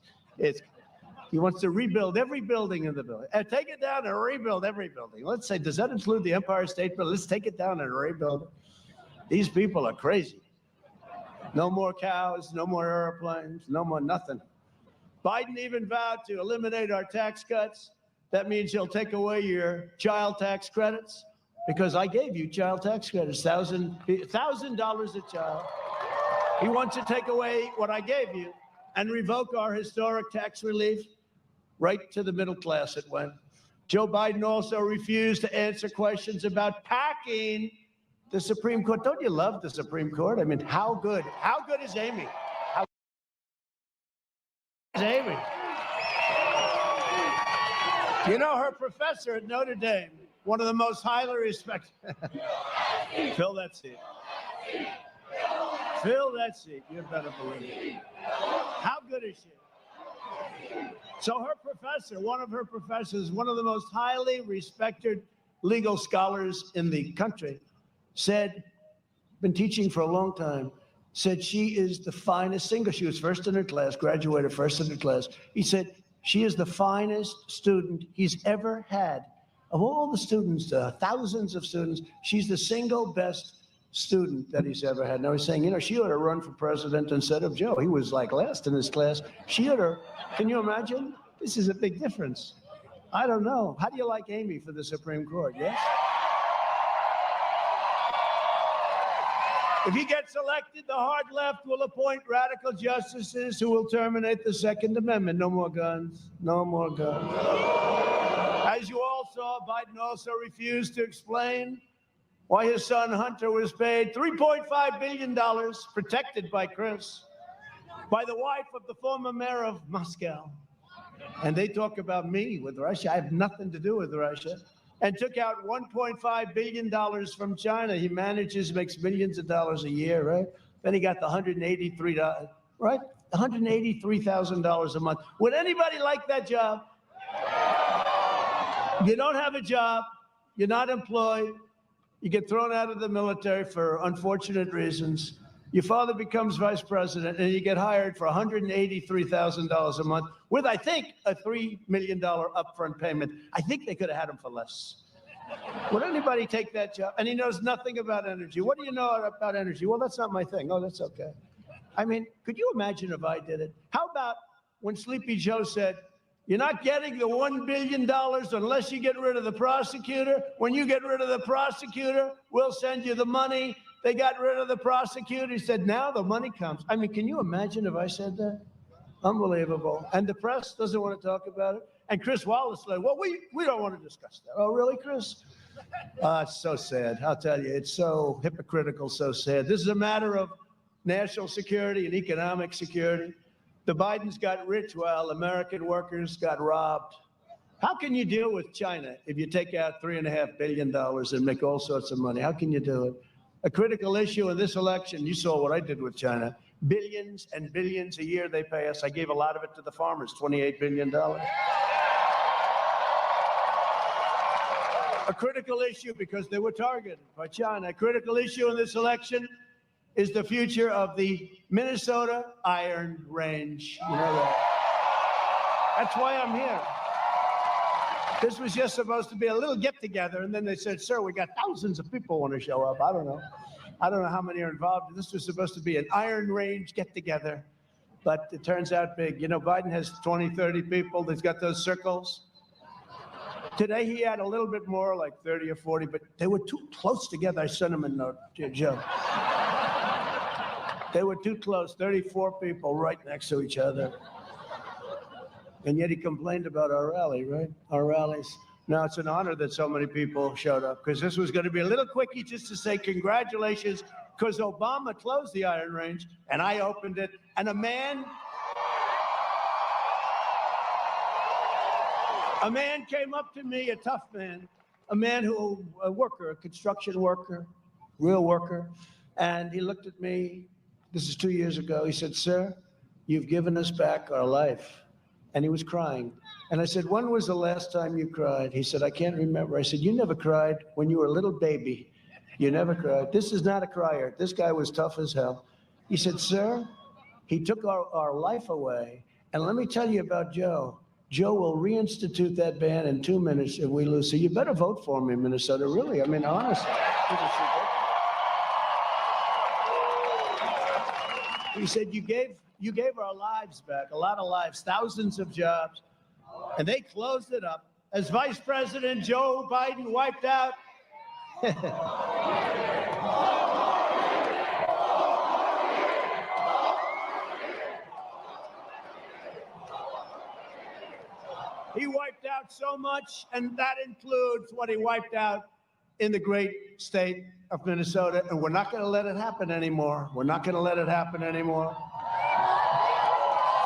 He wants to rebuild every building in the building. And take it down and rebuild every building. Let's say, does that include the Empire State Building? Let's take it down and rebuild it. These people are crazy. No more cows, no more airplanes, no more nothing. Biden even vowed to eliminate our tax cuts. That means he'll take away your child tax credits, because I gave you child tax credits, $1,000 a child. He wants to take away what I gave you, and revoke our historic tax relief? Right to the middle class it went. Joe Biden also refused to answer questions about packing the Supreme Court. Don't you love the Supreme Court? I mean, how good is Amy? How good is Amy? You know, her professor at Notre Dame, one of the most highly respected. Fill that seat. Fill that seat. You better believe it. How good is she? So her professor, one of her professors, one of the most highly respected legal scholars in the country, said, been teaching for a long time, said she is the finest singer. She was first in her class, graduated first in her class. He said, she is the finest student he's ever had. Of all the students, thousands of students, she's the single best student that he's ever had. Now he's saying, you know, she ought to run for president instead of Joe. He was like last in his class. She ought to, can you imagine? This is a big difference. I don't know. How do you like Amy for the Supreme Court? Yes? If he gets elected, the hard left will appoint radical justices who will terminate the Second Amendment. No more guns. No more guns. As you all saw, Biden also refused to explain why his son Hunter was paid $3.5 billion, protected by Chris, by the wife of the former mayor of Moscow. And they talk about me with Russia. I have nothing to do with Russia. And took out $1.5 billion from China. He makes millions of dollars a year, right? Then he got the $183, right? $183,000 a month. Would anybody like that job? You don't have a job. You're not employed. You get thrown out of the military for unfortunate reasons. Your father becomes vice president, and you get hired for $183,000 a month with, I think, a $3 million upfront payment. I think they could have had him for less. Would anybody take that job? And he knows nothing about energy. What do you know about energy? Well, that's not my thing. Oh, that's okay. I mean, could you imagine if I did it? How about when Sleepy Joe said, you're not getting the $1 billion unless you get rid of the prosecutor. When you get rid of the prosecutor, we'll send you the money. They got rid of the prosecutor. He said, now the money comes. I mean, can you imagine if I said that? Unbelievable. And the press doesn't want to talk about it. And Chris Wallace said, well, we don't want to discuss that. Oh, really, Chris? It's so sad. I'll tell you, it's so hypocritical, so sad. This is a matter of national security and economic security. The Bidens got rich while American workers got robbed. How can you deal with China if you take out $3.5 billion and make all sorts of money? How can you do it? A critical issue in this election, you saw what I did with China. Billions and billions a year they pay us. I gave a lot of it to the farmers, $28 billion. A critical issue because they were targeted by China. A critical issue in this election is the future of the Minnesota Iron Range. You know that. That's why I'm here. This was just supposed to be a little get-together, and then they said, sir, we got thousands of people want to show up. I don't know how many are involved. This was supposed to be an Iron Range get-together, but it turns out big. You know, Biden has 20, 30 people. He's got those circles. Today, he had a little bit more, like 30 or 40, but they were too close together. I sent him a note, Joe. They were too close, 34 people right next to each other. And yet he complained about our rally, right? Our rallies. Now, it's an honor that so many people showed up, because this was going to be a little quickie just to say congratulations, because Obama closed the Iron Range, and I opened it, and a man came up to me, a tough man, a worker, a construction worker, real worker, and he looked at me. This is 2 years ago. He said, sir, you've given us back our life. And he was crying. And I said, when was the last time you cried? He said, I can't remember. I said, you never cried when you were a little baby. You never cried. This is not a crier. This guy was tough as hell. He said, sir, he took our life away. And let me tell you about Joe. Joe will reinstitute that ban in 2 minutes if we lose. So you better vote for him in Minnesota, really. I mean, honestly. He said, you gave our lives back, a lot of lives, thousands of jobs, and they closed it up as Vice President Joe Biden wiped out. He wiped out so much, and that includes what he wiped out in the great state of Minnesota, and we're not going to let it happen anymore. We're not going to let it happen anymore.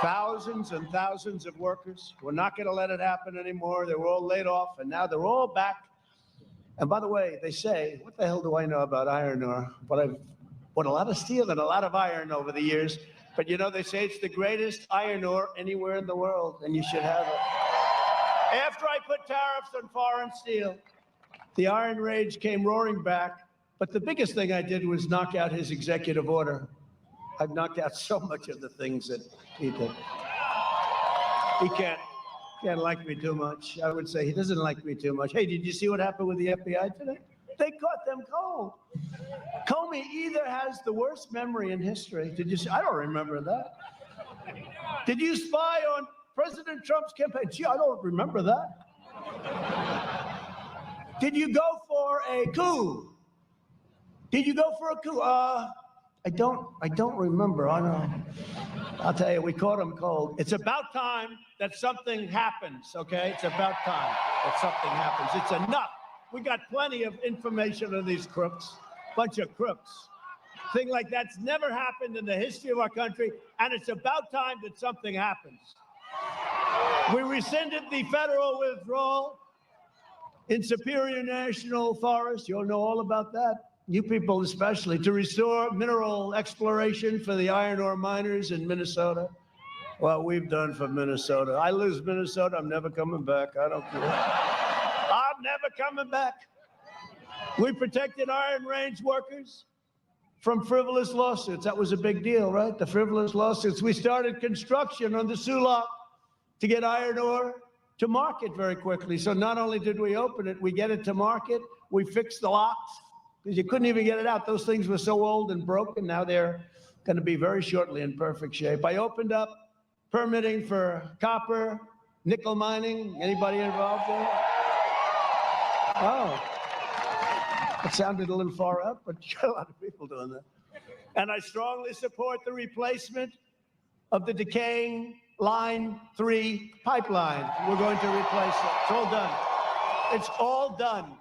Thousands and thousands of workers. We're not going to let it happen anymore. They were all laid off, and now they're all back. And by the way, they say, what the hell do I know about iron ore? But I've bought a lot of steel and a lot of iron over the years. But you know, they say it's the greatest iron ore anywhere in the world, and you should have it. After I put tariffs on foreign steel, the iron rage came roaring back. But the biggest thing I did was knock out his executive order. I've knocked out so much of the things that he did. He can't like me too much. I would say he doesn't like me too much. Hey, did you see what happened with the FBI today? They caught them cold. Comey either has the worst memory in history. Did you see? I don't remember that. Did you spy on President Trump's campaign? Gee, I don't remember that. Did you go for a coup? Did you go for a coup? I don't remember. I'll tell you, we caught him cold. It's about time that something happens, okay? It's about time that something happens. It's enough. We got plenty of information on these crooks, bunch of crooks. Thing like that's never happened in the history of our country, and it's about time that something happens. We rescinded the federal withdrawal in Superior National Forest. You'll know all about that. You people especially, to restore mineral exploration for the iron ore miners in Minnesota. Well, we've done for Minnesota. I lose Minnesota, I'm never coming back. I don't care. I'm never coming back. We protected Iron Range workers from frivolous lawsuits. That was a big deal, right? The frivolous lawsuits. We started construction on the Sulak to get iron ore to market very quickly. So not only did we open it, we get it to market, we fixed the locks, because you couldn't even get it out. Those things were so old and broken. Now they're going to be very shortly in perfect shape. I opened up permitting for copper, nickel mining. Anybody involved there? Oh, it sounded a little far up, but you got a lot of people doing that. And I strongly support the replacement of the decaying Line 3 pipeline. We're going to replace it. It's all done. It's all done.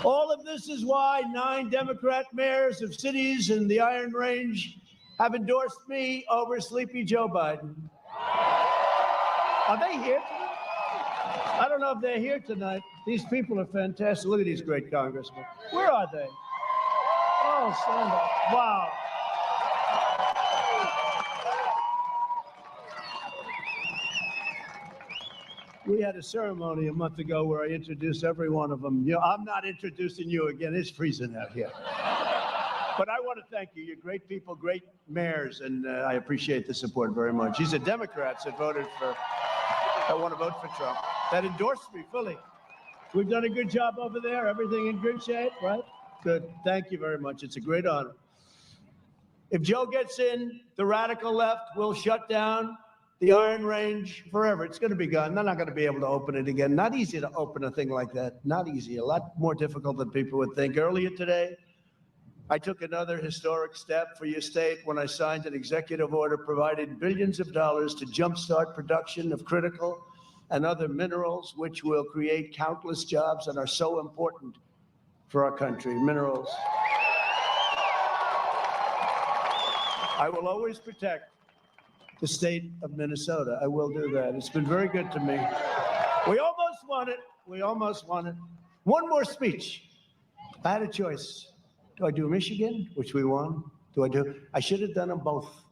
All of this is why 9 Democrat mayors of cities in the Iron Range have endorsed me over Sleepy Joe Biden. Are they here tonight? I don't know if they're here tonight. These people are fantastic. Look at these great congressmen. Where are they? Oh, stand up. Wow. We had a ceremony a month ago where I introduced every one of them. You know, I'm not introducing you again. It's freezing out here. But I want to thank you. You're great people, great mayors, and I appreciate the support very much. These are Democrats that voted for, that want to vote for Trump, that endorsed me fully. We've done a good job over there. Everything in good shape, right? Good. Thank you very much. It's a great honor. If Joe gets in, the radical left will shut down the Iron Range forever. It's going to be gone. They're not going to be able to open it again. Not easy to open a thing like that. Not easy. A lot more difficult than people would think. Earlier today, I took another historic step for your state when I signed an executive order providing billions of dollars to jumpstart production of critical and other minerals, which will create countless jobs and are so important for our country. Minerals. I will always protect the state of Minnesota. I will do that. It's been very good to me. We almost won it. We almost won it. One more speech. I had a choice. Do I do Michigan, which we won? I should have done them both.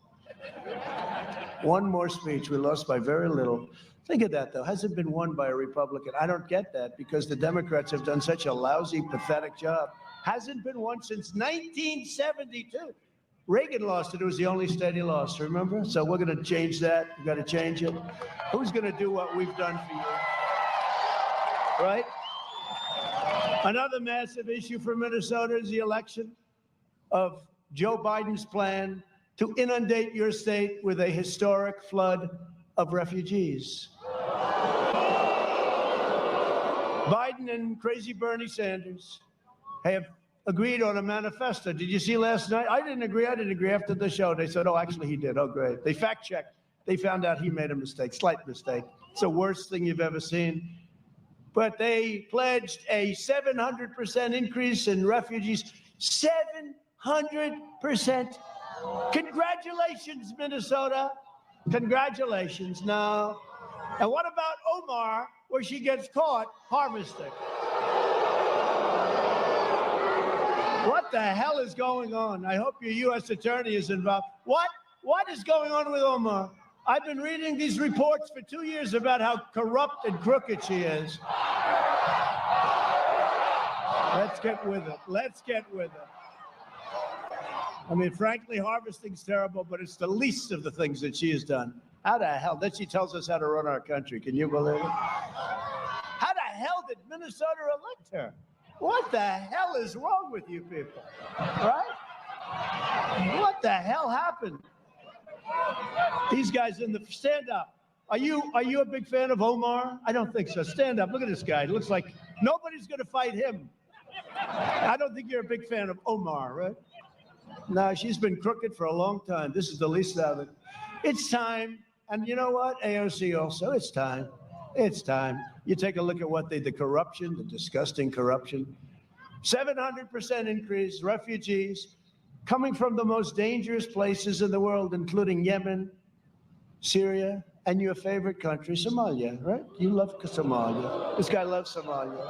One more speech. We lost by very little. Think of that, though. Hasn't been won by a Republican. I don't get that because the Democrats have done such a lousy, pathetic job. Hasn't been won since 1972. Reagan lost it. It was the only state he lost, remember? So we're going to change that. We've got to change it. Who's going to do what we've done for you? Right? Another massive issue for Minnesota is the election of Joe Biden's plan to inundate your state with a historic flood of refugees. Biden and crazy Bernie Sanders have agreed on a manifesto. Did you see last night? I didn't agree. After the show, they said, oh, actually he did. Oh, great. They fact-checked. They found out he made a mistake, slight mistake. It's the worst thing you've ever seen. But they pledged a 700% increase in refugees. 700%. Congratulations, Minnesota. Congratulations. Now, and what about Omar, where she gets caught harvesting? What the hell is going on? I hope your U.S. attorney is involved. What is going on with Omar? I've been reading these reports for 2 years about how corrupt and crooked she is. Let's get with it. Let's get with it. I mean, frankly, harvesting's terrible, but it's the least of the things that she has done. How the hell? Then she tells us how to run our country. Can you believe it? How the hell did Minnesota elect her? What the hell is wrong with you people? Right? What the hell happened? These guys in the stand up. Are you a big fan of Omar? I don't think so. Stand up. Look at this guy. It looks like nobody's going to fight him. I don't think you're a big fan of Omar, right? No, she's been crooked for a long time. This is the least of it. It's time. And you know what? AOC also, it's time. It's time. You take a look at what the corruption, the disgusting corruption. 700% increase, refugees coming from the most dangerous places in the world, including Yemen, Syria, and your favorite country, Somalia, right? You love Somalia. This guy loves Somalia.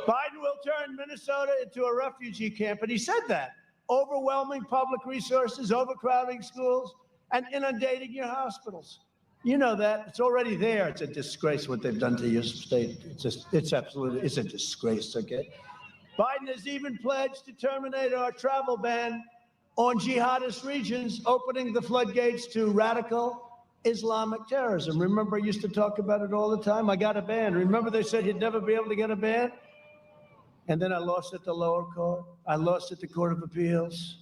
Biden will turn Minnesota into a refugee camp, and he said that. Overwhelming public resources, overcrowding schools, and inundating your hospitals. You know that. It's already there. It's a disgrace what they've done to your state. It's a disgrace, okay? Biden has even pledged to terminate our travel ban on jihadist regions, opening the floodgates to radical Islamic terrorism. Remember, I used to talk about it all the time. I got a ban. Remember they said you'd never be able to get a ban? And then I lost at the lower court. I lost at the Court of Appeals.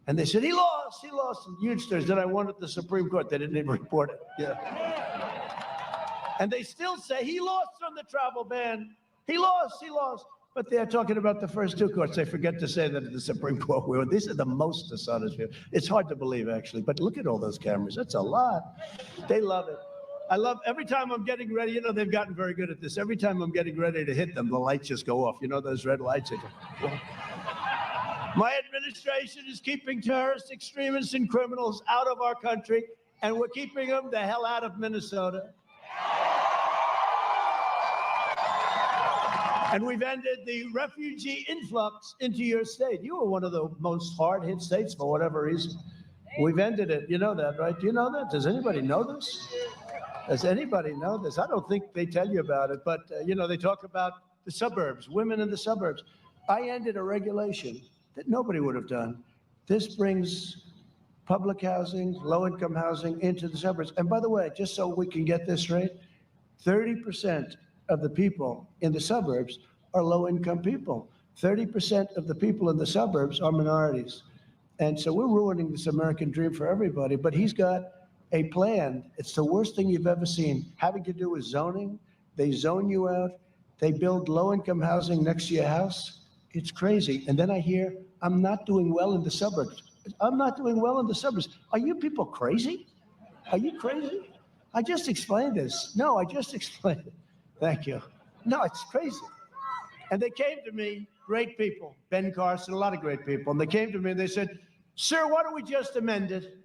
And they said, he lost in huge terms. Then I won at the Supreme Court. They didn't even report it. Yeah. And they still say he lost on the travel ban. He lost. But they're talking about the first two courts. They forget to say that at the Supreme Court we won. These are the most dishonest people. It's hard to believe, actually. But look at all those cameras. That's a lot. They love it. I love every time I'm getting ready. You know, they've gotten very good at this. Every time I'm getting ready to hit them, the lights just go off. You know those red lights? My administration is keeping terrorists, extremists, and criminals out of our country, and we're keeping them the hell out of Minnesota. And we've ended the refugee influx into your state. You were one of the most hard-hit states for whatever reason. We've ended it. You know that, right? Do you know that? Does anybody know this? Does anybody know this? I don't think they tell you about it, but, you know, they talk about the suburbs, women in the suburbs. I ended a regulation that nobody would have done. This brings public housing, low-income housing into the suburbs. And by the way, just so we can get this straight, 30% of the people in the suburbs are low-income people. 30% of the people in the suburbs are minorities. And so we're ruining this American dream for everybody. But he's got a plan. It's the worst thing you've ever seen, having to do with zoning. They zone you out. They build low-income housing next to your house. It's crazy. And then I hear, I'm not doing well in the suburbs. I'm not doing well in the suburbs. Are you people crazy? Are you crazy? I just explained this. No, I just explained it. Thank you. No, it's crazy. And they came to me, great people, Ben Carson, a lot of great people. And they came to me and they said, sir, why don't we just amend it?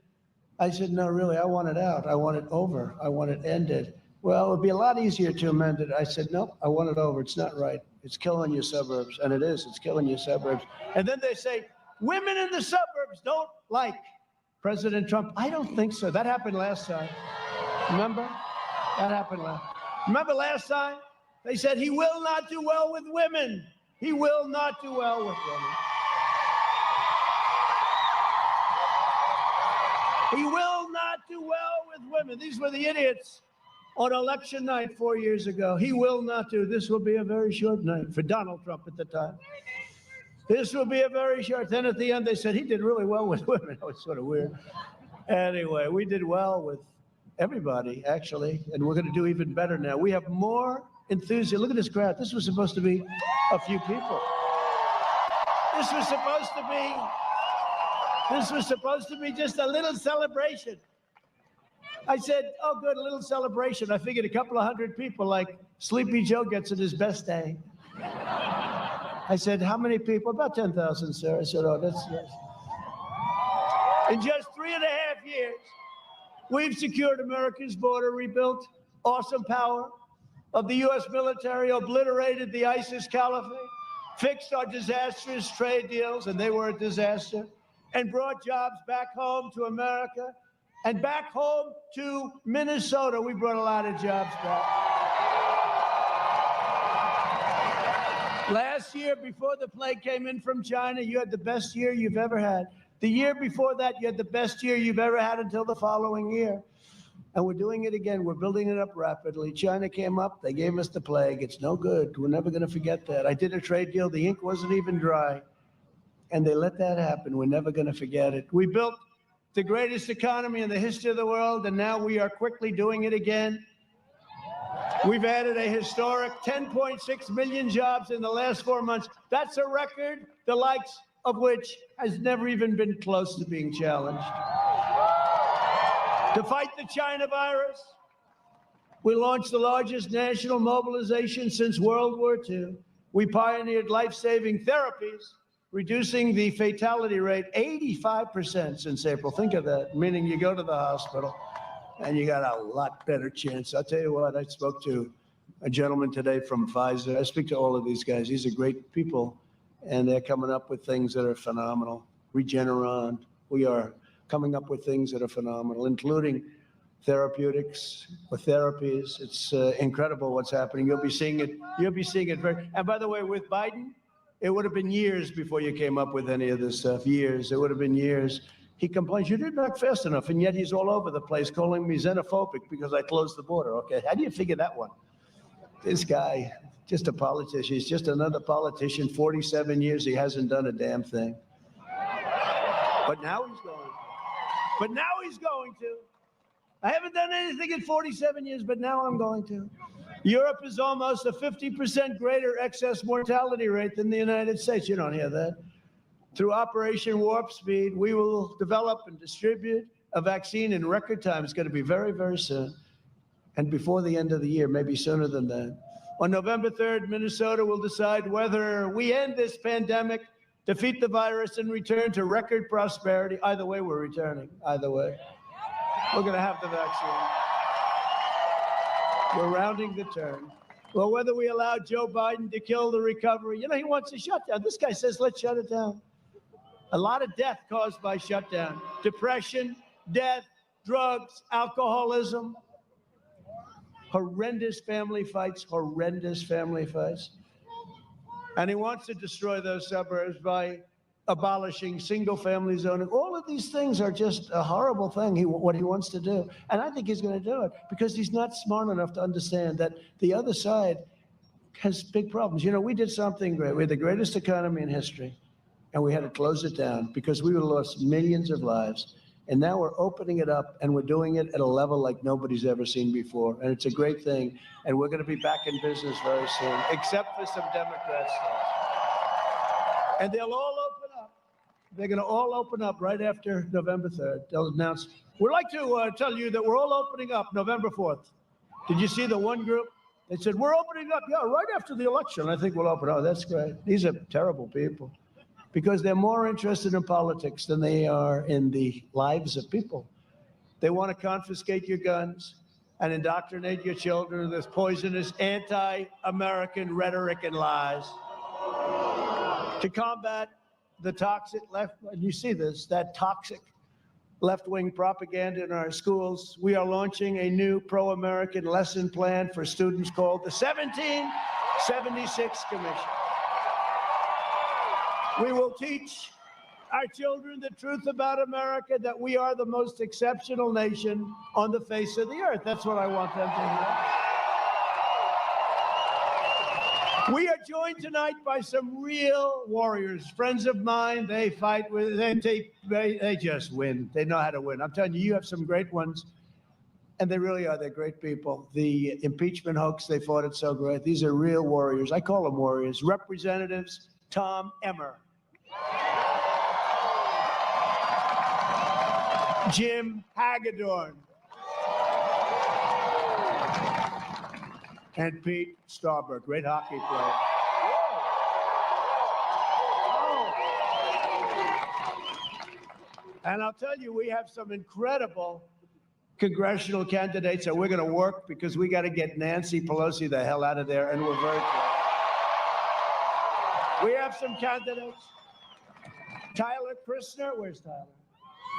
I said, no, really, I want it out. I want it over. I want it ended. Well, it would be a lot easier to amend it. I said, no, I want it over. It's not right. It's killing your suburbs. And it is. It's killing your suburbs. And then they say, women in the suburbs don't like President Trump. I don't think so. That happened last time. Remember? That happened last time. Remember last time? They said he will not do well with women. He will not do well with women. He will not do well with women. These were the idiots on election night 4 years ago. He will not do. This will be a very short night for Donald Trump at the time. This will be a very short. Then at the end, they said he did really well with women. That was sort of weird. Anyway, we did well with everybody, actually, and we're going to do even better now. We have more enthusiasm. Look at this crowd. This was supposed to be a few people. This was supposed to be just a little celebration. I said, oh, good, a little celebration. I figured a couple of hundred people like Sleepy Joe gets at his best day. I said, how many people? About 10,000, sir. I said, oh, that's yes. In just 3.5 years, we've secured America's border, rebuilt awesome power of the U.S. military, obliterated the ISIS caliphate, fixed our disastrous trade deals, and they were a disaster, and brought jobs back home to America and back home to Minnesota. We brought a lot of jobs back. Last year, before the plague came in from China, you had the best year you've ever had. The year before that, you had the best year you've ever had until the following year. And we're doing it again. We're building it up rapidly. China came up. They gave us the plague. It's no good. We're never going to forget that. I did a trade deal. The ink wasn't even dry. And they let that happen. We're never going to forget it. We built the greatest economy in the history of the world, and now we are quickly doing it again. We've added a historic 10.6 million jobs in the last 4 months. That's a record, the likes of which has never even been close to being challenged. To fight the China virus, we launched the largest national mobilization since World War II. We pioneered life-saving therapies, reducing the fatality rate 85% since April. Think of that, meaning you go to the hospital and you got a lot better chance. I'll tell you what, I spoke to a gentleman today from Pfizer. I speak to all of these guys. These are great people, and they're coming up with things that are phenomenal. Regeneron, we are coming up with things that are phenomenal, including therapeutics or therapies. It's incredible what's happening. You'll be seeing it. You'll be seeing it very. And by the way, with Biden, it would have been years before you came up with any of this stuff. Years. It would have been years. He complains, you didn't act fast enough, and yet he's all over the place calling me xenophobic because I closed the border. Okay, how do you figure that one? This guy, just a politician. He's just another politician. 47 years, he hasn't done a damn thing. But now he's going. But now he's going to. I haven't done anything in 47 years, but now I'm going to. Europe is almost a 50% greater excess mortality rate than the United States. You don't hear that. Through Operation Warp Speed, we will develop and distribute a vaccine in record time. It's going to be very, very soon. And before the end of the year, maybe sooner than that. On November 3rd, Minnesota will decide whether we end this pandemic, defeat the virus, and return to record prosperity. Either way, we're returning. Either way. We're going to have the vaccine. We're rounding the turn. Well, whether we allow Joe Biden to kill the recovery, you know, he wants a shutdown. This guy says, let's shut it down. A lot of death caused by shutdown. Depression, death, drugs, alcoholism. Horrendous family fights, horrendous family fights. And he wants to destroy those suburbs by abolishing single-family zoning. All of these things are just a horrible thing, what he wants to do. And I think he's going to do it because he's not smart enough to understand that the other side has big problems. You know, we did something great. We had the greatest economy in history, and we had to close it down because we would have lost millions of lives. And now we're opening it up, and we're doing it at a level like nobody's ever seen before. And it's a great thing. And we're going to be back in business very soon, except for some Democrats. And they'll all open up. They're going to all open up right after November 3rd. They'll announce. We'd like to tell you that we're all opening up November 4th. Did you see the one group? They said, we're opening up, yeah, right after the election. I think we'll open up. Oh, that's great. These are terrible people because they're more interested in politics than they are in the lives of people. They want to confiscate your guns and indoctrinate your children with this poisonous anti-American rhetoric and lies. To combat the toxic left, and you see this, that toxic left-wing propaganda in our schools, we are launching a new pro-American lesson plan for students called the 1776 Commission. We will teach our children the truth about America, that we are the most exceptional nation on the face of the earth. That's what I want them to hear. We are joined tonight by some real warriors, friends of mine. They fight with, they just win. They know how to win. I'm telling you, you have some great ones. And they really are. They're great people. The impeachment hoax, they fought it so great. These are real warriors. I call them warriors. Representatives Tom Emmer, Jim Hagedorn, And Pete Stauber, great hockey player. And I'll tell you, we have some incredible congressional candidates that we're going to work because we got to get Nancy Pelosi the hell out of there, and we're very close. We have some candidates. Tyler Christner, where's Tyler?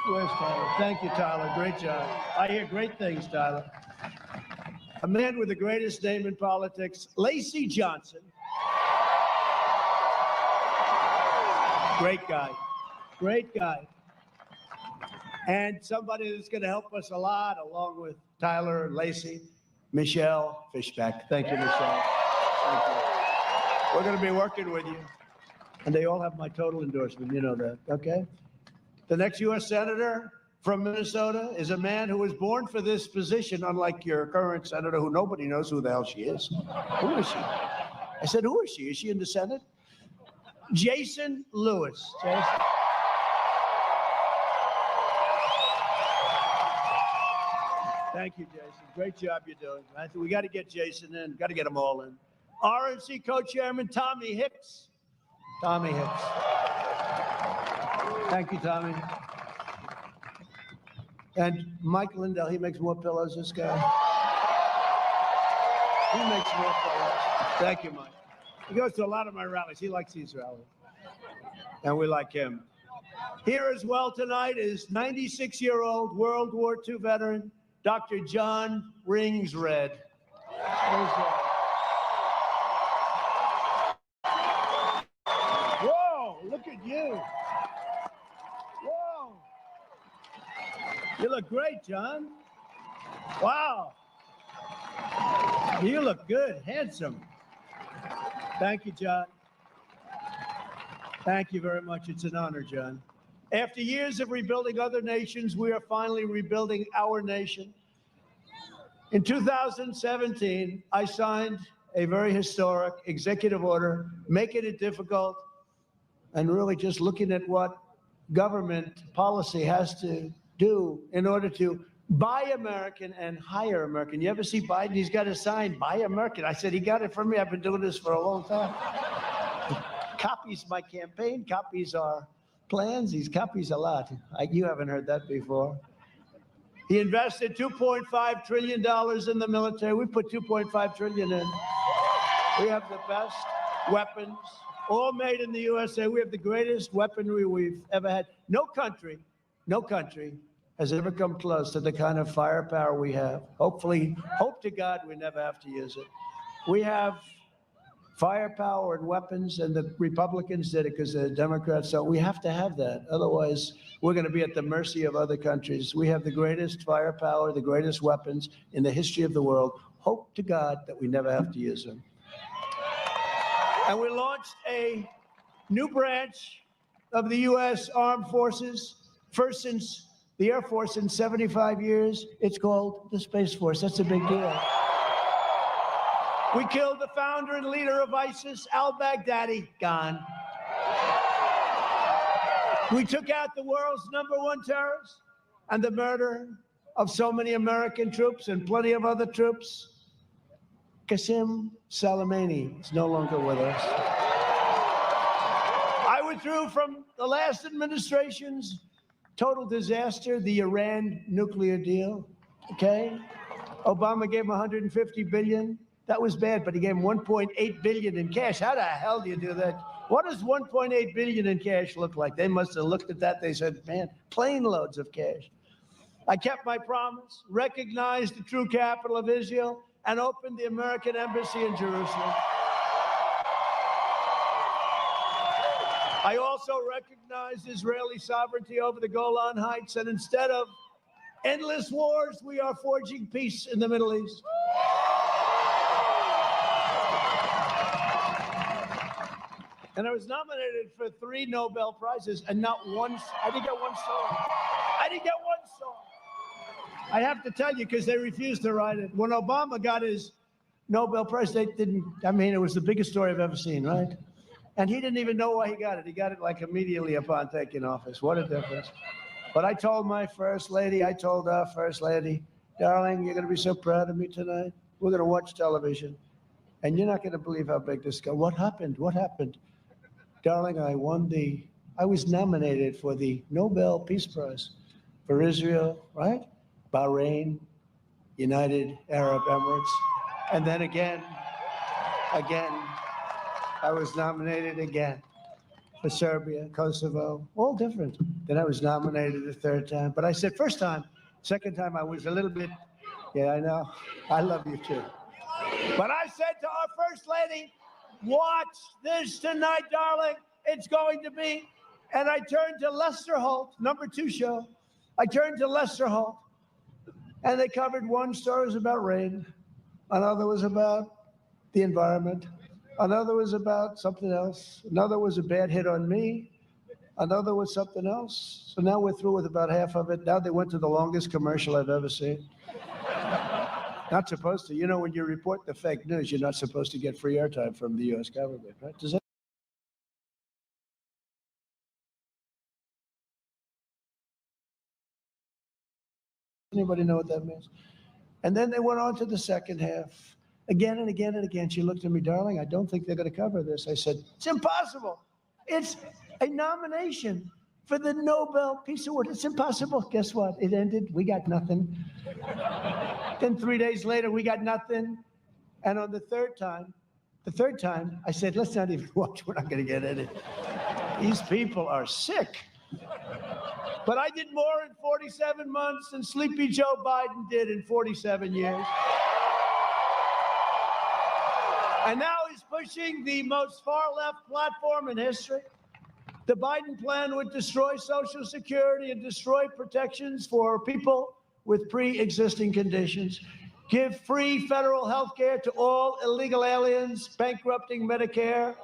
Where's Tyler? Thank you, Tyler. Great job. I hear great things, Tyler. A man with the greatest name in politics, Lacey Johnson. Great guy. Great guy. And somebody that's going to help us a lot, along with Tyler and Lacey, Michelle Fishback. Thank you, Michelle. Thank you. We're going to be working with you. And they all have my total endorsement. You know that, okay? The next U.S. Senator from Minnesota is a man who was born for this position, unlike your current senator who nobody knows who the hell she is. Who is she? I said, who is she? Is she in the Senate? Jason Lewis. Jason. Thank you, Jason. Great job you're doing. We got to get Jason in. Got to get them all in. RNC co-chairman Tommy Hicks. Tommy Hicks. Thank you, Tommy. And Mike Lindell, he makes more pillows, this guy. He makes more pillows. Thank you, Mike. He goes to a lot of my rallies. He likes these rallies. And we like him. Here as well tonight is 96-year-old World War II veteran, Dr. John Ringsred. Whoa, look at you. Whoa. You look great, John. Wow. You look good, handsome. Thank you, John. Thank you very much. It's an honor, John. After years of rebuilding other nations, we are finally rebuilding our nation. In 2017, I signed a very historic executive order, making it difficult and really just looking at what government policy has to do in order to buy American and hire American. You ever see Biden? He's got a sign, buy American. I said, he got it from me. I've been doing this for a long time. Copies my campaign, copies our plans. He copies a lot. You haven't heard that before. He invested $2.5 trillion in the military. We put $2.5 trillion in. We have the best weapons, all made in the USA. We have the greatest weaponry we've ever had. No country has ever come close to the kind of firepower we have. Hopefully, hope to God we never have to use it. We have firepower and weapons, and the Republicans did it because they're Democrats, so we have to have that. Otherwise, we're going to be at the mercy of other countries. We have the greatest firepower, the greatest weapons in the history of the world. Hope to God that we never have to use them. And we launched a new branch of the U.S. Armed Forces, first since the Air Force in 75 years. It's called the Space Force. That's a big deal. We killed the founder and leader of ISIS, al-Baghdadi, gone. We took out the world's #1 terrorist and the murder of so many American troops and plenty of other troops. Qasem Soleimani is no longer with us. I withdrew from the last administration's total disaster, the Iran nuclear deal, okay? Obama gave him $150 billion. That was bad, but he gave him $1.8 billion in cash. How the hell do you do that? What does $1.8 billion in cash look like? They must have looked at that. They said, man, plane loads of cash. I kept my promise, recognized the true capital of Israel, and opened the American embassy in Jerusalem. I also recognized Israeli sovereignty over the Golan Heights, and instead of endless wars, we are forging peace in the Middle East. And I was nominated for 3 Nobel Prizes, and not once, I didn't get one song. I didn't get one song. I have to tell you, because they refused to write it. When Obama got his Nobel Prize, they didn't, I mean, it was the biggest story I've ever seen, right? And he didn't even know why he got it. He got it like immediately upon taking office. What a difference. But I told my first lady, I told our first lady, darling, you're going to be so proud of me tonight. we're going to watch television, and you're not going to believe how big this got. What happened? What happened? Darling, I was nominated for the Nobel Peace Prize for Israel, right? Bahrain, United Arab Emirates. And then again, I was nominated again for Serbia, Kosovo, all different. Then I was nominated a third time. But I said, first time, second time I was a little bit, yeah, I know. I love you too. But I said to our First Lady, watch this tonight, darling. It's going to be. And I turned to Lester Holt, #2 show. I turned to Lester Holt, and they covered one story was about rain. Another was about the environment. Another was about something else. Another was a bad hit on me. Another was something else. So now we're through with about half of it. Now they went to the longest commercial I've ever seen. Not supposed to. You know, when you report the fake news, you're not supposed to get free airtime from the U.S. government, right? Does that? Anybody know what that means? And then they went on to the second half. Again and again and again, she looked at me, darling, I don't think they're going to cover this. I said, it's impossible. It's a nomination for the Nobel Peace Award. It's impossible. Guess what? It ended. We got nothing. Then 3 days later, we got nothing. And on the third time, I said, let's not even watch. We're not going to get in it. These people are sick. But I did more in 47 months than Sleepy Joe Biden did in 47 years. And now he's pushing the most far-left platform in history. The Biden plan would destroy Social Security and destroy protections for people with pre-existing conditions, give free federal health care to all illegal aliens, bankrupting Medicare.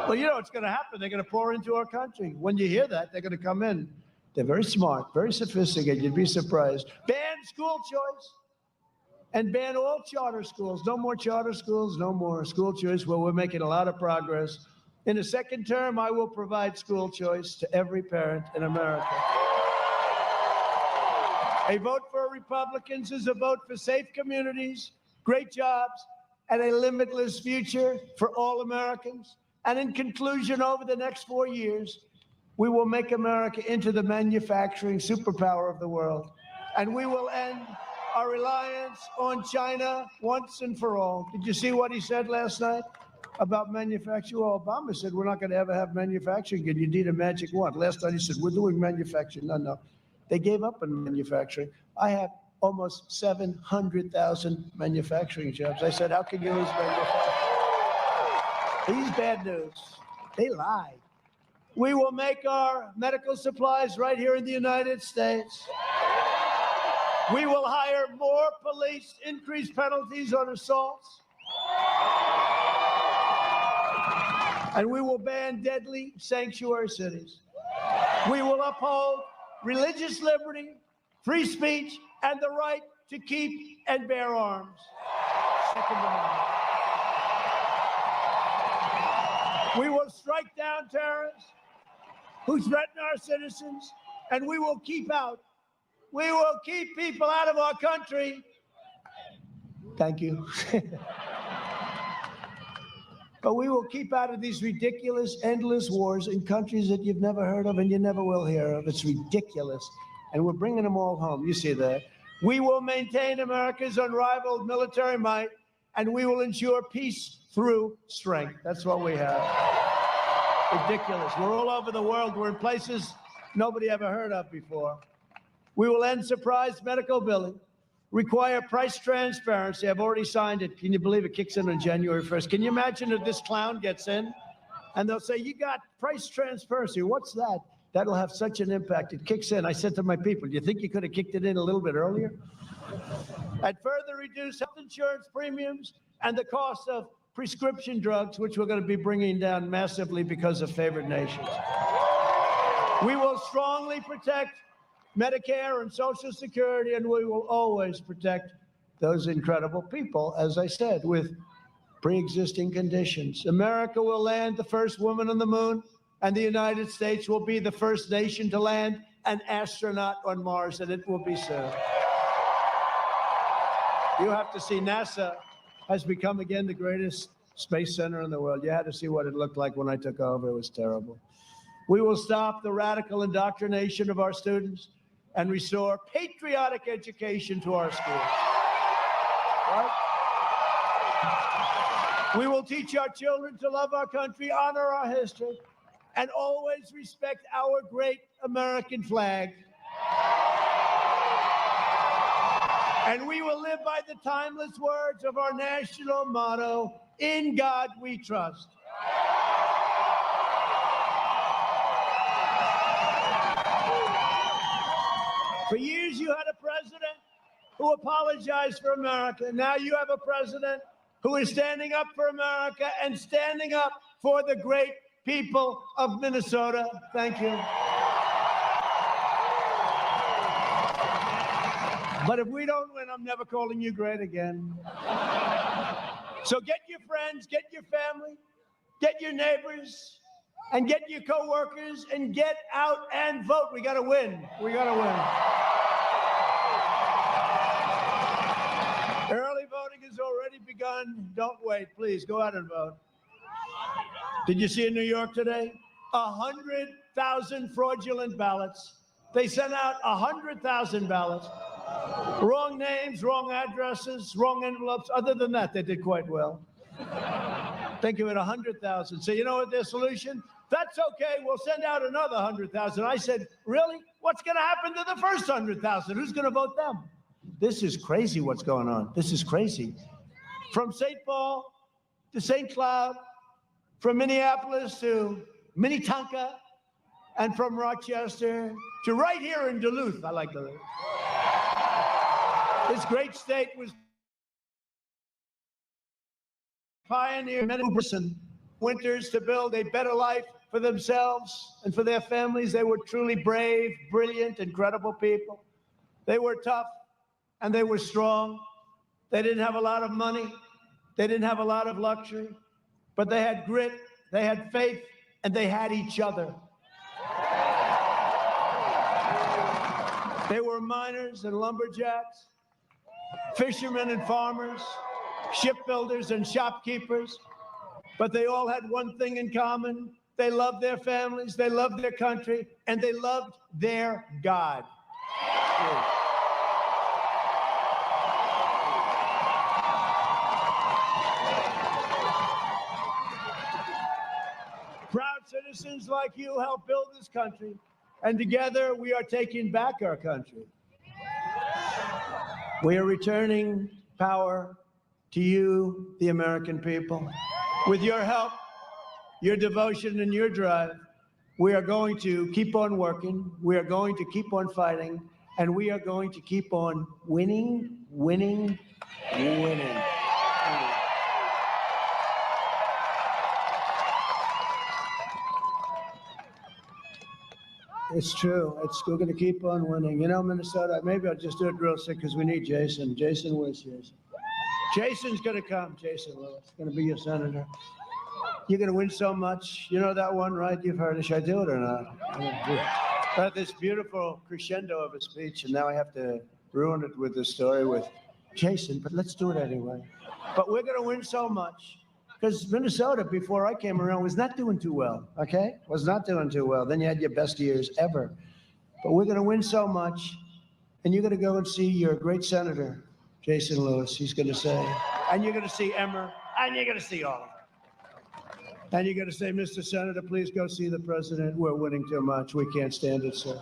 Well, you know what's going to happen. They're going to pour into our country. When you hear that, they're going to come in. They're very smart, very sophisticated. You'd be surprised. Ban school choice and ban all charter schools. No more charter schools, no more school choice. Well, we're making a lot of progress. In the second term, I will provide school choice to every parent in America. A vote for Republicans is a vote for safe communities, great jobs, and a limitless future for all Americans. And in conclusion, over the next 4 years, we will make America into the manufacturing superpower of the world. And we will end our reliance on China once and for all. Did you see what he said last night about manufacturing? Well, Obama said we're not going to ever have manufacturing again. You need a magic wand. Last night he said we're doing manufacturing. No. They gave up on manufacturing. I have almost 700,000 manufacturing jobs. I said, how can you lose manufacturing? These bad news, they lie. We will make our medical supplies right here in the United States. We will hire more police, increase penalties on assaults. And we will ban deadly sanctuary cities. We will uphold religious liberty, free speech, and the right to keep and bear arms. Second Amendment. We will strike down terrorists who threaten our citizens, and we will keep people out of our country. Thank you. But we will keep out of these ridiculous, endless wars in countries that you've never heard of and you never will hear of. It's ridiculous. And we're bringing them all home. You see that. We will maintain America's unrivaled military might, and we will ensure peace through strength. That's what we have. Ridiculous. We're all over the world. We're in places nobody ever heard of before. We will end surprise medical billing, require price transparency. I've already signed it. Can you believe it kicks in on January 1st? Can you imagine if this clown gets in and they'll say, you got price transparency. What's that? That'll have such an impact. It kicks in. I said to my people, do you think you could have kicked it in a little bit earlier? And further reduce health insurance premiums and the cost of prescription drugs, which we're going to be bringing down massively because of favored nations. We will strongly protect Medicare and Social Security, and we will always protect those incredible people, as I said, with pre-existing conditions. America will land the first woman on the moon, and the United States will be the first nation to land an astronaut on Mars, and it will be soon. You have to see NASA has become again the greatest space center in the world. You had to see what it looked like when I took over. It was terrible. We will stop the radical indoctrination of our students and restore patriotic education to our schools. Right? We will teach our children to love our country, honor our history, and always respect our great American flag. And we will live by the timeless words of our national motto, "In God we trust." For years, you had a president who apologized for America. Now you have a president who is standing up for America and standing up for the great people of Minnesota. Thank you. But if we don't win, I'm never calling you great again. So get your friends, get your family, get your neighbors, and get your coworkers, and get out and vote. We got to win. We got to win. Early voting has already begun. Don't wait. Please go out and vote. Did you see in New York today? 100,000 fraudulent ballots. They sent out 100,000 ballots. Wrong names, wrong addresses, wrong envelopes. Other than that, they did quite well. Think of it, 100,000. So you know what their solution? That's okay, we'll send out another 100,000. I said, really? What's going to happen to the first 100,000? Who's going to vote them? This is crazy what's going on. This is crazy. From St. Paul to St. Cloud, from Minneapolis to Minnetonka, and from Rochester to right here in Duluth. I like Duluth. This great state was pioneered many winters to build a better life for themselves and for their families. They were truly brave, brilliant, incredible people. They were tough and they were strong. They didn't have a lot of money. They didn't have a lot of luxury, but they had grit, they had faith, and they had each other. They were miners and lumberjacks, fishermen and farmers, shipbuilders and shopkeepers, but they all had one thing in common. They loved their families, they loved their country, and they loved their God. Proud citizens like you helped build this country, and together we are taking back our country. We are returning power to you, the American people. With your help, your devotion, and your drive, we are going to keep on working, we are going to keep on fighting, and we are going to keep on winning, winning, winning. It's true. We're going to keep on winning. You know, Minnesota, maybe I'll just do it real sick because we need Jason. Jason, where's Jason? Jason's going to come. Jason Lewis, going to be your senator. You're going to win so much. You know that one, right? You've heard it. Should I do it or not? I had this beautiful crescendo of a speech, and now I have to ruin it with this story with Jason, but let's do it anyway. But we're going to win so much. Because Minnesota, before I came around, was not doing too well, okay? Was not doing too well. Then you had your best years ever. But we're going to win so much, and you're going to go and see your great senator, Jason Lewis. He's going to say, and you're going to see Emmer, and you're going to see all of them. And you're going to say, Mr. Senator, please go see the president. We're winning too much. We can't stand it, sir.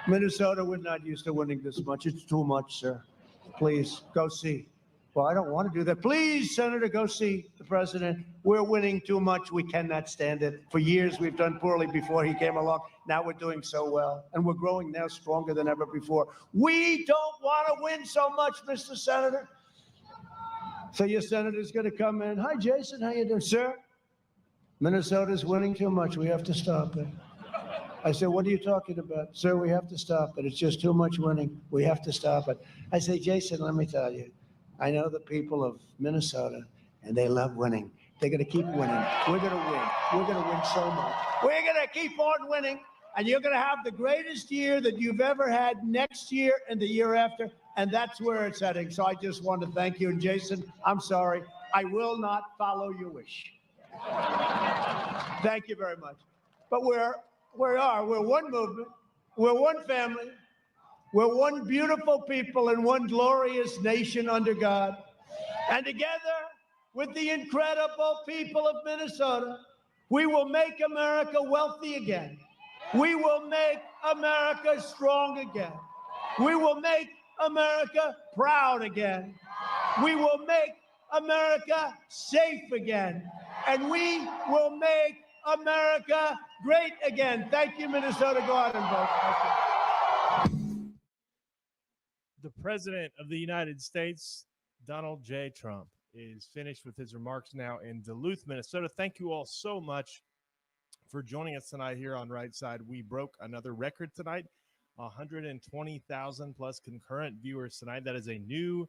Minnesota, we're not used to winning this much. It's too much, sir. Please, go see. Well, I don't want to do that. Please, Senator, go see the president. We're winning too much. We cannot stand it. For years, we've done poorly before he came along. Now we're doing so well. And we're growing now stronger than ever before. We don't want to win so much, Mr. Senator. So your senator's going to come in. Hi, Jason. How you doing, sir? Minnesota's winning too much. We have to stop it. I said, what are you talking about? Sir, we have to stop it. It's just too much winning. We have to stop it. I say, Jason, let me tell you. I know the people of Minnesota, and they love winning. They're going to keep winning. We're going to win. We're going to win so much. We're going to keep on winning, and you're going to have the greatest year that you've ever had next year and the year after. and that's where it's heading. So I just want to thank you. And Jason, I'm sorry, I will not follow your wish. Thank you very much. But we're one movement, we're one family, we're one beautiful people and one glorious nation under God. And together with the incredible people of Minnesota, we will make America wealthy again. We will make America strong again. We will make America proud again. We will make America safe again. And we will make America great again. Thank you, Minnesota. Go out and vote. The President of the United States, Donald J. Trump, is finished with his remarks now in Duluth, Minnesota. Thank you all so much for joining us tonight here on Right Side. We broke another record tonight, 120,000 plus concurrent viewers tonight. That is a new